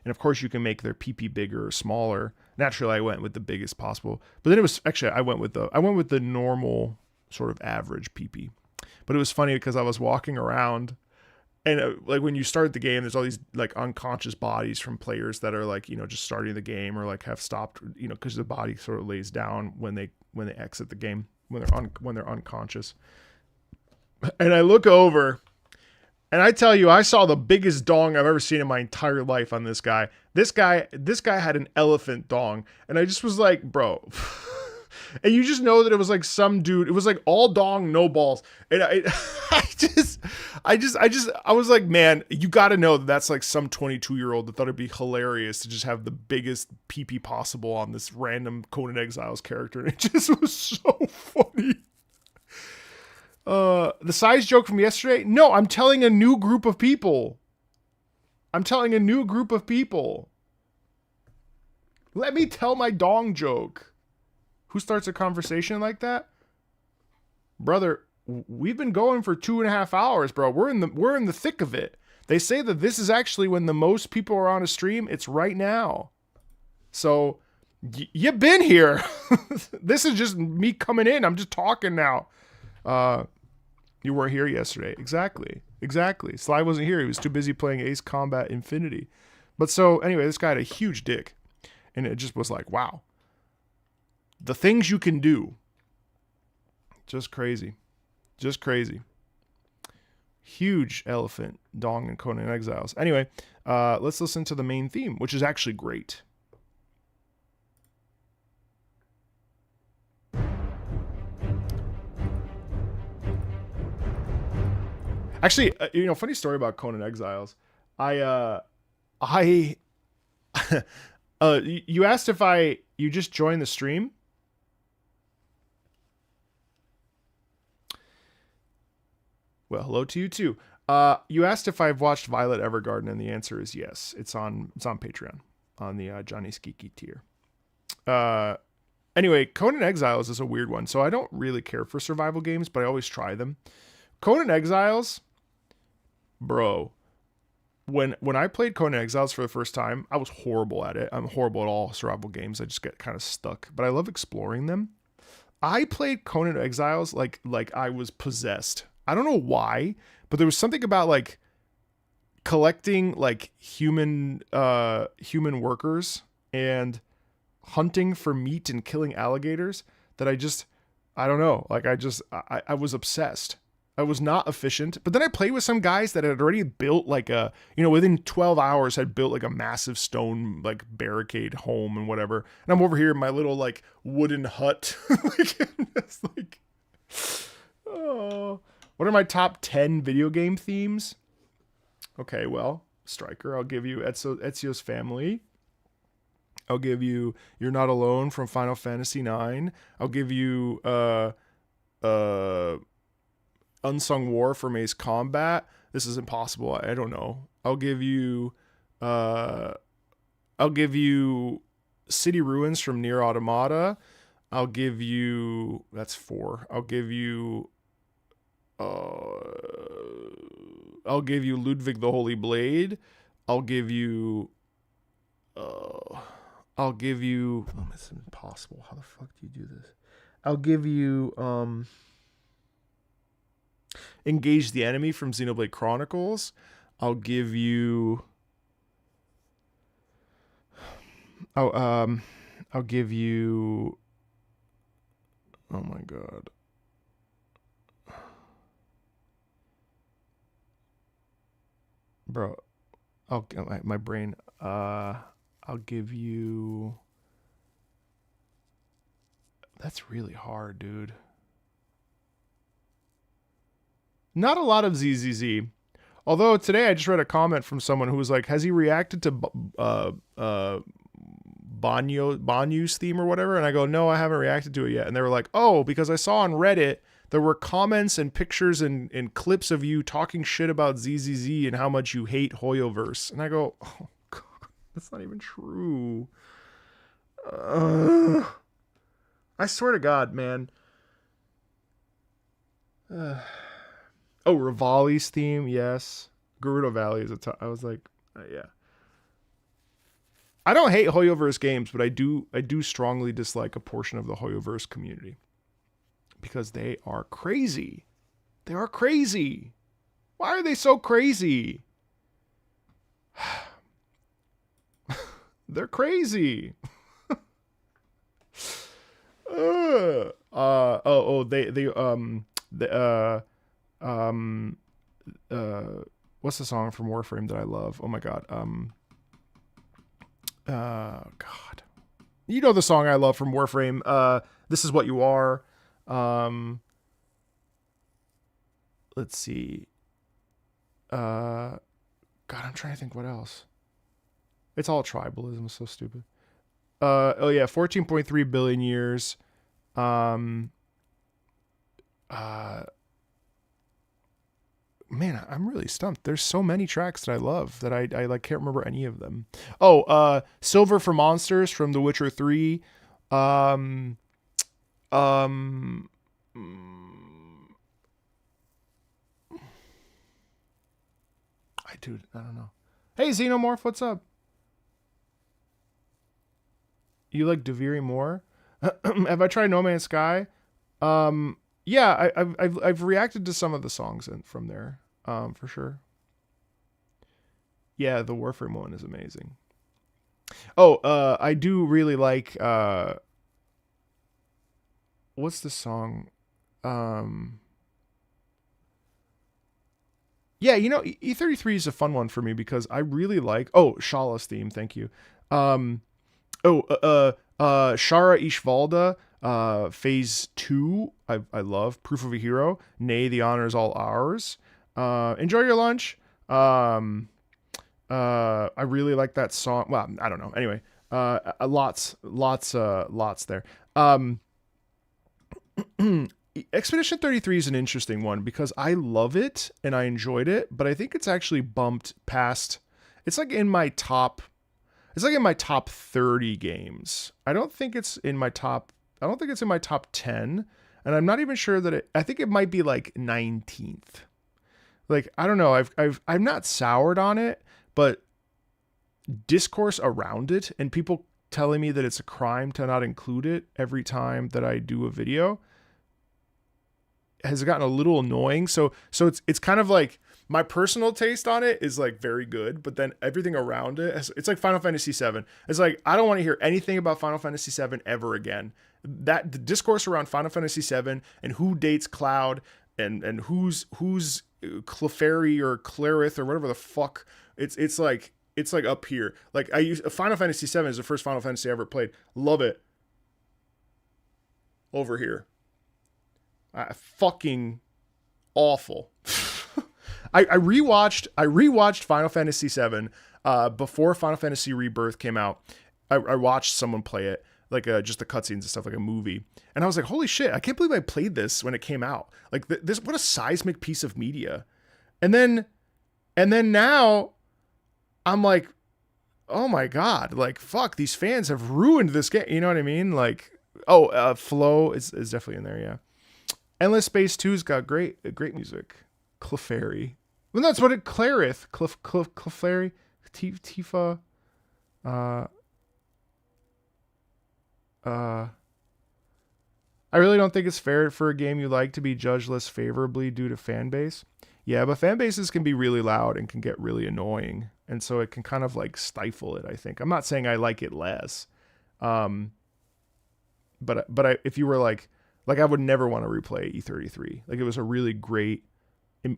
And of course you can make their pee bigger or smaller. Naturally, I went with the biggest possible. But then it was actually I went with the normal sort of average pee. But it was funny because I was walking around, and like when you start the game, there's all these like unconscious bodies from players that are like, you know, just starting the game or like have stopped, you know, because the body sort of lays down when they exit the game, when they're unconscious. And I look over, and I tell you, I saw the biggest dong I've ever seen in my entire life on this guy. This guy had an elephant dong, and I just was like, bro. And you just know that it was like some dude. It was like all dong, no balls. And I was like, man, you got to know that that's like some 22-year-old that thought it'd be hilarious to just have the biggest pee possible on this random Conan Exiles character. And it just was so funny. The size joke from yesterday? No, I'm telling a new group of people. Let me tell my dong joke. Who starts a conversation like that? Brother, we've been going for 2.5 hours, bro. We're in the thick of it. They say that this is actually when the most people are on a stream. It's right now. So you've been here. This is just me coming in. I'm just talking now. You weren't here yesterday. Exactly. Sly wasn't here. He was too busy playing Ace Combat Infinity. But so anyway, this guy had a huge dick. And it just was like, wow. The things you can do. Just crazy. Huge elephant dong in Conan Exiles. Anyway, let's listen to the main theme, which is actually great. Actually, you know, funny story about Conan Exiles. You asked if you just joined the stream. Well, hello to you too. You asked if I've watched Violet Evergarden, and the answer is yes. It's on Patreon, on the Johnny Skiki tier. Anyway, Conan Exiles is a weird one. So I don't really care for survival games, but I always try them. Conan Exiles, bro. When I played Conan Exiles for the first time, I was horrible at it. I'm horrible at all survival games. I just get kind of stuck, but I love exploring them. I played Conan Exiles like I was possessed. I don't know why, but there was something about like collecting like human workers and hunting for meat and killing alligators that I don't know. Like I was obsessed. I was not efficient, but then I played with some guys that had already built like within 12 hours had built like a massive stone, like barricade home and whatever. And I'm over here in my little like wooden hut. What are my top 10 video game themes? Okay, well, Striker, I'll give you Ezio's Family. I'll give you You're Not Alone from Final Fantasy IX. I'll give you Unsung War from Ace Combat. This is impossible. I don't know. I'll give you City Ruins from Nier Automata. I'll give you, that's 4. I'll give you Ludwig the Holy Blade. I'll give you it's impossible. How the fuck do you do this? I'll give you Engage the Enemy from Xenoblade Chronicles. I'll give you oh my god. Bro, my brain. I'll give you. That's really hard, dude. Not a lot of ZZZ. Although today I just read a comment from someone who was like, has he reacted to Banyu's theme or whatever? And I go, no, I haven't reacted to it yet. And they were like, oh, because I saw on Reddit there were comments and pictures and clips of you talking shit about ZZZ and how much you hate Hoyoverse. And I go, oh, God, that's not even true. I swear to God, man. Oh, Rivali's theme, yes. Gerudo Valley is I was like, yeah. I don't hate Hoyoverse games, but I do strongly dislike a portion of the Hoyoverse community because they are crazy. They are crazy. Why are they so crazy? They're crazy. What's the song from Warframe that I love? Oh my god. God. You know the song I love from Warframe. This Is What You Are. Let's see. God, I'm trying to think what else. It's all tribalism. It's so stupid. Oh yeah, 14.3 billion years. Man, I'm really stumped. There's so many tracks that I love that I like can't remember any of them. Oh, Silver for Monsters from The Witcher 3. I don't know. Hey, Xenomorph, what's up? You like Deviri more? Have I tried No Man's Sky? Yeah, I've reacted to some of the songs from there, for sure. Yeah, the Warframe one is amazing. Oh, I do really like what's the song? Yeah, you know, E33 is a fun one for me because I really like Shala's theme, thank you. Shara Ishvalda, phase 2, I love. Proof of a Hero, Nay, the honor is all ours. Enjoy your lunch. I really like that song. Well, I don't know. Anyway, lots there. Expedition 33 is an interesting one because I love it and I enjoyed it, but I think it's actually bumped past. It's like in my top 30 games. I don't think it's in my top 10, and I'm not even sure that I think it might be like 19th. Like, I don't know. I'm not soured on it, but discourse around it and people telling me that it's a crime to not include it every time that I do a video has gotten a little annoying. So it's kind of like my personal taste on it is like very good, but then everything around it, it's like Final Fantasy VII. It's like, I don't want to hear anything about Final Fantasy VII ever again. That the discourse around Final Fantasy VII and who dates Cloud and who's Clefairy or Clarith or whatever the fuck. It's like up here. Like Final Fantasy VII is the first Final Fantasy I ever played. Love it. Over here. Fucking awful. I rewatched Final Fantasy VII before Final Fantasy Rebirth came out. I watched someone play it, like just the cutscenes and stuff, like a movie, and I was like, holy shit, I can't believe I played this when it came out. Like this, what a seismic piece of media. And then now I'm like, oh my god, like fuck, these fans have ruined this game. You know what I mean? Like, Flow is definitely in there, yeah. Endless Space 2's got great music. Clefairy. Well, that's what it. Clarith. Clefairy. Tifa. I really don't think it's fair for a game you like to be judged less favorably due to fan base. Yeah, but fan bases can be really loud and can get really annoying. And so it can kind of like stifle it, I think. I'm not saying I like it less. But if you were like I would never want to replay E33. Like, it was a really great,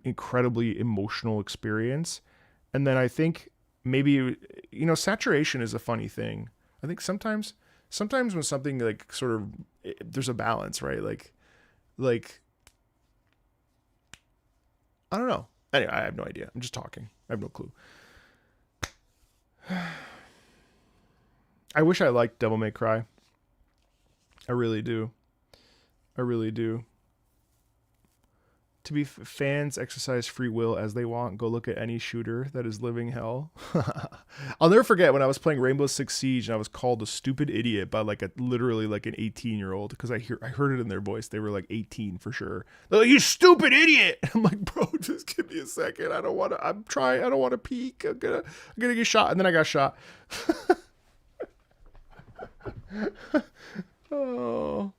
incredibly emotional experience. And then I think maybe, saturation is a funny thing. I think sometimes when something like sort of, there's a balance, right? Like, I don't know. Anyway, I have no idea. I'm just talking. I have no clue. I wish I liked Devil May Cry. I really do. To be fans exercise free will as they want. Go look at any shooter that is living hell. I'll never forget when I was playing Rainbow Six Siege and I was called a stupid idiot by literally an 18-year-old because I heard it in their voice. They were like 18 for sure. They're like, you stupid idiot. I'm like, bro, just give me a second. I don't want to. I'm trying. I don't want to peek. I'm gonna get shot, and then I got shot. Oh.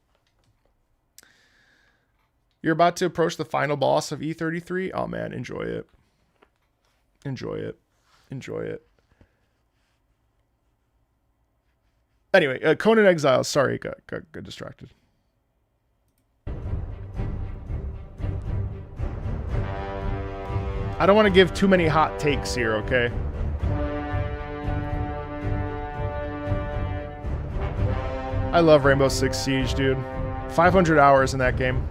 You're about to approach the final boss of E33. Oh man, enjoy it. Enjoy it. Enjoy it. Anyway, Conan Exiles. Sorry, got distracted. I don't want to give too many hot takes here, okay? I love Rainbow Six Siege, dude. 500 hours in that game.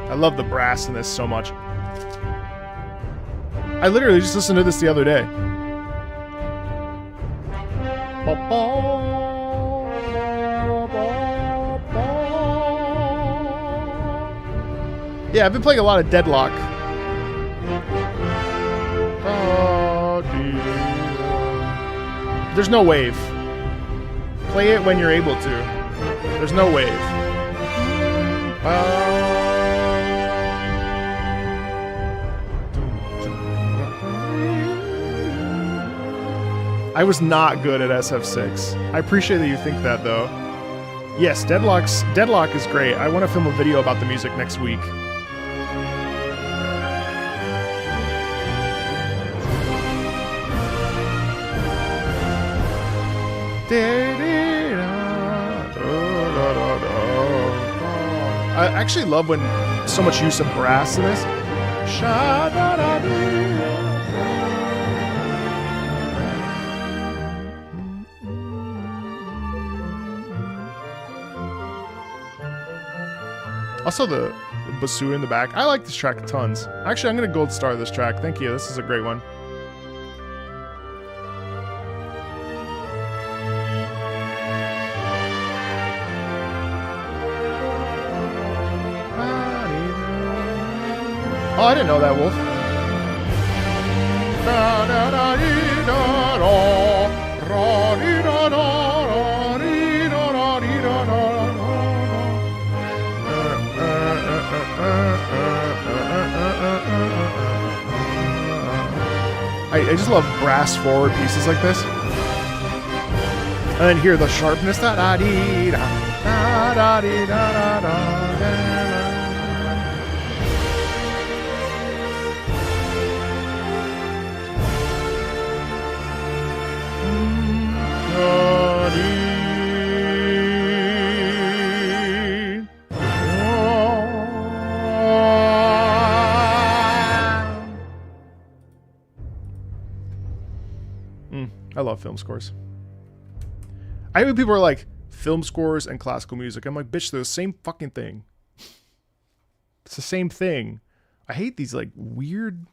I love the brass in this so much. I literally just listened to this the other day. Yeah, I've been playing a lot of Deadlock. There's no wave. Play it when you're able to. There's no wave. I was not good at SF6. I appreciate that you think that, though. Yes, Deadlock is great. I want to film a video about the music next week. I actually love when so much use of brass in this. Also the bassoon in the back. I like this track tons. Actually, I'm going to gold star this track. Thank you. This is a great one. Oh, I didn't know that, Wolf. I just love brass forward pieces like this. And then hear the sharpness. I love film scores. I hate when people are like, film scores and classical music. I'm like, bitch, they're the same fucking thing. It's the same thing. I hate these like weird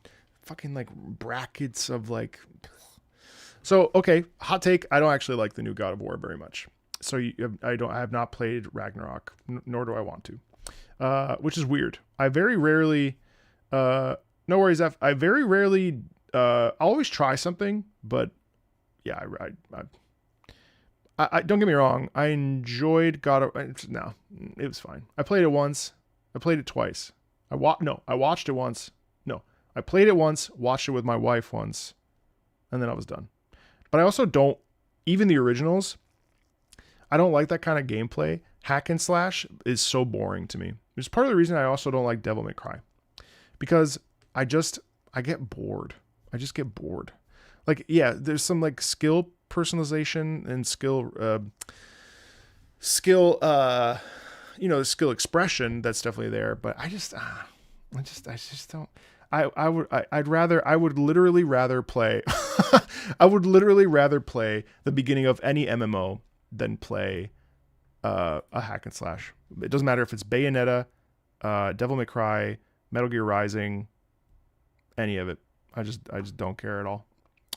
fucking like brackets of like... So, okay, hot take. I don't actually like the new God of War very much. So I have not played Ragnarok, nor do I want to. Which is weird. I very rarely... no worries, F. I very rarely... I always try something, but... Yeah, I don't get me wrong. I enjoyed God of... No, it was fine. I played it once. I played it twice. I watched it once. No, I played it once, watched it with my wife once, and then I was done. But I also don't... Even the originals, I don't like that kind of gameplay. Hack and slash is so boring to me. It's part of the reason I also don't like Devil May Cry. Because I get bored. I just get bored. Like, yeah, there's some like skill personalization and skill expression that's definitely there, but I just don't. I would literally rather play I would literally rather play the beginning of any MMO than play a hack and slash. It doesn't matter if it's Bayonetta, Devil May Cry, Metal Gear Rising, any of it. I just don't care at all.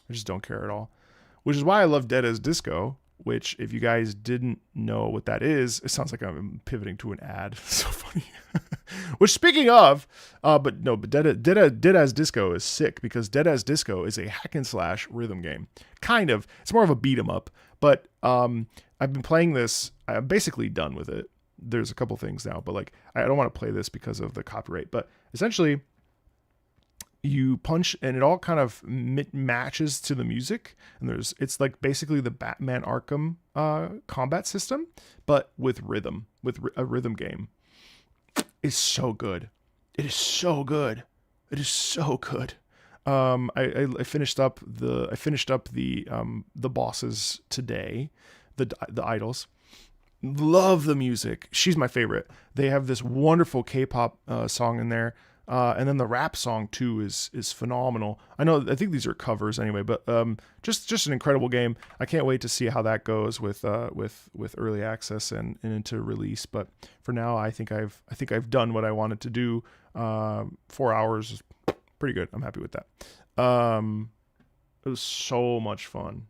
I just don't care at all. Which is why I love Dead as Disco, which, if you guys didn't know what that is, it sounds like I'm pivoting to an ad. So funny. Which, speaking of, but Dead as Disco is sick, because Dead as Disco is a hack and slash rhythm game. Kind of. It's more of a beat 'em up, But I've been playing this. I'm basically done with it. There's a couple things now, but like I don't want to play this because of the copyright. But essentially, you punch and it all kind of matches to the music, and it's like basically the Batman Arkham combat system, but with rhythm, with a rhythm game. It's so good. It is so good. It is so good. I finished up the bosses today, the idols. Love the music. She's my favorite. They have this wonderful K-pop song in there. And then the rap song too is phenomenal. I think these are covers anyway, but just an incredible game. I can't wait to see how that goes with early access and into release. But for now, I think I've done what I wanted to do. 4 hours is pretty good. I'm happy with that. It was so much fun.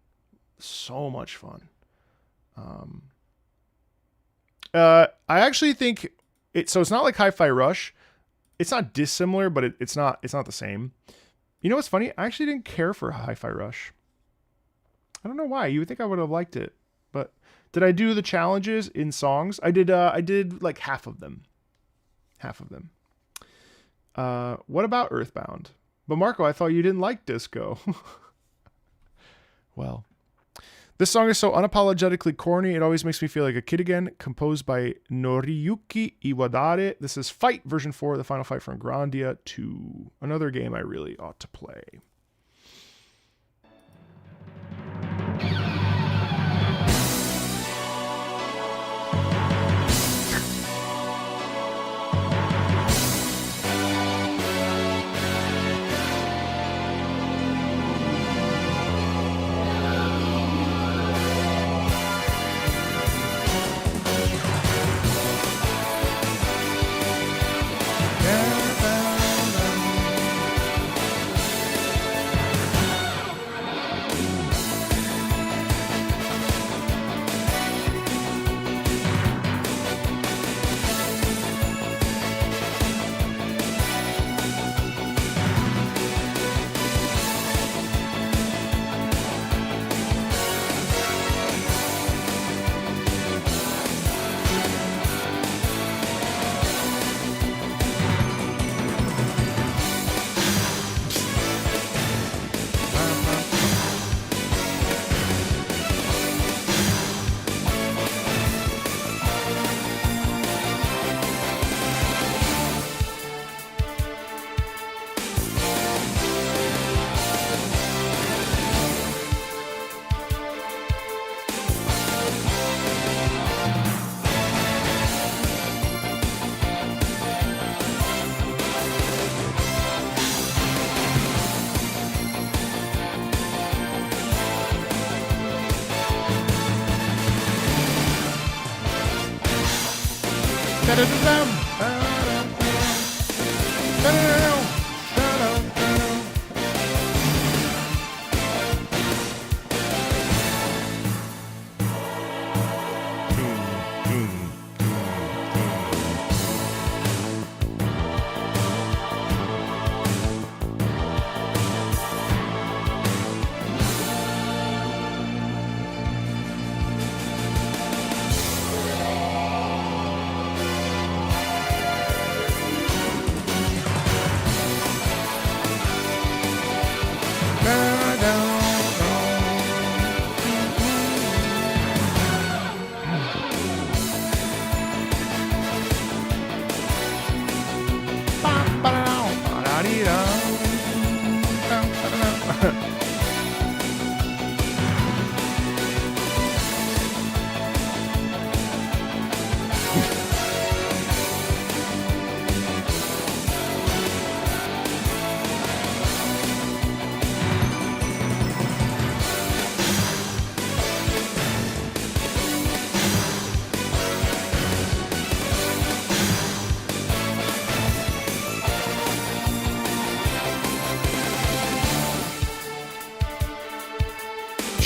So much fun. I actually think so it's not like Hi-Fi Rush. It's not dissimilar, but it's not the same. You know what's funny? I actually didn't care for Hi-Fi Rush. I don't know why. You would think I would have liked it. But did I do the challenges in songs? I did like half of them. What about Earthbound? But Marco, I thought you didn't like disco. Well, this song is so unapologetically corny, it always makes me feel like a kid again. Composed by Noriyuki Iwadare. This is Fight version 4, the final fight from Grandia 2. Another game I really ought to play.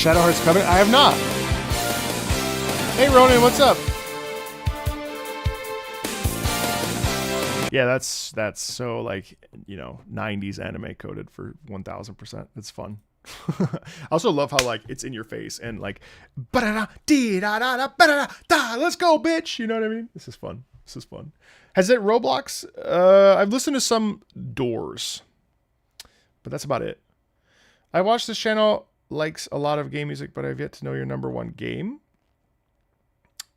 Shadow Hearts Covenant? I have not. Hey Ronan, what's up? Yeah, that's so like, 90s anime coded for 1000%. It's fun. I also love how like it's in your face and like ba-da-da, dee-da-da-da, ba-da-da-da, let's go, bitch. You know what I mean? This is fun. This is fun. Has it Roblox? I've listened to some Doors, but that's about it. I watched this channel, likes a lot of game music, but I've yet to know your number one game.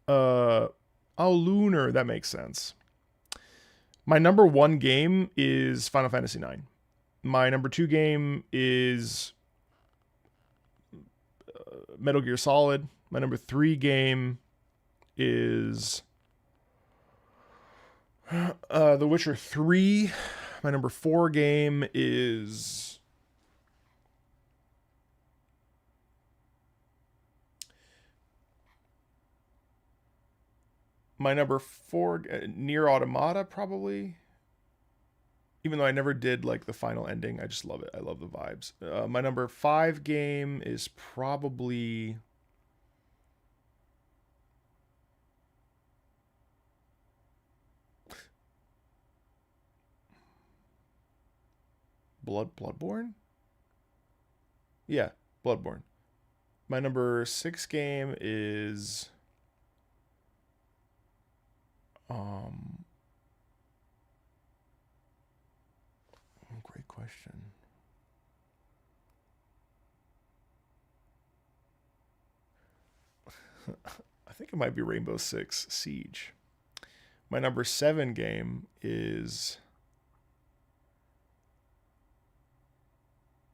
Oh, Lunar, that makes sense. My number one game is Final Fantasy IX. My number two game is Metal Gear Solid. My number three game is The Witcher 3. My number four game is my number four, Nier Automata, probably. Even though I never did like the final ending, I just love it. I love the vibes. My number five game is probably Bloodborne? Yeah, Bloodborne. My number six game is great question. I think it might be Rainbow Six Siege. My number seven game is...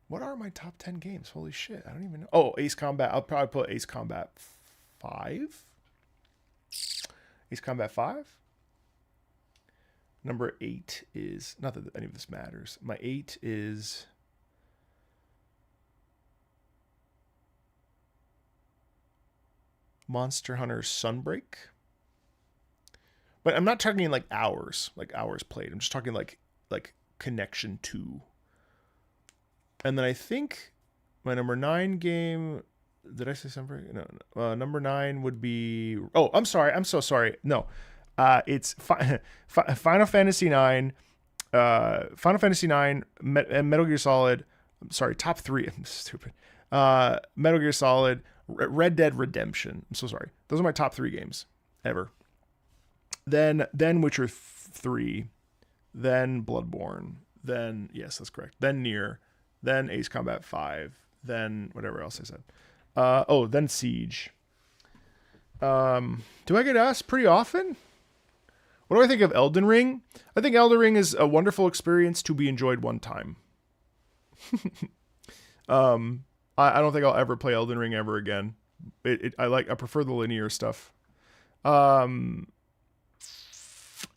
What are my top 10 games? Holy shit, I don't even know. Oh, Ace Combat. I'll probably put Ace Combat 5. Ace Combat 5. Number 8 is... Not that any of this matters. My 8 is... Monster Hunter Sunbreak. But I'm not talking like hours played. I'm just talking like connection to. And then I think my number 9 game, did I say Sunbreak? No. Number 9 would be, oh, I'm sorry. I'm so sorry. No. It's Final Fantasy 9, Final Fantasy 9, Metal Gear Solid. I'm sorry, top 3. I'm stupid. Metal Gear Solid, Red Dead Redemption. I'm so sorry. Those are my top 3 games ever. Then Witcher 3, then Bloodborne, then, yes, that's correct. Then Nier, then Ace Combat 5, then whatever else I said. Then Siege. Do I get asked pretty often? What do I think of Elden Ring? I think Elden Ring is a wonderful experience to be enjoyed one time. I don't think I'll ever play Elden Ring ever again. I prefer the linear stuff.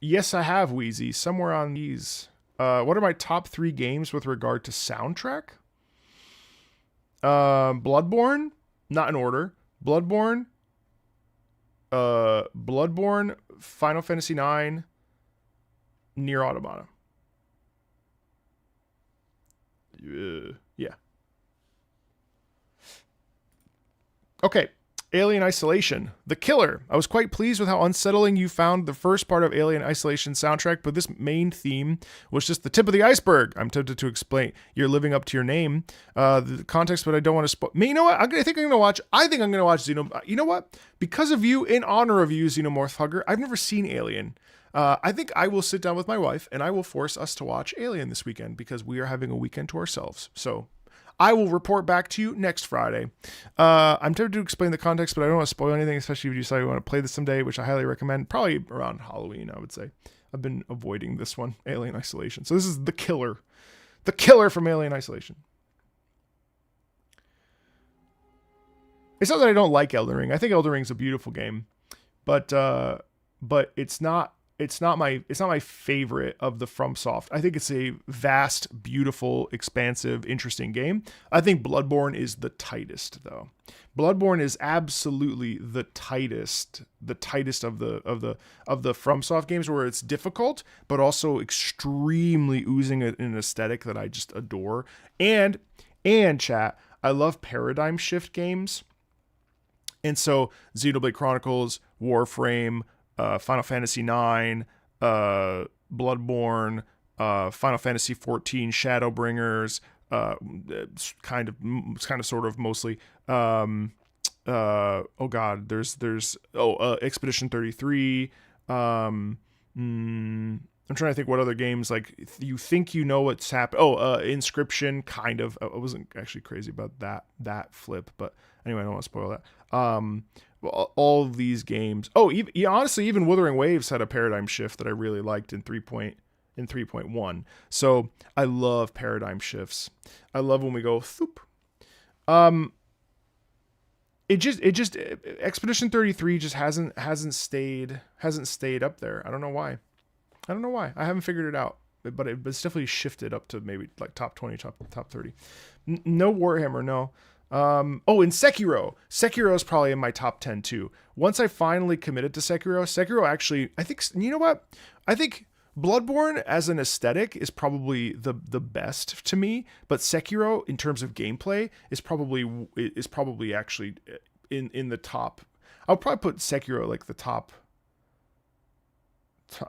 Yes, I have, Wheezy. Somewhere on these. What are my top 3 games with regard to soundtrack? Bloodborne, not in order. Bloodborne, Final Fantasy IX, Nier Automata. Yeah. Okay. Alien Isolation, The Killer. I was quite pleased with how unsettling you found the first part of Alien Isolation soundtrack, but this main theme was just the tip of the iceberg. I'm tempted to explain. You're living up to your name, the context, but I don't want to spoil. You know what? I think I'm going to watch Xeno. You know what? Because of you, in honor of you, Xenomorph Hugger, I've never seen Alien. I think I will sit down with my wife and I will force us to watch Alien this weekend because we are having a weekend to ourselves. So I will report back to you next Friday. I'm tempted to explain the context, but I don't want to spoil anything, especially if you decide you want to play this someday, which I highly recommend. Probably around Halloween, I would say. I've been avoiding this one, Alien Isolation. So this is The Killer. The Killer from Alien Isolation. It's not that I don't like Elden Ring. I think Elden Ring's a beautiful game. But it's not my favorite of the FromSoft. I think it's a vast, beautiful, expansive, interesting game. I think Bloodborne is the tightest, though. Bloodborne is absolutely the tightest of the FromSoft games, where it's difficult but also extremely oozing an aesthetic that I just adore. And chat, I love paradigm shift games. And so Xenoblade Chronicles, Warframe, Final Fantasy IX, Bloodborne, Final Fantasy XIV, Shadowbringers, kind of sort of mostly. Oh god, there's Expedition 33. I'm trying to think what other games, like, you think you know what's happened. Inscription, kind of. I wasn't actually crazy about that flip, but anyway, I don't want to spoil that. Well, all of these games. Honestly, even Wuthering Waves had a paradigm shift that I really liked in 3.1. So I love paradigm shifts. I love when we go thoop. Expedition 33 just hasn't stayed up there. I don't know why. I haven't figured it out, but it's definitely shifted up to maybe like top 20, top 30. No Warhammer, no. And Sekiro. Sekiro is probably in my top 10 too. Once I finally committed to Sekiro actually, I think, you know what? I think Bloodborne as an aesthetic is probably the best to me, but Sekiro in terms of gameplay is probably actually in the top. I'll probably put Sekiro like the top.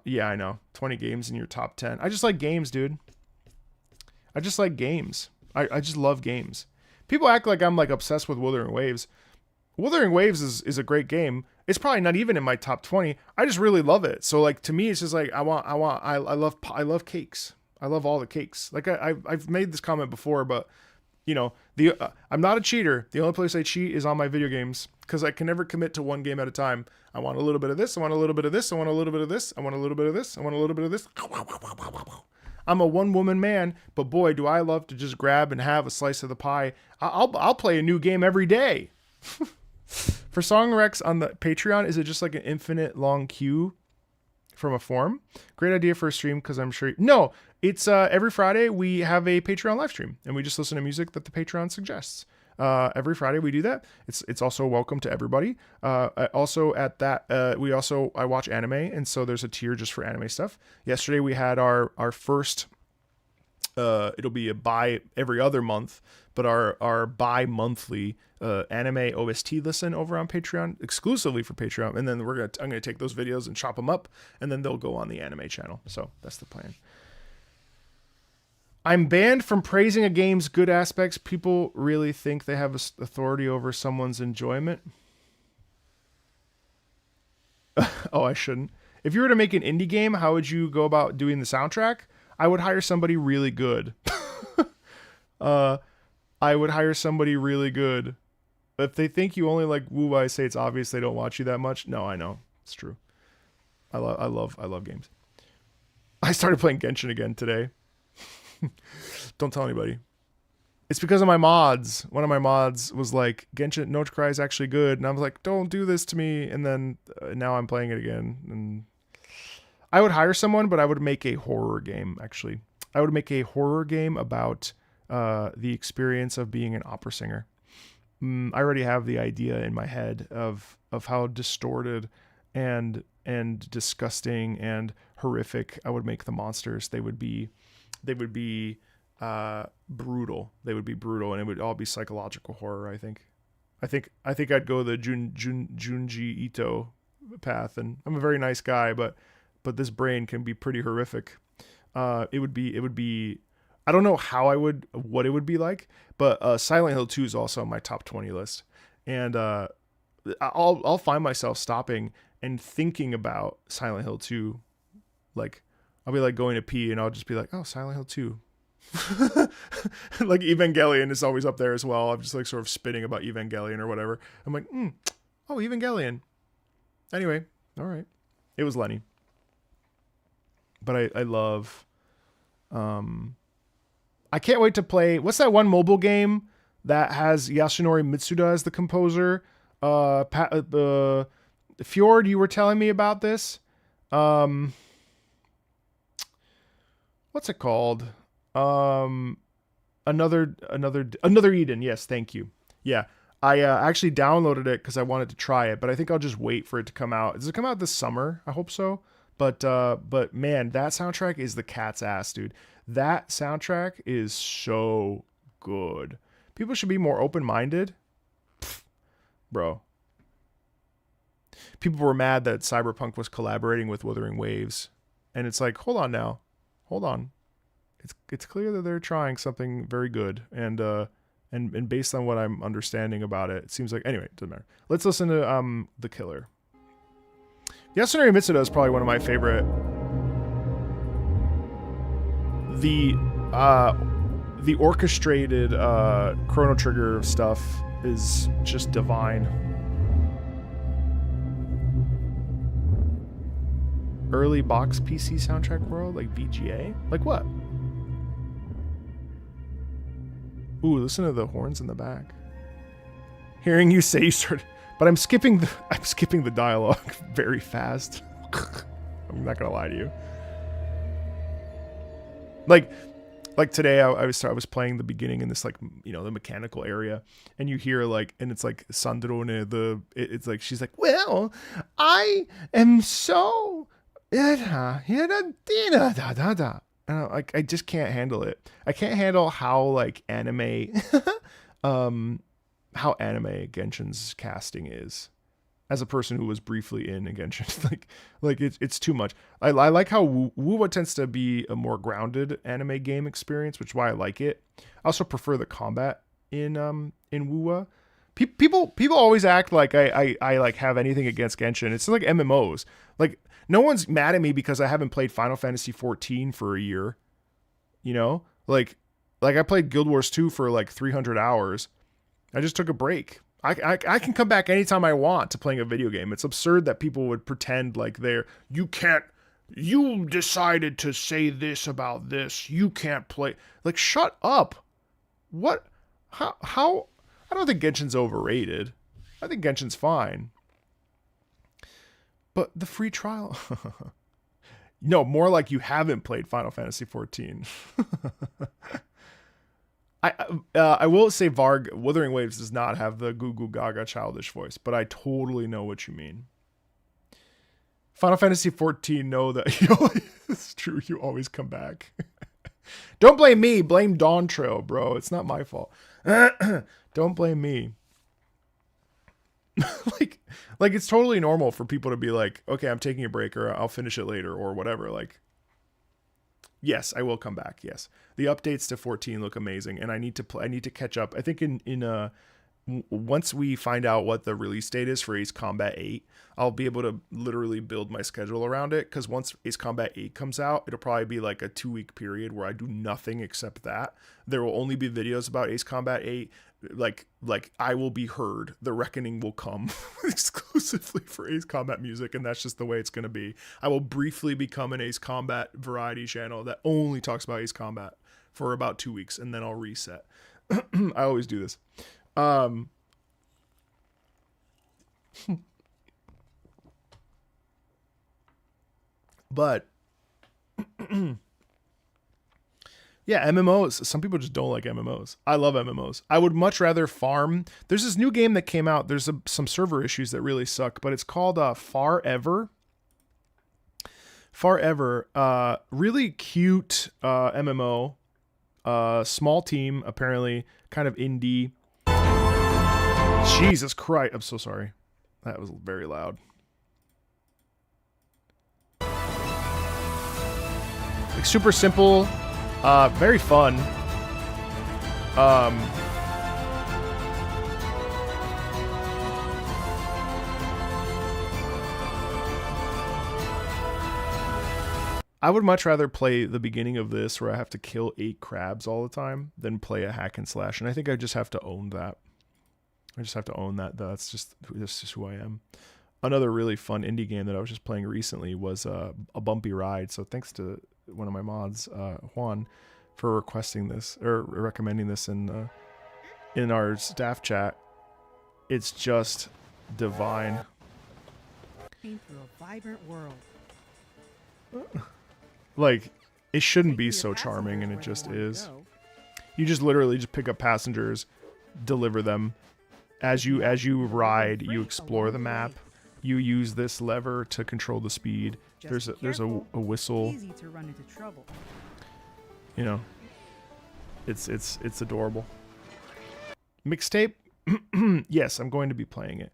Yeah, I know. 20 games in your top 10. I just like games, dude. I just like games. I just love games. People act like I'm like obsessed with Wuthering Waves. Wuthering Waves is a great game. It's probably not even in my top 20. I just really love it. So like to me, it's just like I love cakes. I love all the cakes. Like I've made this comment before, but you know, I'm not a cheater. The only place I cheat is on my video games because I can never commit to one game at a time. I want a little bit of this. I want a little bit of this. I want a little bit of this. I want a little bit of this. I want a little bit of this. I'm a one-woman man, but boy, do I love to just grab and have a slice of the pie. I'll play a new game every day. For Song Rex on the Patreon, is it just like an infinite long queue from a forum? Great idea for a stream because I'm sure... No, it's every Friday we have a Patreon live stream and we just listen to music that the Patreon suggests. Every Friday we do that. It's also welcome to everybody. Also at that, I watch anime, and so there's a tier just for anime stuff. Yesterday we had our first, it'll be a bi every other month, but our bi-monthly anime OST listen over on Patreon, exclusively for Patreon. And then I'm gonna take those videos and chop them up, and then they'll go on the anime channel. So that's the plan. I'm banned from praising a game's good aspects. People really think they have authority over someone's enjoyment. Oh, I shouldn't. If you were to make an indie game, how would you go about doing the soundtrack? I would hire somebody really good. I would hire somebody really good. If they think you only like Woo, I say it's obvious they don't watch you that much. No, I know. It's true. I love games. I started playing Genshin again today. Don't tell anybody. It's because of my mods. One of my mods was like, Genshin No Cry is actually good. And I was like, don't do this to me. And then now I'm playing it again. And I would hire someone, but I would make a horror game, actually. I would make a horror game about the experience of being an opera singer. I already have the idea in my head of how distorted and disgusting and horrific I would make the monsters. They would be brutal. They would be brutal, and it would all be psychological horror. I think I'd go the Junji Ito path, and I'm a very nice guy, but this brain can be pretty horrific. It would be. I don't know what it would be like, but Silent Hill 2 is also on my top 20 list, and I'll find myself stopping and thinking about Silent Hill 2, like. I'll be like going to pee and I'll just be like, oh, Silent Hill 2. Like Evangelion is always up there as well. I'm just like sort of spitting about Evangelion or whatever. I'm like, oh, Evangelion. Anyway, all right. It was Lenny. But I love, I can't wait to play, what's that one mobile game that has Yasunori Mitsuda as the composer? Fjord, you were telling me about this. What's it called? Another Eden. Yes, thank you. Yeah, I actually downloaded it because I wanted to try it, but I think I'll just wait for it to come out. Does it come out this summer? I hope so. But man, that soundtrack is the cat's ass, dude. That soundtrack is so good. People should be more open-minded. Bro. People were mad that Cyberpunk was collaborating with Wuthering Waves. And it's like, hold on now. Hold on. it's clear that they're trying something very good, and based on what I'm understanding about it, it seems like, anyway, it doesn't matter. Let's listen to The Killer. Yasunori Mitsuda is probably one of my favorite. The orchestrated Chrono Trigger stuff is just divine. Early box PC soundtrack world, like VGA? Like what? Ooh, listen to the horns in the back. Hearing you say you started, but I'm skipping the dialogue very fast. I'm not gonna lie to you. Like today, I was playing the beginning in this, like, you know, the mechanical area, and you hear like, and it's like Sandrone, it's like, she's like, well, I am so, and I just can't handle it. I can't handle how like anime, how anime Genshin's casting is. As a person who was briefly in Genshin, like it's too much. I like how WoW tends to be a more grounded anime game experience, which is why I like it. I also prefer the combat in WoW. People always act like I like have anything against Genshin. It's like MMOs. Like, no one's mad at me because I haven't played Final Fantasy 14 for a year. You know, like I played Guild Wars 2 for like 300 hours. I just took a break. I can come back anytime I want to playing a video game. It's absurd that people would pretend like you decided to say this about this. You can't play. Like, shut up. What? How? I don't think Genshin's overrated. I think Genshin's fine. But the free trial. No, more like you haven't played Final Fantasy 14. I will say Varg, Wuthering Waves does not have the Goo Goo Gaga childish voice, but I totally know what you mean. Final Fantasy 14, know that it's true, you always come back. Don't blame me, blame Dawn Trail, bro. It's not my fault. Don't blame me. like it's totally normal for people to be like, okay, I'm taking a break, or I'll finish it later, or whatever. Like, yes, I will come back. Yes, the updates to 14 look amazing, and I need to catch up. I think once we find out what the release date is for Ace Combat 8, I'll be able to literally build my schedule around it. Because once Ace Combat 8 comes out, it'll probably be like a 2-week period where I do nothing except that. There will only be videos about Ace Combat 8. Like I will be heard. The reckoning will come exclusively for Ace Combat music, and that's just the way it's going to be. I will briefly become an Ace Combat variety channel that only talks about Ace Combat for about 2 weeks, and then I'll reset. I always do this. But yeah, MMOs. Some people just don't like MMOs. I love MMOs. I would much rather farm. There's this new game that came out. There's some server issues that really suck, but it's called Farever. Farever. Really cute MMO. Small team, apparently. Kind of indie. Jesus Christ. I'm so sorry. That was very loud. Like, super simple. Very fun. I would much rather play the beginning of this where I have to kill 8 crabs all the time than play a hack and slash. And I think I just have to own that. That's just who I am. Another really fun indie game that I was just playing recently was a Bumpy Ride. So thanks to one of my mods, Juan, for requesting this or recommending this in our staff chat. It's just divine. Through a vibrant world. Like, it shouldn't be so charming, and it just is. You just literally just pick up passengers, deliver them. As you ride, you explore the map. You use this lever to control the speed. There's a whistle. Easy to run into trouble. You know, it's adorable. Mixtape? Yes, I'm going to be playing it.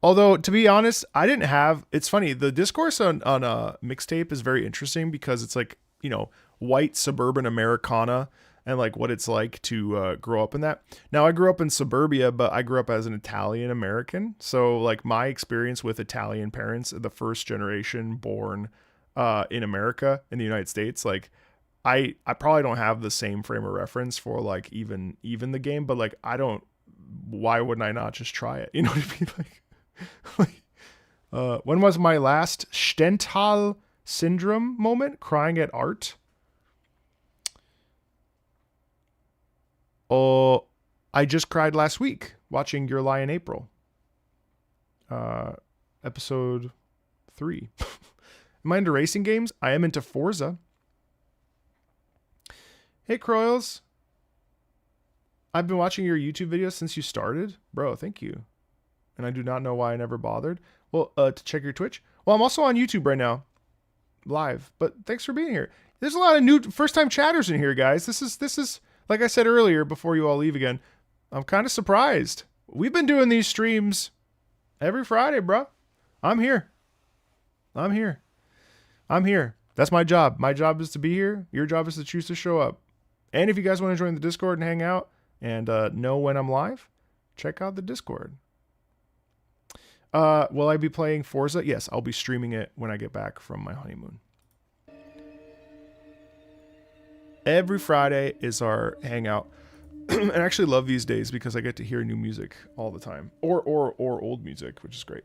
Although, to be honest, I didn't have... It's funny, the discourse on Mixtape is very interesting because it's like, you know, white suburban Americana and like what it's like to grow up in that. Now I grew up in suburbia, but I grew up as an Italian American. So like my experience with Italian parents, the first generation born in America, in the United States, like I probably don't have the same frame of reference for like even the game, but like why wouldn't I not just try it? You know what I mean? Like, when was my last Stendhal syndrome moment? Crying at art? Oh, I just cried last week watching Your Lie in April. Episode 3. Am I into racing games? I am into Forza. Hey, Croyles. I've been watching your YouTube videos since you started. Bro, thank you. And I do not know why I never bothered. Well, to check your Twitch. Well, I'm also on YouTube right now. Live. But thanks for being here. There's a lot of new first-time chatters in here, guys. This is like I said earlier before you all leave again. I'm kind of surprised. We've been doing these streams every Friday, bro. I'm here. I'm here. I'm here. That's my job. My job is to be here. Your job is to choose to show up. And if you guys want to join the Discord and hang out and know when I'm live, check out the Discord. Will I be playing Forza? Yes, I'll be streaming it when I get back from my honeymoon. Every Friday is our hangout. And I actually love these days because I get to hear new music all the time. Or old music, which is great.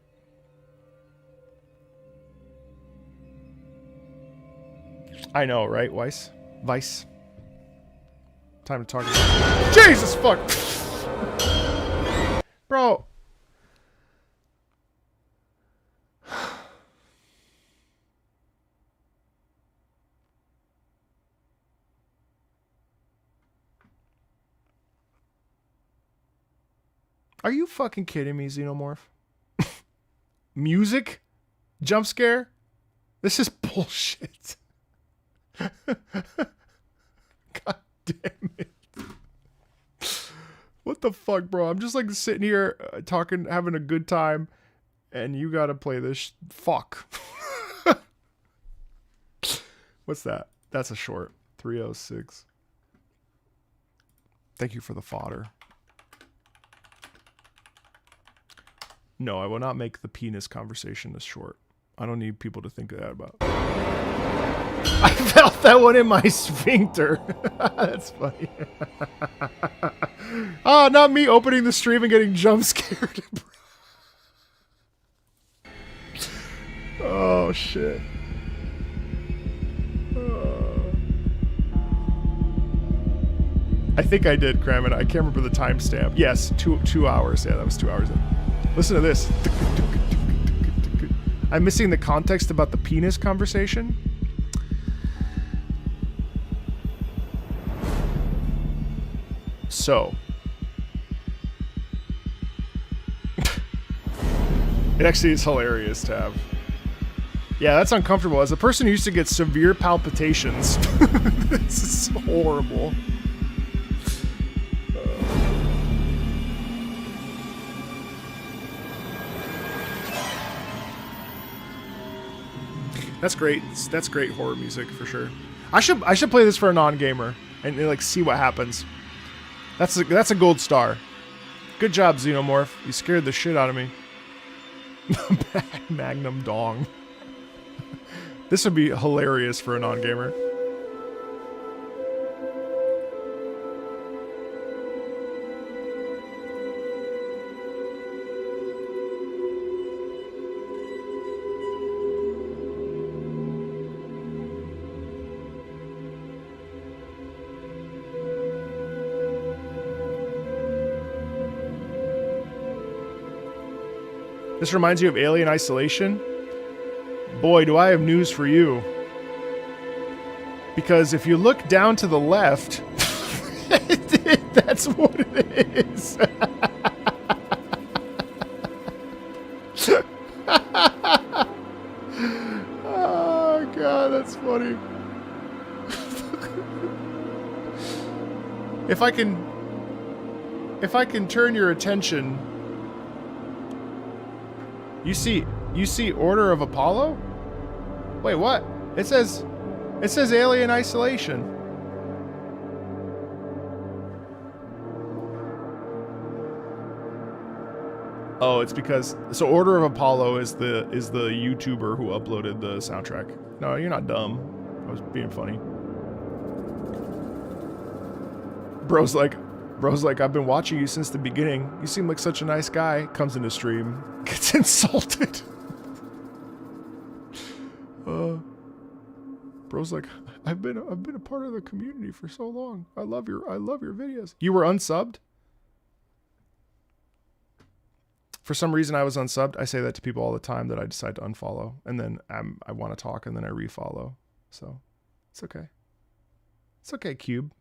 I know, right, Weiss? Vice. Time to talk about Jesus fuck! Bro. Are you fucking kidding me, Xenomorph? Music? Jump scare? This is bullshit. God damn it. What the fuck, bro? I'm just like sitting here talking, having a good time, and you gotta play this fuck. What's that? That's a short. 306. Thank you for the fodder. No, I will not make the penis conversation this short. I don't need people to think that about. I felt that one in my sphincter. That's funny. Oh, not me opening the stream and getting jump scared. Oh, shit. I think I did, Kramen. I can't remember the timestamp. Yes, 2 hours. Yeah, that was 2 hours in. Listen to this. I'm missing the context about the penis conversation. So. It actually is hilarious to have. Yeah, that's uncomfortable. As a person who used to get severe palpitations, this is horrible. That's great. That's great horror music for sure. I should play this for a non-gamer and like see what happens. That's a gold star. Good job, Xenomorph. You scared the shit out of me. Magnum dong. This would be hilarious for a non-gamer. This reminds you of Alien Isolation? Boy, do I have news for you. Because if you look down to the left, that's what it is. Oh, God, that's funny. If I can turn your attention... You see Order of Apollo? Wait, what? It says It says Alien Isolation. Oh, it's because so Order of Apollo is the YouTuber who uploaded the soundtrack. No, you're not dumb. I was being funny. Bro's like, I've been watching you since the beginning. You seem like such a nice guy. Comes into stream, gets insulted. Bro's like, I've been a part of the community for so long. I love your videos. You were unsubbed? For some reason I was unsubbed. I say that to people all the time that I decide to unfollow, and then I want to talk and then I refollow. So it's okay. It's okay, Cube.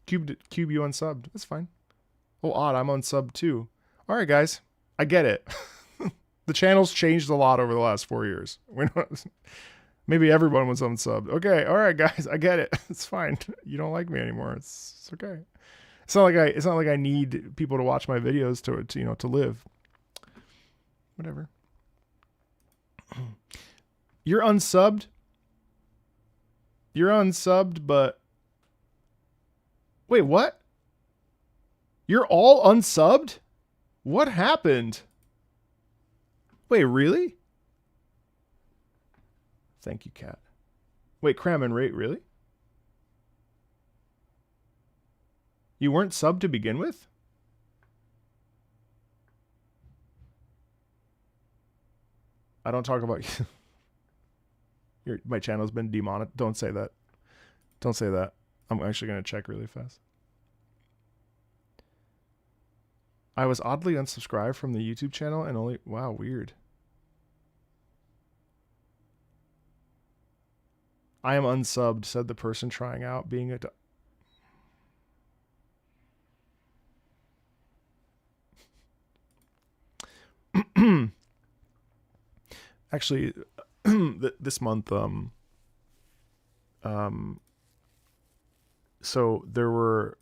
Cube, you unsubbed. That's fine. Oh, odd. I'm unsubbed too. All right, guys. I get it. The channel's changed a lot over the last 4 years. Maybe everyone was unsubbed. Okay. All right, guys. I get it. It's fine. You don't like me anymore. It's okay. It's not like I need people to watch my videos to live. Whatever. You're unsubbed. You're unsubbed, but wait, what? You're all unsubbed? What happened? Wait, really? Thank you, Kat. Wait, Cram and Rate, really? You weren't subbed to begin with? I don't talk about you. My channel's been demonetized. Don't say that. Don't say that. I'm actually going to check really fast. I was oddly unsubscribed from the YouTube channel and only... Wow, weird. I am unsubbed, said the person trying out being a... Actually, this month, so there were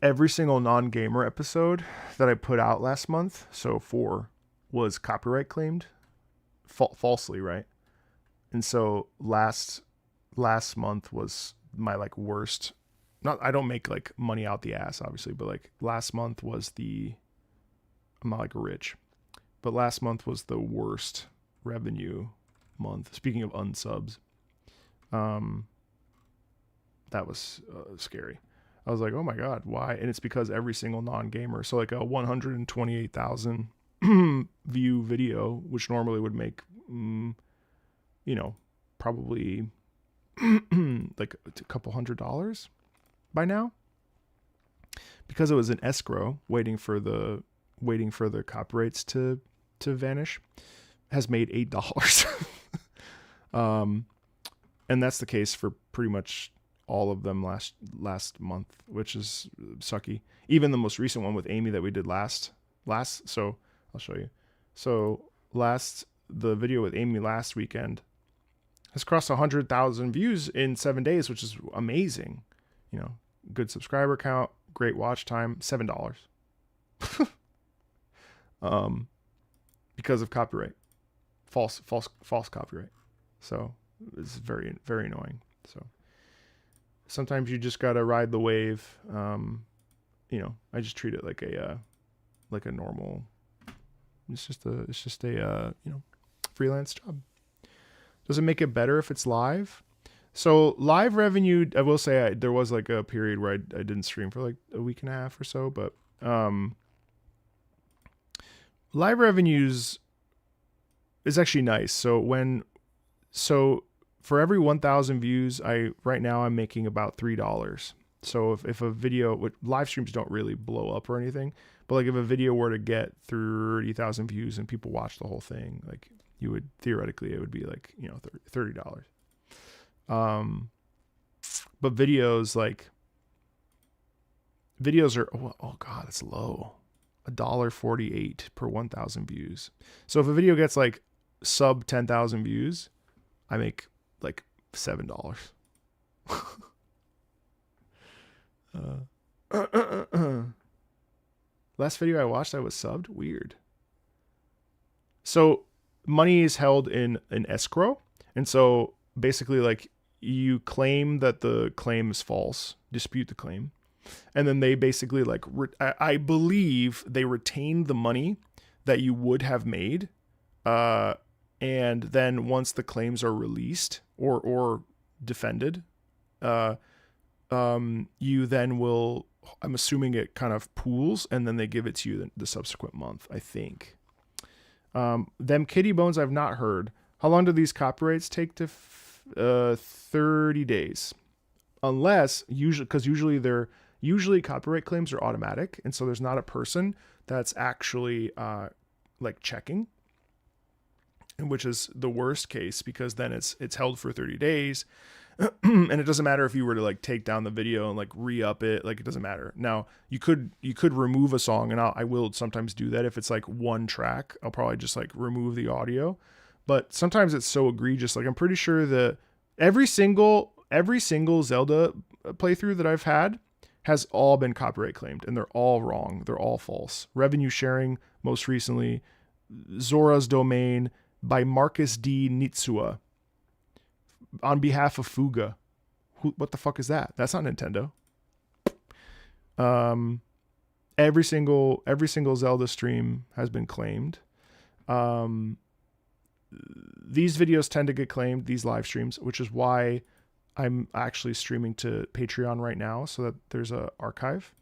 every single non-gamer episode that I put out last month, so 4, was copyright claimed falsely, right? And so last month was my like worst. I don't make like money out the ass, obviously, but like last month was I'm not like rich. But last month was the worst revenue month. Speaking of unsubs, that was scary. I was like, oh my God, why? And it's because every single non-gamer. So like a 128,000 view video, which normally would make, probably like a couple $100 by now. Because it was an escrow waiting for the copyrights to vanish, has made $8. And that's the case for pretty much all of them last month, which is sucky. Even the most recent one with Amy that we did last, so I'll show you. So the video with Amy last weekend has crossed 100,000 views in 7 days, which is amazing. Good subscriber count, great watch time, $7. Because of copyright, false copyright. So it's very, very annoying. So sometimes you just gotta ride the wave. I just treat it like a normal. It's just a freelance job. Does it make it better if it's live? So live revenue, I will say there was like a period where I didn't stream for like a week and a half or so, but live revenues is actually nice. So for every 1,000 views, right now I'm making about $3. So if a video, live streams don't really blow up or anything, but like if a video were to get 30,000 views and people watch the whole thing, like you would theoretically, it would be like, $30. But videos are, oh God, it's low. $1.48 per 1,000 views. So if a video gets like sub 10,000 views, I make like $7. Last video I watched, I was subbed. Weird. So money is held in an escrow, and so basically like you claim that the claim is false, dispute the claim, and then they basically like I believe they retain the money that you would have made, and then once the claims are released or defended, you then will, I'm assuming it kind of pools, and then they give it to you the subsequent month, I think. Them kitty bones I've not heard. How long do these copyrights take to 30 days? Unless, usually copyright claims are automatic, and so there's not a person that's actually like checking, which is the worst case, because then it's held for 30 days. And it doesn't matter if you were to like take down the video and like re-up it, like it doesn't matter. Now you could remove a song, and I will sometimes do that. If it's like one track, I'll probably just like remove the audio, but sometimes it's so egregious. Like I'm pretty sure that every single Zelda playthrough that I've had has all been copyright claimed, and they're all wrong. They're all false. Revenue sharing, most recently, Zora's Domain by Marcus D. Nitsua. On behalf of Fuga. What the fuck is that? That's not Nintendo. Every single Zelda stream has been claimed. These videos tend to get claimed, these live streams, which is why I'm actually streaming to Patreon right now, so that there's a archive.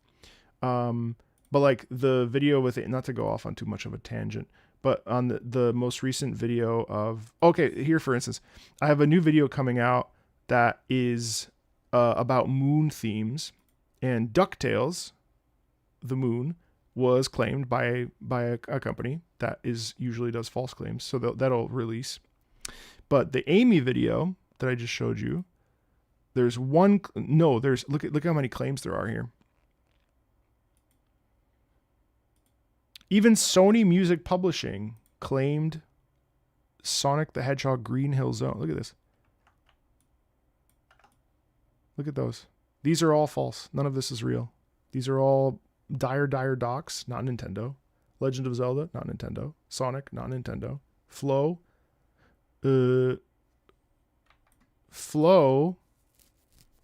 But like the video with it, not to go off on too much of a tangent, but on the most recent video of, okay, here for instance, I have a new video coming out that is about moon themes, and DuckTales, the moon, was claimed by a company that usually does false claims, so that'll release. But the Amy video that I just showed you, look how many claims there are here. Even Sony Music Publishing claimed Sonic the Hedgehog Green Hill Zone. Look at this. Look at those. These are all false. None of this is real. These are all dire docs, not Nintendo. Legend of Zelda, not Nintendo. Sonic, not Nintendo. Flow.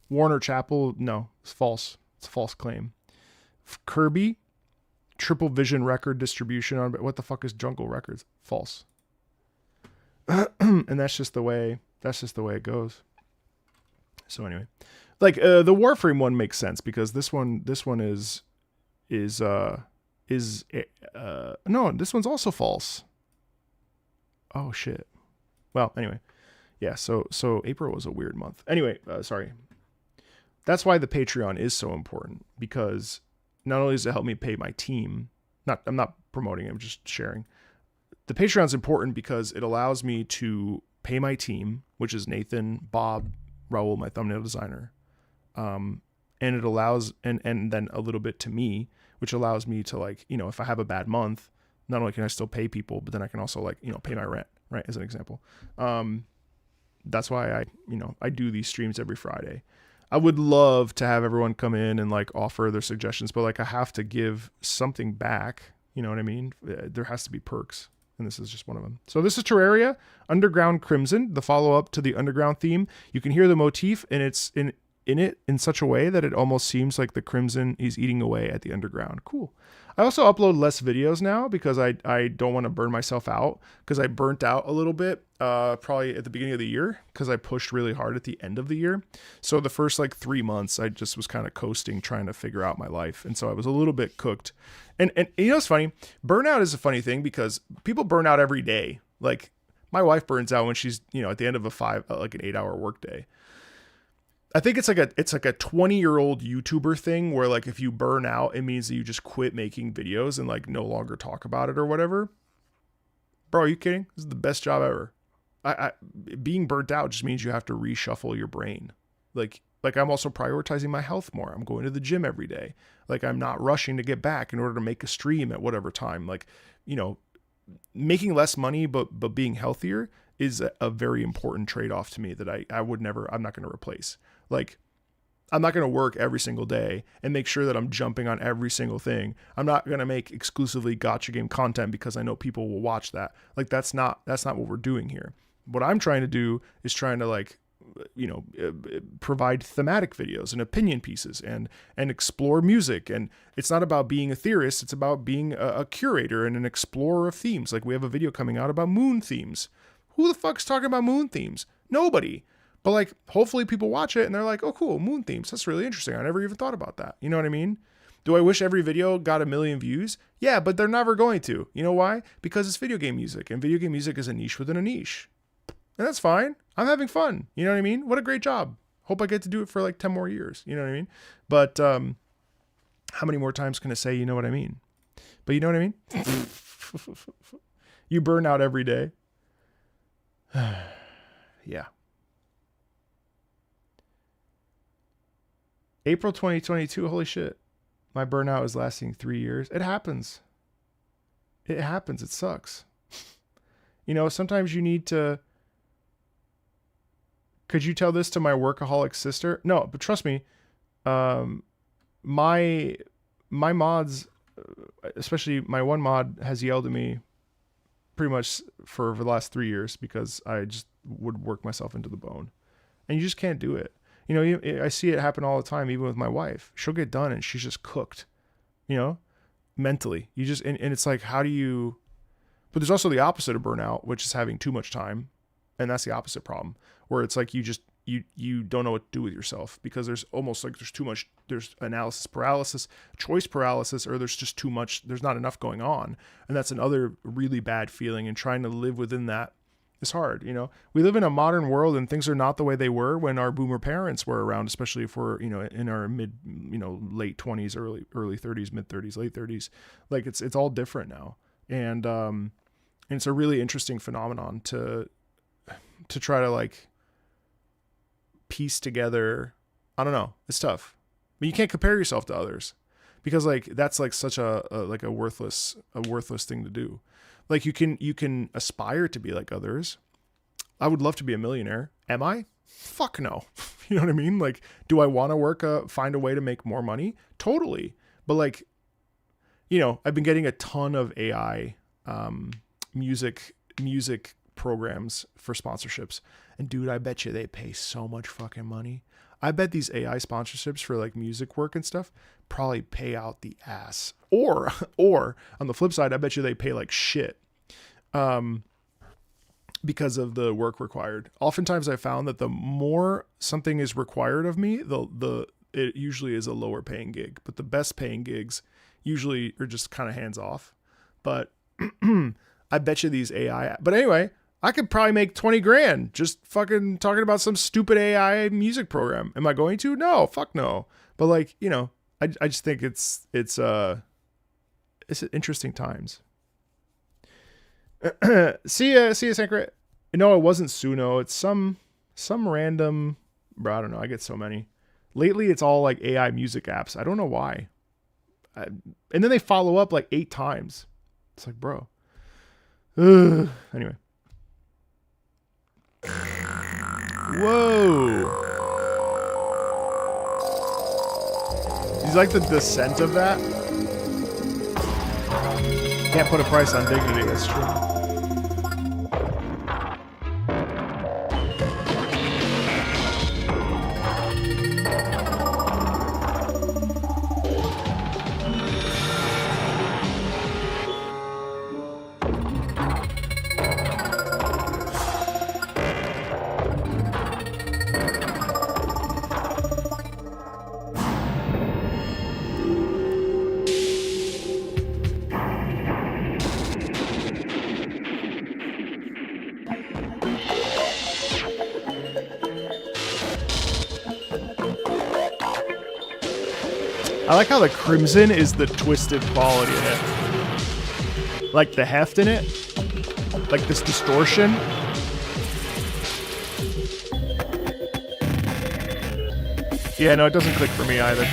Warner Chappell, no, it's false. It's a false claim. Kirby, Triple Vision record distribution on, what the fuck is Jungle Records? False. And that's just the way it goes. So anyway, like the Warframe one makes sense, because this one is no, this one's also false. Oh shit. Well, anyway, yeah. So April was a weird month. Anyway, sorry. That's why the Patreon is so important, because not only does it help me pay my team, I'm not promoting it, I'm just sharing. The Patreon's important because it allows me to pay my team, which is Nathan, Bob, Raul, my thumbnail designer. And it allows, and then a little bit to me, which allows me to, like, you know, if I have a bad month, not only can I still pay people, but then I can also, like, you know, pay my rent, right? As an example. That's why I do these streams every Friday. I would love to have everyone come in and like offer their suggestions, but like I have to give something back. You know what I mean? There has to be perks, and this is just one of them. So this is Terraria, Underground Crimson, the follow-up to the Underground theme. You can hear the motif, and it's in it in such a way that it almost seems like the Crimson is eating away at the Underground. Cool. I also upload less videos now because I don't want to burn myself out, because I burnt out a little bit probably at the beginning of the year, because I pushed really hard at the end of the year. So the first like 3 months I just was kind of coasting, trying to figure out my life, and so I was a little bit cooked. And you know, it's funny, burnout is a funny thing, because people burn out every day. Like my wife burns out when she's, you know, at the end of an 8-hour workday. I think it's like a 20-year-old YouTuber thing where, like, if you burn out, it means that you just quit making videos and like no longer talk about it or whatever. Bro, are you kidding? This is the best job ever. Being burnt out just means you have to reshuffle your brain. Like I'm also prioritizing my health more. I'm going to the gym every day. Like I'm not rushing to get back in order to make a stream at whatever time. Like, you know, making less money but being healthier is a very important trade-off to me that I'm not going to replace. Like, I'm not going to work every single day and make sure that I'm jumping on every single thing. I'm not going to make exclusively gacha game content because I know people will watch that. Like, that's not what we're doing here. What I'm trying to do is trying to, like, provide thematic videos and opinion pieces and explore music. And it's not about being a theorist. It's about being a curator and an explorer of themes. Like we have a video coming out about moon themes. Who the fuck's talking about moon themes? Nobody. But like, hopefully people watch it and they're like, oh, cool, moon themes. That's really interesting. I never even thought about that. You know what I mean? Do I wish every video got 1 million views? Yeah, but they're never going to. You know why? Because it's video game music, and video game music is a niche within a niche. And that's fine. I'm having fun. You know what I mean? What a great job. Hope I get to do it for like 10 more years. You know what I mean? But how many more times can I say, you know what I mean? But you know what I mean? You burn out every day. Yeah. April 2022. Holy shit. My burnout is lasting 3 years. It happens. It happens. It sucks. Sometimes you need to... Could you tell this to my workaholic sister? No, but trust me, my mods, especially my one mod, has yelled at me pretty much for the last 3 years because I just would work myself into the bone. And you just can't do it. I see it happen all the time, even with my wife. She'll get done and she's just cooked, mentally. You just, and it's like, how do you, but there's also the opposite of burnout, which is having too much time. And that's the opposite problem, where it's like, you don't know what to do with yourself because there's almost like there's too much, there's analysis paralysis, choice paralysis, or there's just too much, there's not enough going on. And that's another really bad feeling, and trying to live within that is hard. We live in a modern world and things are not the way they were when our boomer parents were around, especially if we're, in our late 20s, early 30s, mid 30s, late 30s. Like it's all different now. And it's a really interesting phenomenon to try to like piece together. I don't know. It's tough, but you can't compare yourself to others because like, that's like such a worthless thing to do. Like you can aspire to be like others. I would love to be a millionaire. Am I? Fuck no. You know what I mean? Like, do I want to find a way to make more money? Totally. But like, I've been getting a ton of AI, music programs for sponsorships. And dude, I bet you they pay so much fucking money. I bet these AI sponsorships for like music work and stuff probably pay out the ass. Or on the flip side, I bet you they pay like shit. Because of the work required. Oftentimes I found that the more something is required of me, it usually is a lower paying gig, but the best paying gigs usually are just kind of hands off. But I bet you these AI, but anyway, I could probably make 20 grand just fucking talking about some stupid AI music program. Am I going to? No, fuck no. But like, I just think it's interesting times. See ya, Secret. No, it wasn't Suno. It's some random, bro. I don't know. I get so many. Lately, it's all like AI music apps. I don't know why. And then they follow up like 8 times. It's like, bro. Anyway. Whoa. He's like the descent of that. Can't put a price on dignity. That's true. I like how the crimson is the twisted quality in it. Like the heft in it. Like this distortion. Yeah, no, it doesn't click for me either.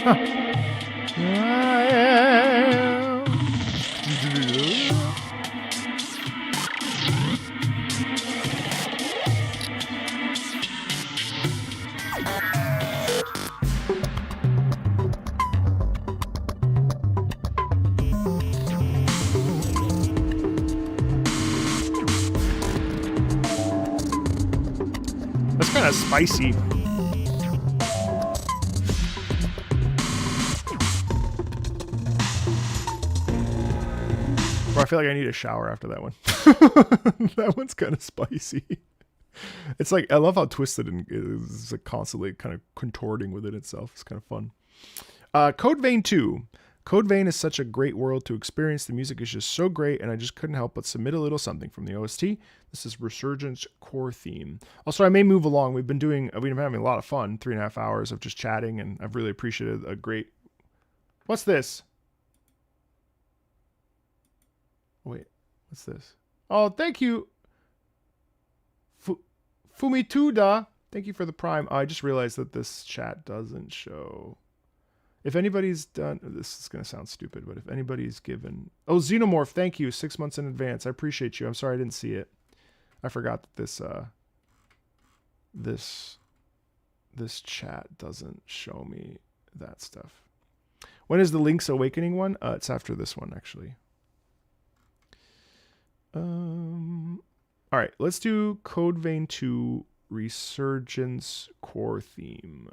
That's kind of spicy. Bro, I feel like I need a shower after that one. That one's kind of spicy. It's like, I love how twisted and it's like constantly kind of contorting within itself. It's kind of fun. Code Vein 2. Code Vein is such a great world to experience. The music is just so great, and I just couldn't help but submit a little something from the OST. This is Resurgence core theme. Also, I may move along. We've been having a lot of fun. 3.5 hours of just chatting, and I've really appreciated a great... What's this? Wait, what's this? Oh, thank you. Fumituda. Thank you for the Prime. I just realized that this chat doesn't show... If anybody's done, this is going to sound stupid, but if anybody's given... Oh, Xenomorph, thank you. 6 months in advance. I appreciate you. I'm sorry I didn't see it. I forgot that this chat doesn't show me that stuff. When is the Link's Awakening one? It's after this one, actually. All right, let's do Code Vein 2 Resurgence core theme.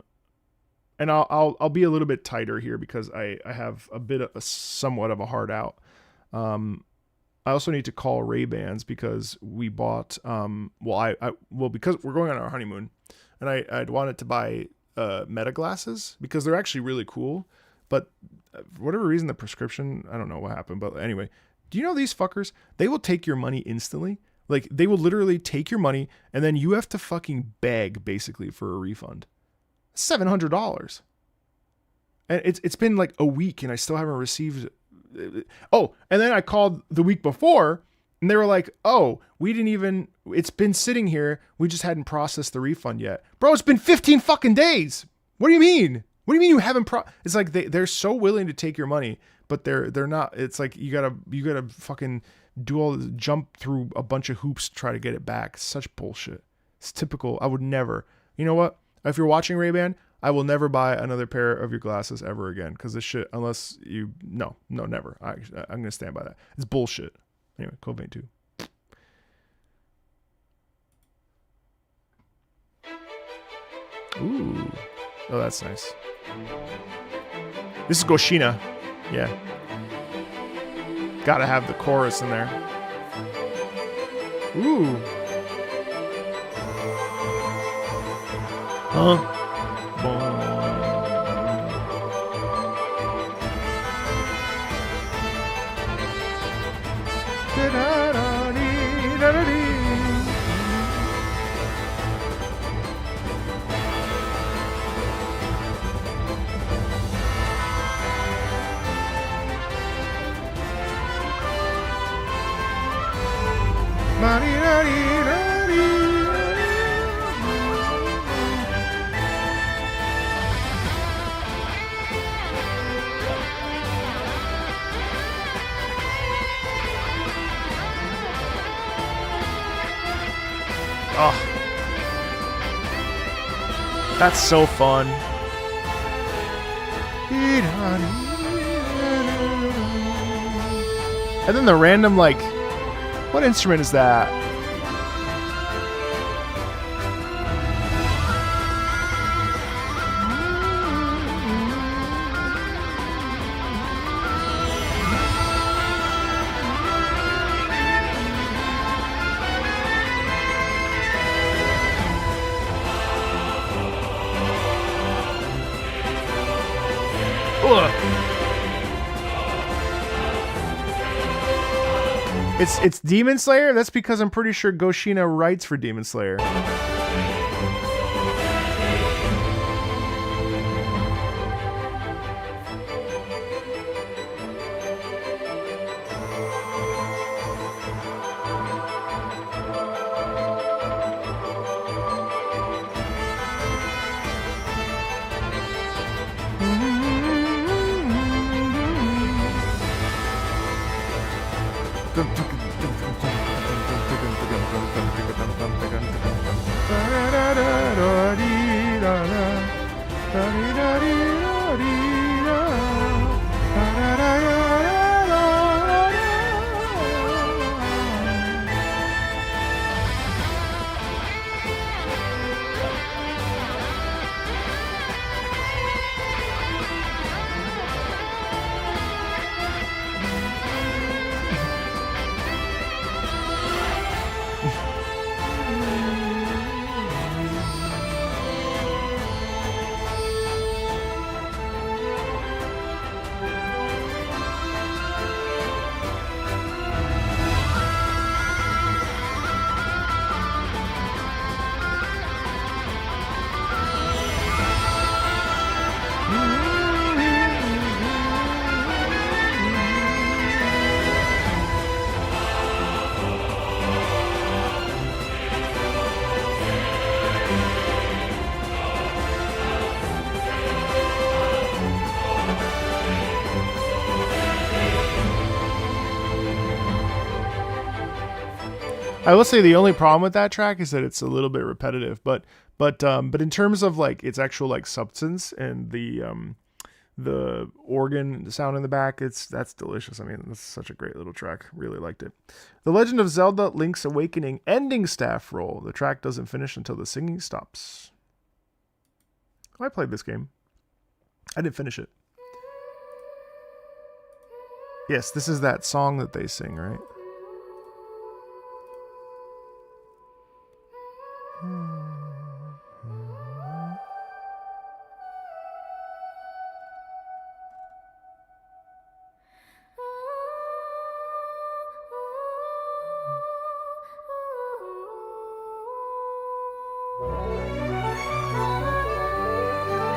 And I'll be a little bit tighter here because I have somewhat of a hard out. I also need to call Ray-Bans because we bought because we're going on our honeymoon, and I'd wanted to buy Meta glasses because they're actually really cool, but for whatever reason the prescription, I don't know what happened, but anyway, do you know these fuckers? They will take your money instantly. Like, they will literally take your money and then you have to fucking beg basically for a refund. $700. And it's been like a week and I still haven't received. Oh, and then I called the week before and they were like, oh, it's been sitting here. We just hadn't processed the refund yet. Bro, it's been 15 fucking days. What do you mean? What do you mean you haven't It's like they're so willing to take your money, but they're not. It's like you gotta fucking jump through a bunch of hoops to try to get it back. It's such bullshit. It's typical. I would never. You know what? If you're watching Ray-Ban, I will never buy another pair of your glasses ever again. Because this shit, unless you... No, never. I'm going to stand by that. It's bullshit. Anyway, Code Vein 2. Ooh. Oh, that's nice. This is Goshina. Yeah. Gotta have the chorus in there. Ooh. Huh? Oh, that's so fun. And then the random, like, what instrument is that? It's Demon Slayer? That's because I'm pretty sure Goshina writes for Demon Slayer. I will say the only problem with that track is that it's a little bit repetitive, but in terms of like its actual like substance and the organ sound in the back, that's delicious. I mean, it's such a great little track. Really liked it. The Legend of Zelda: Link's Awakening ending staff roll. The track doesn't finish until the singing stops. Oh, I played this game. I didn't finish it. Yes, this is that song that they sing, right?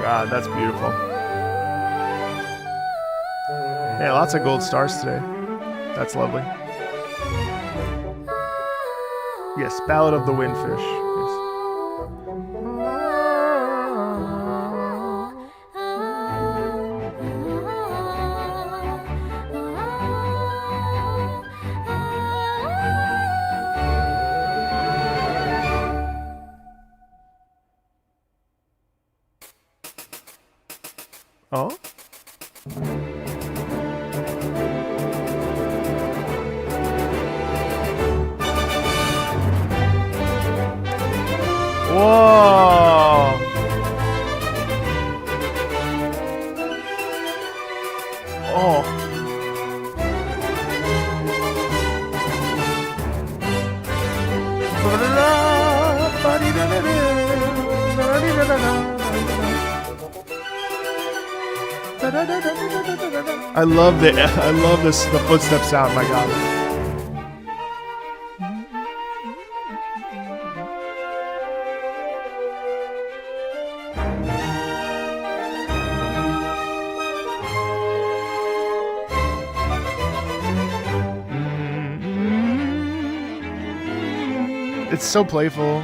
God, that's beautiful. Yeah, lots of gold stars today. That's lovely. Yes, Ballad of the Windfish. Oh? Whoa! Oh. I love the footsteps sound, my God. It's so playful.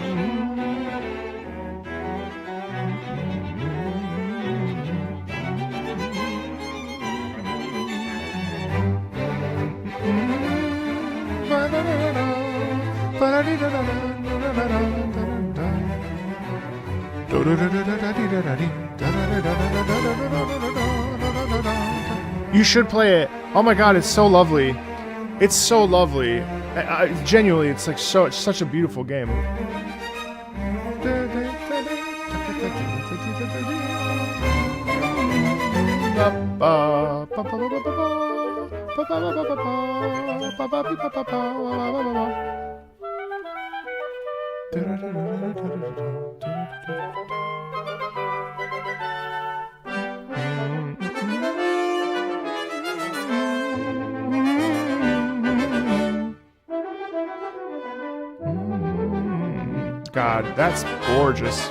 You should play it. Oh my God, it's so lovely. It's so lovely. Genuinely, it's like it's such a beautiful game. God, that's gorgeous.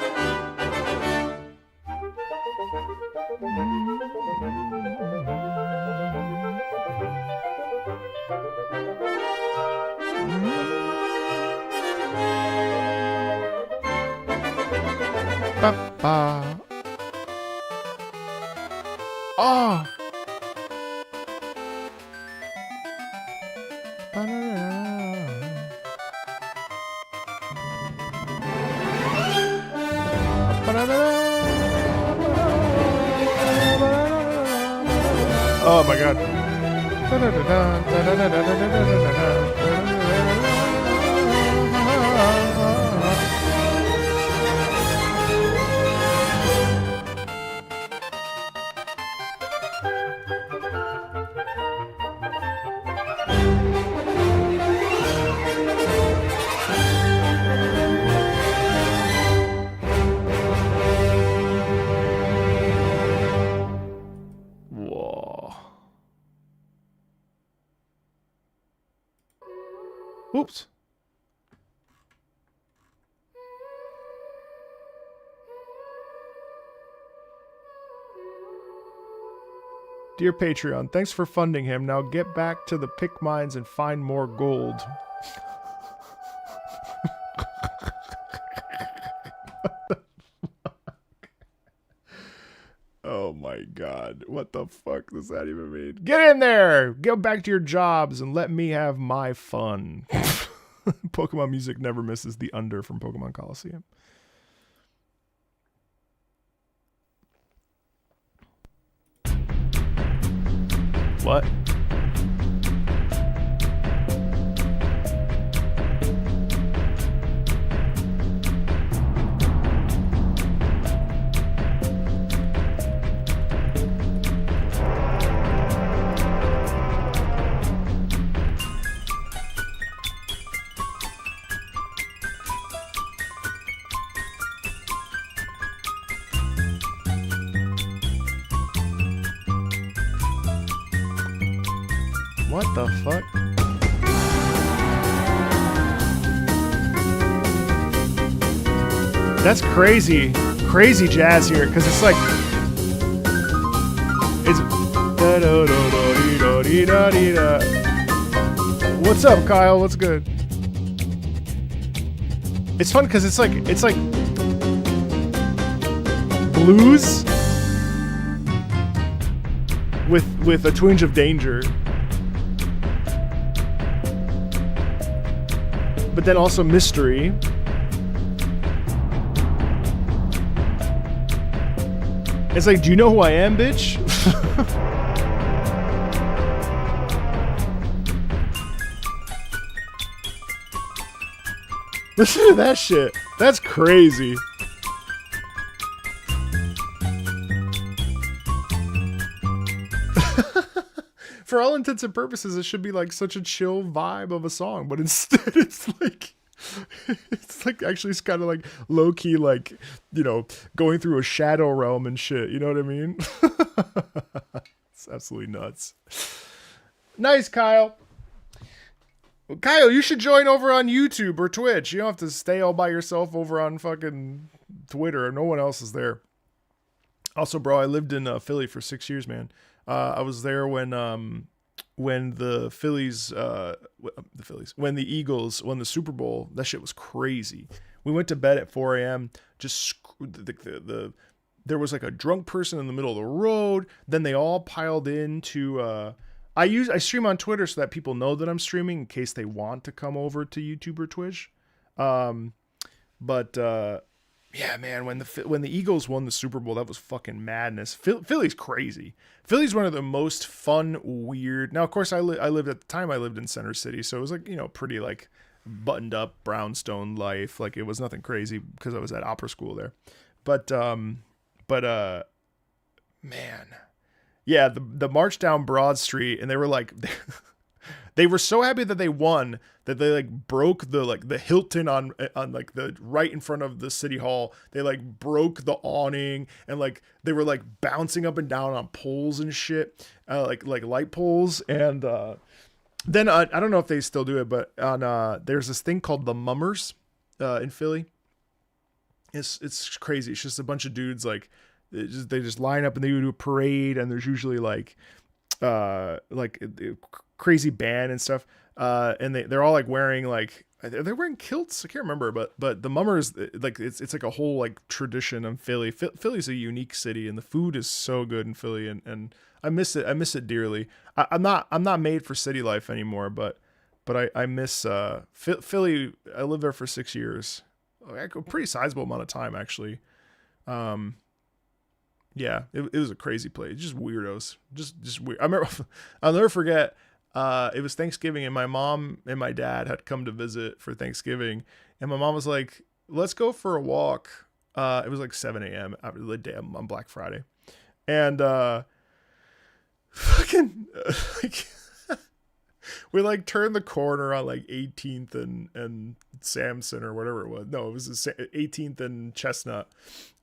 Ba-ba. Oh. Oh my god. Whoa. Oops. Dear Patreon, thanks for funding him. Now get back to the pick mines and find more gold. Oh my god. What the fuck does that even mean? Get in there! Go back to your jobs and let me have my fun. Pokemon music never misses the under from Pokemon Coliseum. What? What the fuck? That's crazy. Crazy jazz here, because it's like... It's... What's up, Kyle? What's good? It's fun because it's like blues with a twinge of danger. But then also mystery. It's like, do you know who I am, bitch? Listen to that shit. That's crazy. For all intents and purposes, it should be like such a chill vibe of a song, but instead it's like actually it's kind of like low key, like, you know, going through a shadow realm and shit. You know what I mean? It's absolutely nuts. Nice, Kyle. Well, Kyle, you should join over on YouTube or Twitch. You don't have to stay all by yourself over on fucking Twitter. No one else is there. Also, bro, I lived in Philly for 6 years, man. I was there when the Phillies, when the Eagles won the Super Bowl. That shit was crazy. We went to bed at 4 a.m. Just there was like a drunk person in the middle of the road. Then they all piled into. I stream on Twitter so that people know that I'm streaming in case they want to come over to YouTube or Twitch. Yeah, man, when the Eagles won the Super Bowl, that was fucking madness. Philly's crazy. Philly's one of the most fun, weird. Now, of course, I lived at the time. I lived in Center City, so it was like, you know, pretty like buttoned up brownstone life. Like, it was nothing crazy because I was at opera school there. But man, yeah, the march down Broad Street, and they were like. They were so happy that they won that they like broke the Hilton on like the right in front of the city hall. They like broke the awning, and like they were like bouncing up and down on poles and shit, like light poles. And then I don't know if they still do it, but on there's this thing called the Mummers in Philly. It's crazy. It's just a bunch of dudes like they just line up and they do a parade, and there's usually like crazy band and stuff, and they're all like wearing like they're wearing kilts. I can't remember, but the Mummers, like it's like a whole like tradition of Philly. Philly's a unique city, and the food is so good in Philly, and I miss it dearly. I'm not made for city life anymore, but I miss Philly. I lived there for 6 years, a pretty sizable amount of time actually. Yeah, it was a crazy place. Just weirdos. Just weird. I remember, I'll never forget, it was Thanksgiving and my mom and my dad had come to visit for Thanksgiving. And my mom was like, let's go for a walk. It was like 7 a.m. after the day on Black Friday. And fucking like we like turned the corner on like 18th and Samson or whatever it was. No, it was 18th and Chestnut.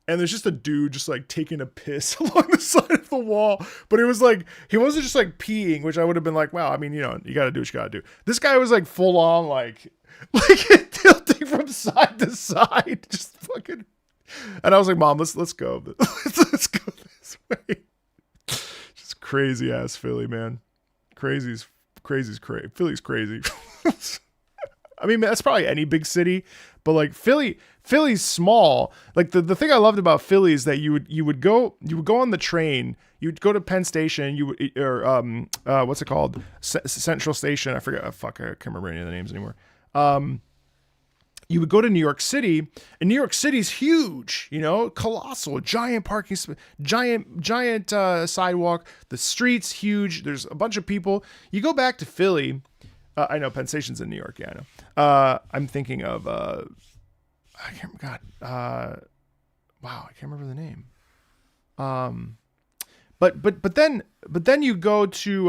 And there's just a dude just like taking a piss along the side of the wall. But it was like, he wasn't just like peeing, which I would have been like, wow, I mean, you know, you got to do what you got to do. This guy was like full on, like tilting from side to side. Just fucking. And I was like, Mom, let's go. Let's go this way. Just crazy ass Philly, man. Crazy's crazy. Philly's crazy. I mean, that's probably any big city, but like Philly's small. Like the thing I loved about Philly is that you would go on the train, you'd go to Penn Station, what's it called? Central Station. I forget. I can't remember any of the names anymore. You would go to New York City, and New York City's huge, you know, colossal, giant parking, giant sidewalk. The street's huge. There's a bunch of people. You go back to Philly. I know Penn Station's in New York. Yeah, I know. I'm thinking of, I can't, God, wow, I can't remember the name. But then you go to,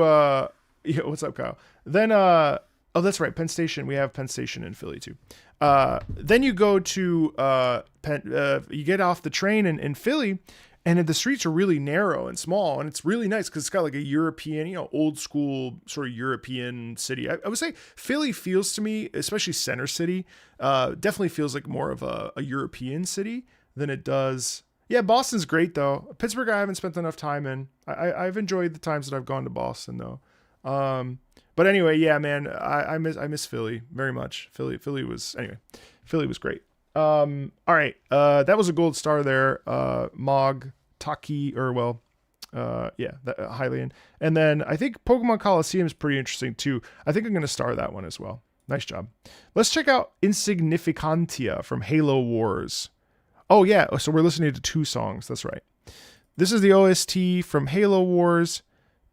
yeah, what's up, Kyle? Then, oh, that's right. Penn Station. We have Penn Station in Philly too. Then you go to, you get off the train in Philly, and the streets are really narrow and small, and it's really nice because it's got like a European, you know, old school sort of European city. I would say Philly feels to me, especially Center City, definitely feels like more of a European city than it does. Yeah, Boston's great though. Pittsburgh, I haven't spent enough time in. I've enjoyed the times that I've gone to Boston though. But anyway, yeah, man, I miss Philly very much. Philly was great. All right. That was a gold star there. Mog Taki, or well, yeah, Hylian. And then I think Pokemon Coliseum is pretty interesting too. I think I'm going to star that one as well. Nice job. Let's check out Insignificantia from Halo Wars. Oh yeah. So we're listening to 2 songs. That's right. This is the OST from Halo Wars.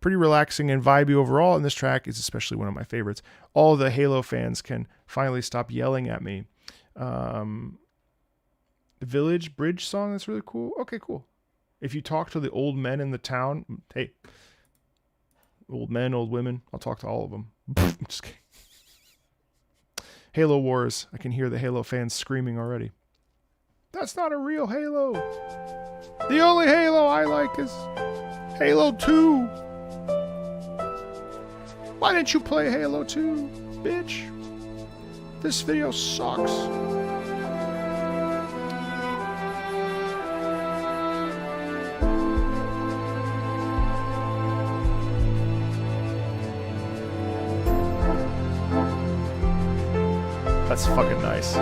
Pretty relaxing and vibey overall. And this track is especially one of my favorites. All the Halo fans can finally stop yelling at me. Village Bridge song, that's really cool. Okay, cool. If you talk to the old men in the town, hey, old men, old women, I'll talk to all of them. Just kidding. Halo Wars, I can hear the Halo fans screaming already. That's not a real Halo. The only Halo I like is Halo 2. Why didn't you play Halo 2, bitch? This video sucks. That's fucking nice.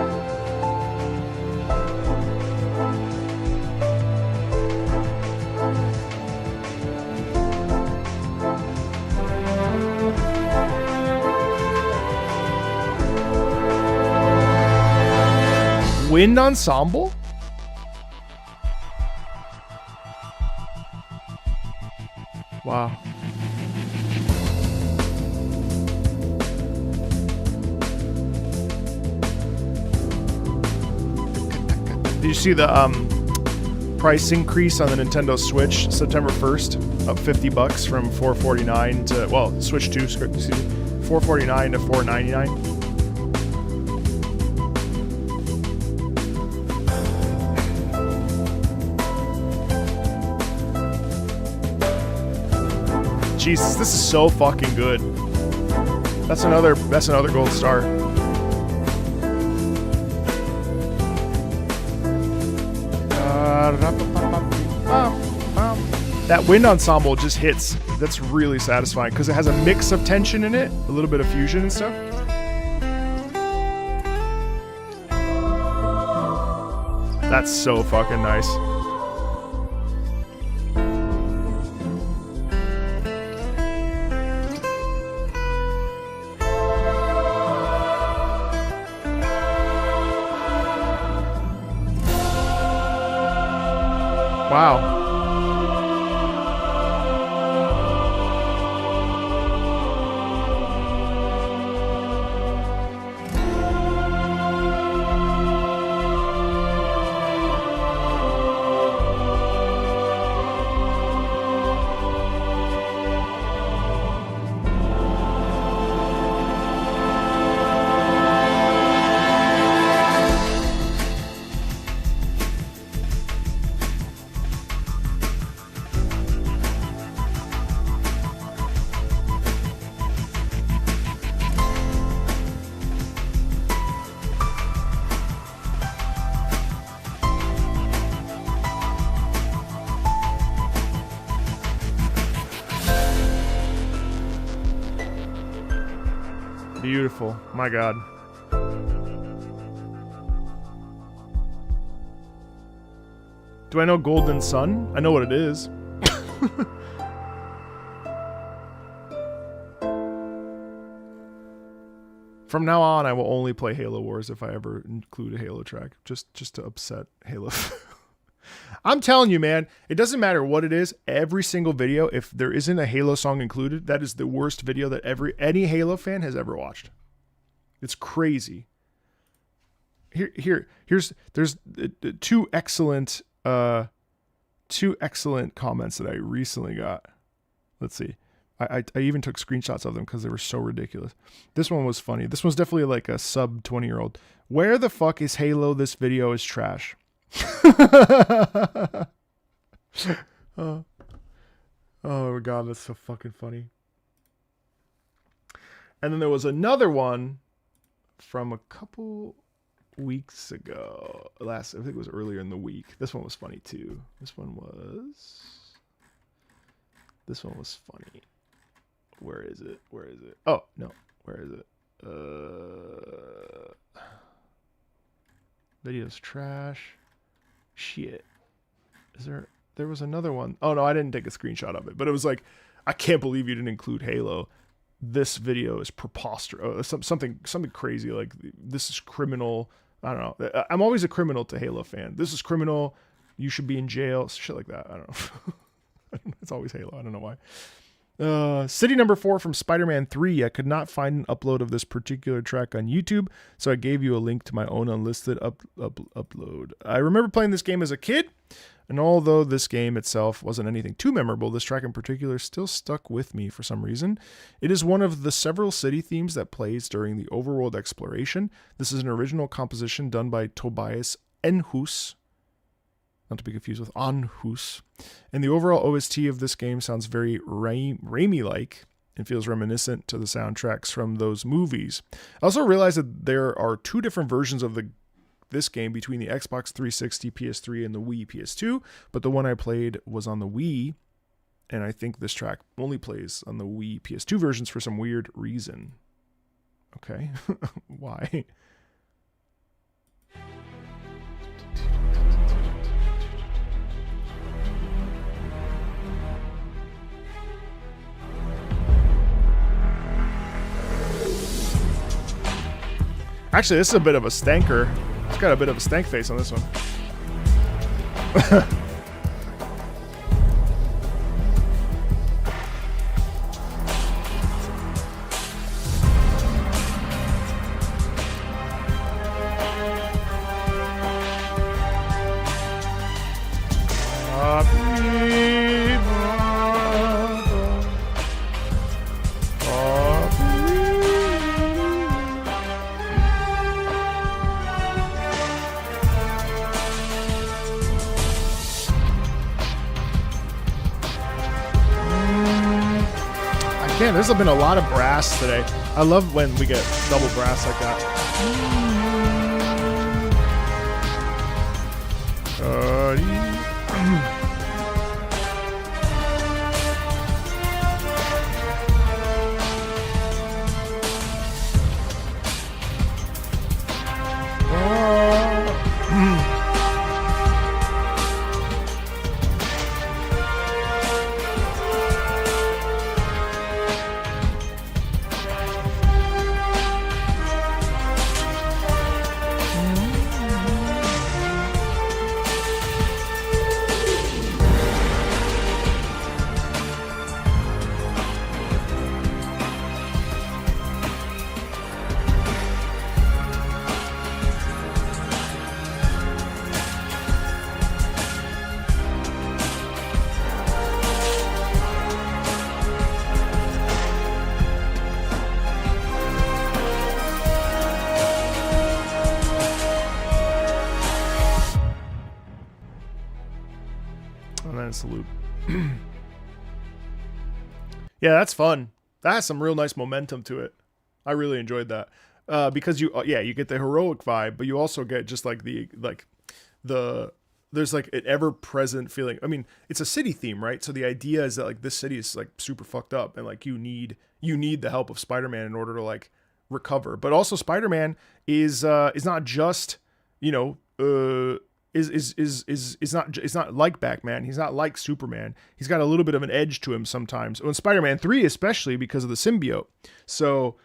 Wind ensemble? Wow. Did you see the price increase on the Nintendo Switch September 1st? Up $50 from $449 to, well, Switch 2, excuse me, $449 to $499. Jesus, this is so fucking good. That's another gold star. That wind ensemble just hits. That's really satisfying because it has a mix of tension in it, a little bit of fusion and stuff. That's so fucking nice. Wow. Beautiful. My God. Do I know Golden Sun? I know what it is. From now on, I will only play Halo Wars if I ever include a Halo track. Just to upset Halo. I'm telling you, man, it doesn't matter what it is. Every single video, if there isn't a Halo song included, that is the worst video that any Halo fan has ever watched. It's crazy. There's two excellent comments that I recently got. Let's see. I even took screenshots of them because they were so ridiculous. This one was funny. This one's definitely like a sub 20-year-old. Where the fuck is Halo? This video is trash. Oh my God, that's so fucking funny. And then there was another one from a couple weeks ago. I think it was earlier in the week. This one was funny too. This one was funny. Where is it? Oh, no. Where is it? Video's trash. Shit. There was another one. Oh no, I didn't take a screenshot of it, but it was like, I can't believe you didn't include Halo. This video is preposterous. Something crazy. Like, this is criminal. I don't know. I'm always a criminal to Halo fan. This is criminal. You should be in jail. Shit like that. I don't know. It's always Halo. I don't know why. City number 4 from Spider-Man 3. I could not find an upload of this particular track on YouTube, so I gave you a link to my own unlisted upload. I remember playing this game as a kid, and although this game itself wasn't anything too memorable, this track in particular still stuck with me for some reason. It is one of the several city themes that plays during the overworld exploration. This is an original composition done by Tobias Enhus, not to be confused with Anhus. And the overall OST of this game sounds very Raimi-like and feels reminiscent to the soundtracks from those movies. I also realized that there are 2 different versions of this game between the Xbox 360, PS3, and the Wii PS2, but the one I played was on the Wii, and I think this track only plays on the Wii PS2 versions for some weird reason. Okay, why? Actually, this is a bit of a stanker. It's got a bit of a stank face on this one. Man, there's been a lot of brass today. I love when we get double brass like that. Silent Salute. Yeah, that's fun. That has some real nice momentum to it. I really enjoyed that. Because you get the heroic vibe, but you also get just like there's like an ever-present feeling. I mean, it's a city theme, right? So the idea is that like this city is like super fucked up, and like you need the help of Spider-Man in order to like recover. But also Spider-Man is not just, you know, is not like Batman. He's not like Superman. He's got a little bit of an edge to him sometimes. In Spider-Man 3 especially, because of the symbiote. So,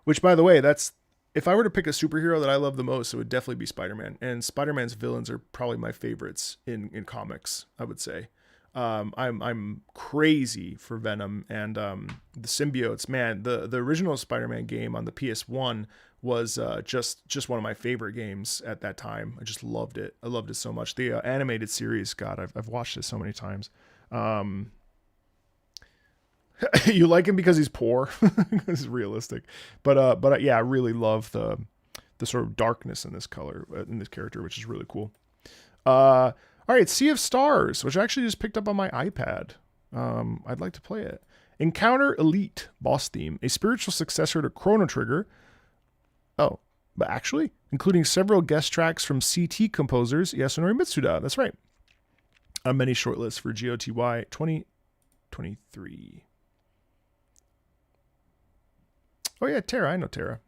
which by the way, that's, if I were to pick a superhero that I love the most, it would definitely be Spider-Man. And Spider-Man's villains are probably my favorites in comics, I would say. I'm crazy for Venom and the symbiotes. Man, the original Spider-Man game on the PS1 was just one of my favorite games at that time. I just loved it. I loved it so much. The animated series, God, I've watched it so many times. You like him because he's poor. It's realistic, but yeah, I really love the sort of darkness in this color in this character, which is really cool. All right, Sea of Stars, which I actually just picked up on my iPad. I'd like to play it. Encounter Elite boss theme, a spiritual successor to Chrono Trigger. Oh, but actually, including several guest tracks from CT composers Yasunori Mitsuda. That's right. On many shortlists for GOTY 2023. Oh yeah, Terra. I know Terra.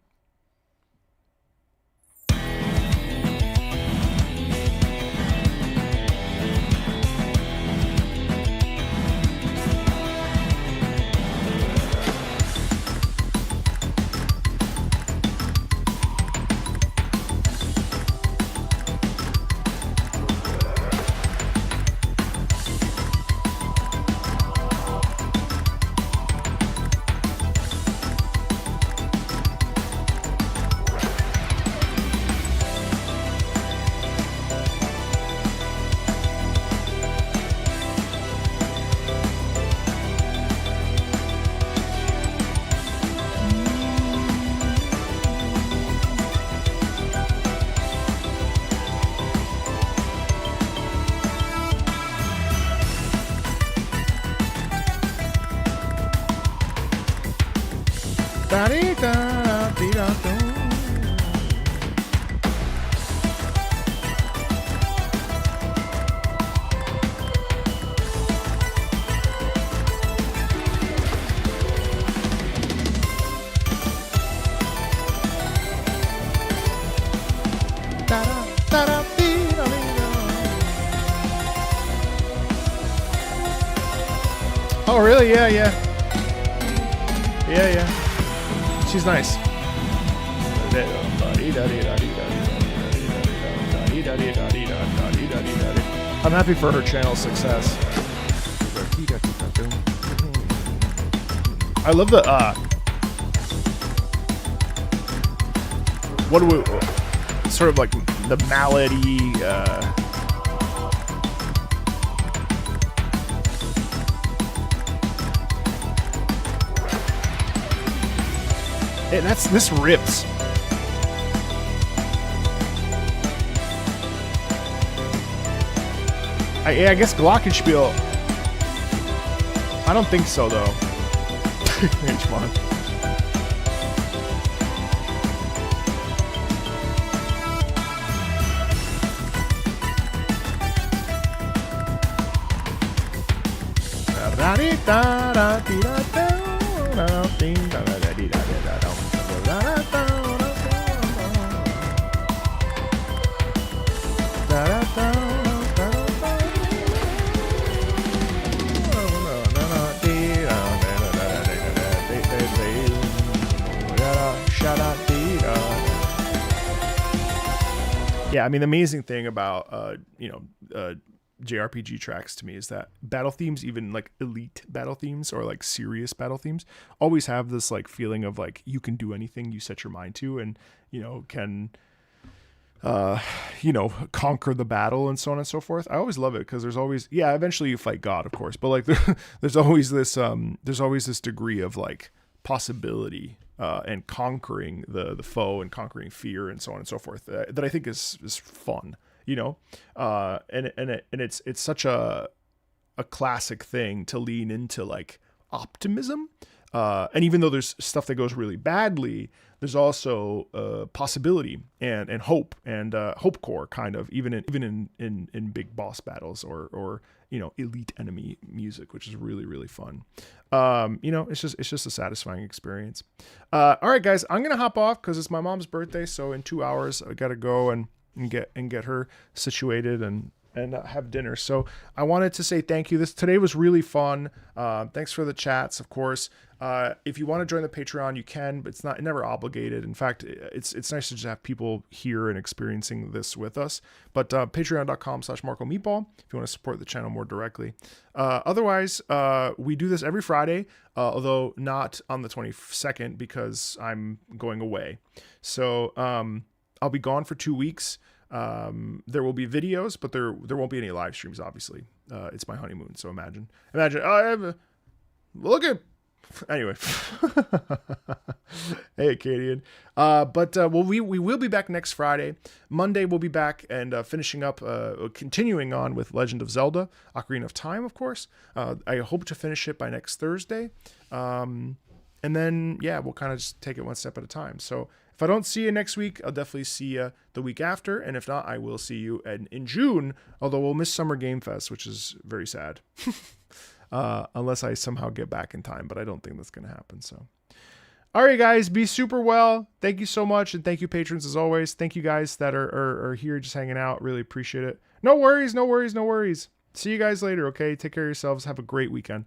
Oh, really? Yeah. She's nice. I'm happy for her channel success. I love the what do we sort of like the malady and this rips. I guess Glockenspiel. I don't think so though. H1. Yeah, I mean, the amazing thing about JRPG tracks to me is that battle themes, even like elite battle themes or like serious battle themes, always have this like feeling of like you can do anything you set your mind to, and can conquer the battle and so on and so forth. I always love it because there's always, eventually you fight God, of course, but like there's always this degree of like possibility and conquering the foe and conquering fear and so on and so forth that I think is fun, and it's such a a classic thing to lean into like optimism. And even though there's stuff that goes really badly, there's also possibility and hope and hope core kind of even in big boss battles or elite enemy music, which is really, really fun. It's just a satisfying experience. All right, guys, I'm gonna hop off because it's my mom's birthday, so in 2 hours I gotta go and get her situated and have dinner. So I wanted to say thank you. Today was really fun. Thanks for the chats, of course. If you want to join the Patreon, you can, but it's never obligated. In fact, it's nice to just have people here and experiencing this with us. But patreon.com/MarcoMeatball if you want to support the channel more directly. Otherwise, we do this every Friday, although not on the 22nd because I'm going away. So I'll be gone for 2 weeks. There will be videos, but there won't be any live streams, obviously. It's my honeymoon, so imagine anyway. Hey, Acadian. We will be back next Friday. Monday we'll be back and finishing up, continuing on with Legend of Zelda, Ocarina of Time, of course. I hope to finish it by next Thursday. And then, we'll kind of just take it one step at a time. So if I don't see you next week, I'll definitely see you the week after. And if not, I will see you in June, although we'll miss Summer Game Fest, which is very sad. Unless I somehow get back in time, but I don't think that's going to happen. So, all right, guys, be super well. Thank you so much. And thank you, patrons, as always. Thank you guys that are here just hanging out. Really appreciate it. No worries. See you guys later. Okay. Take care of yourselves. Have a great weekend.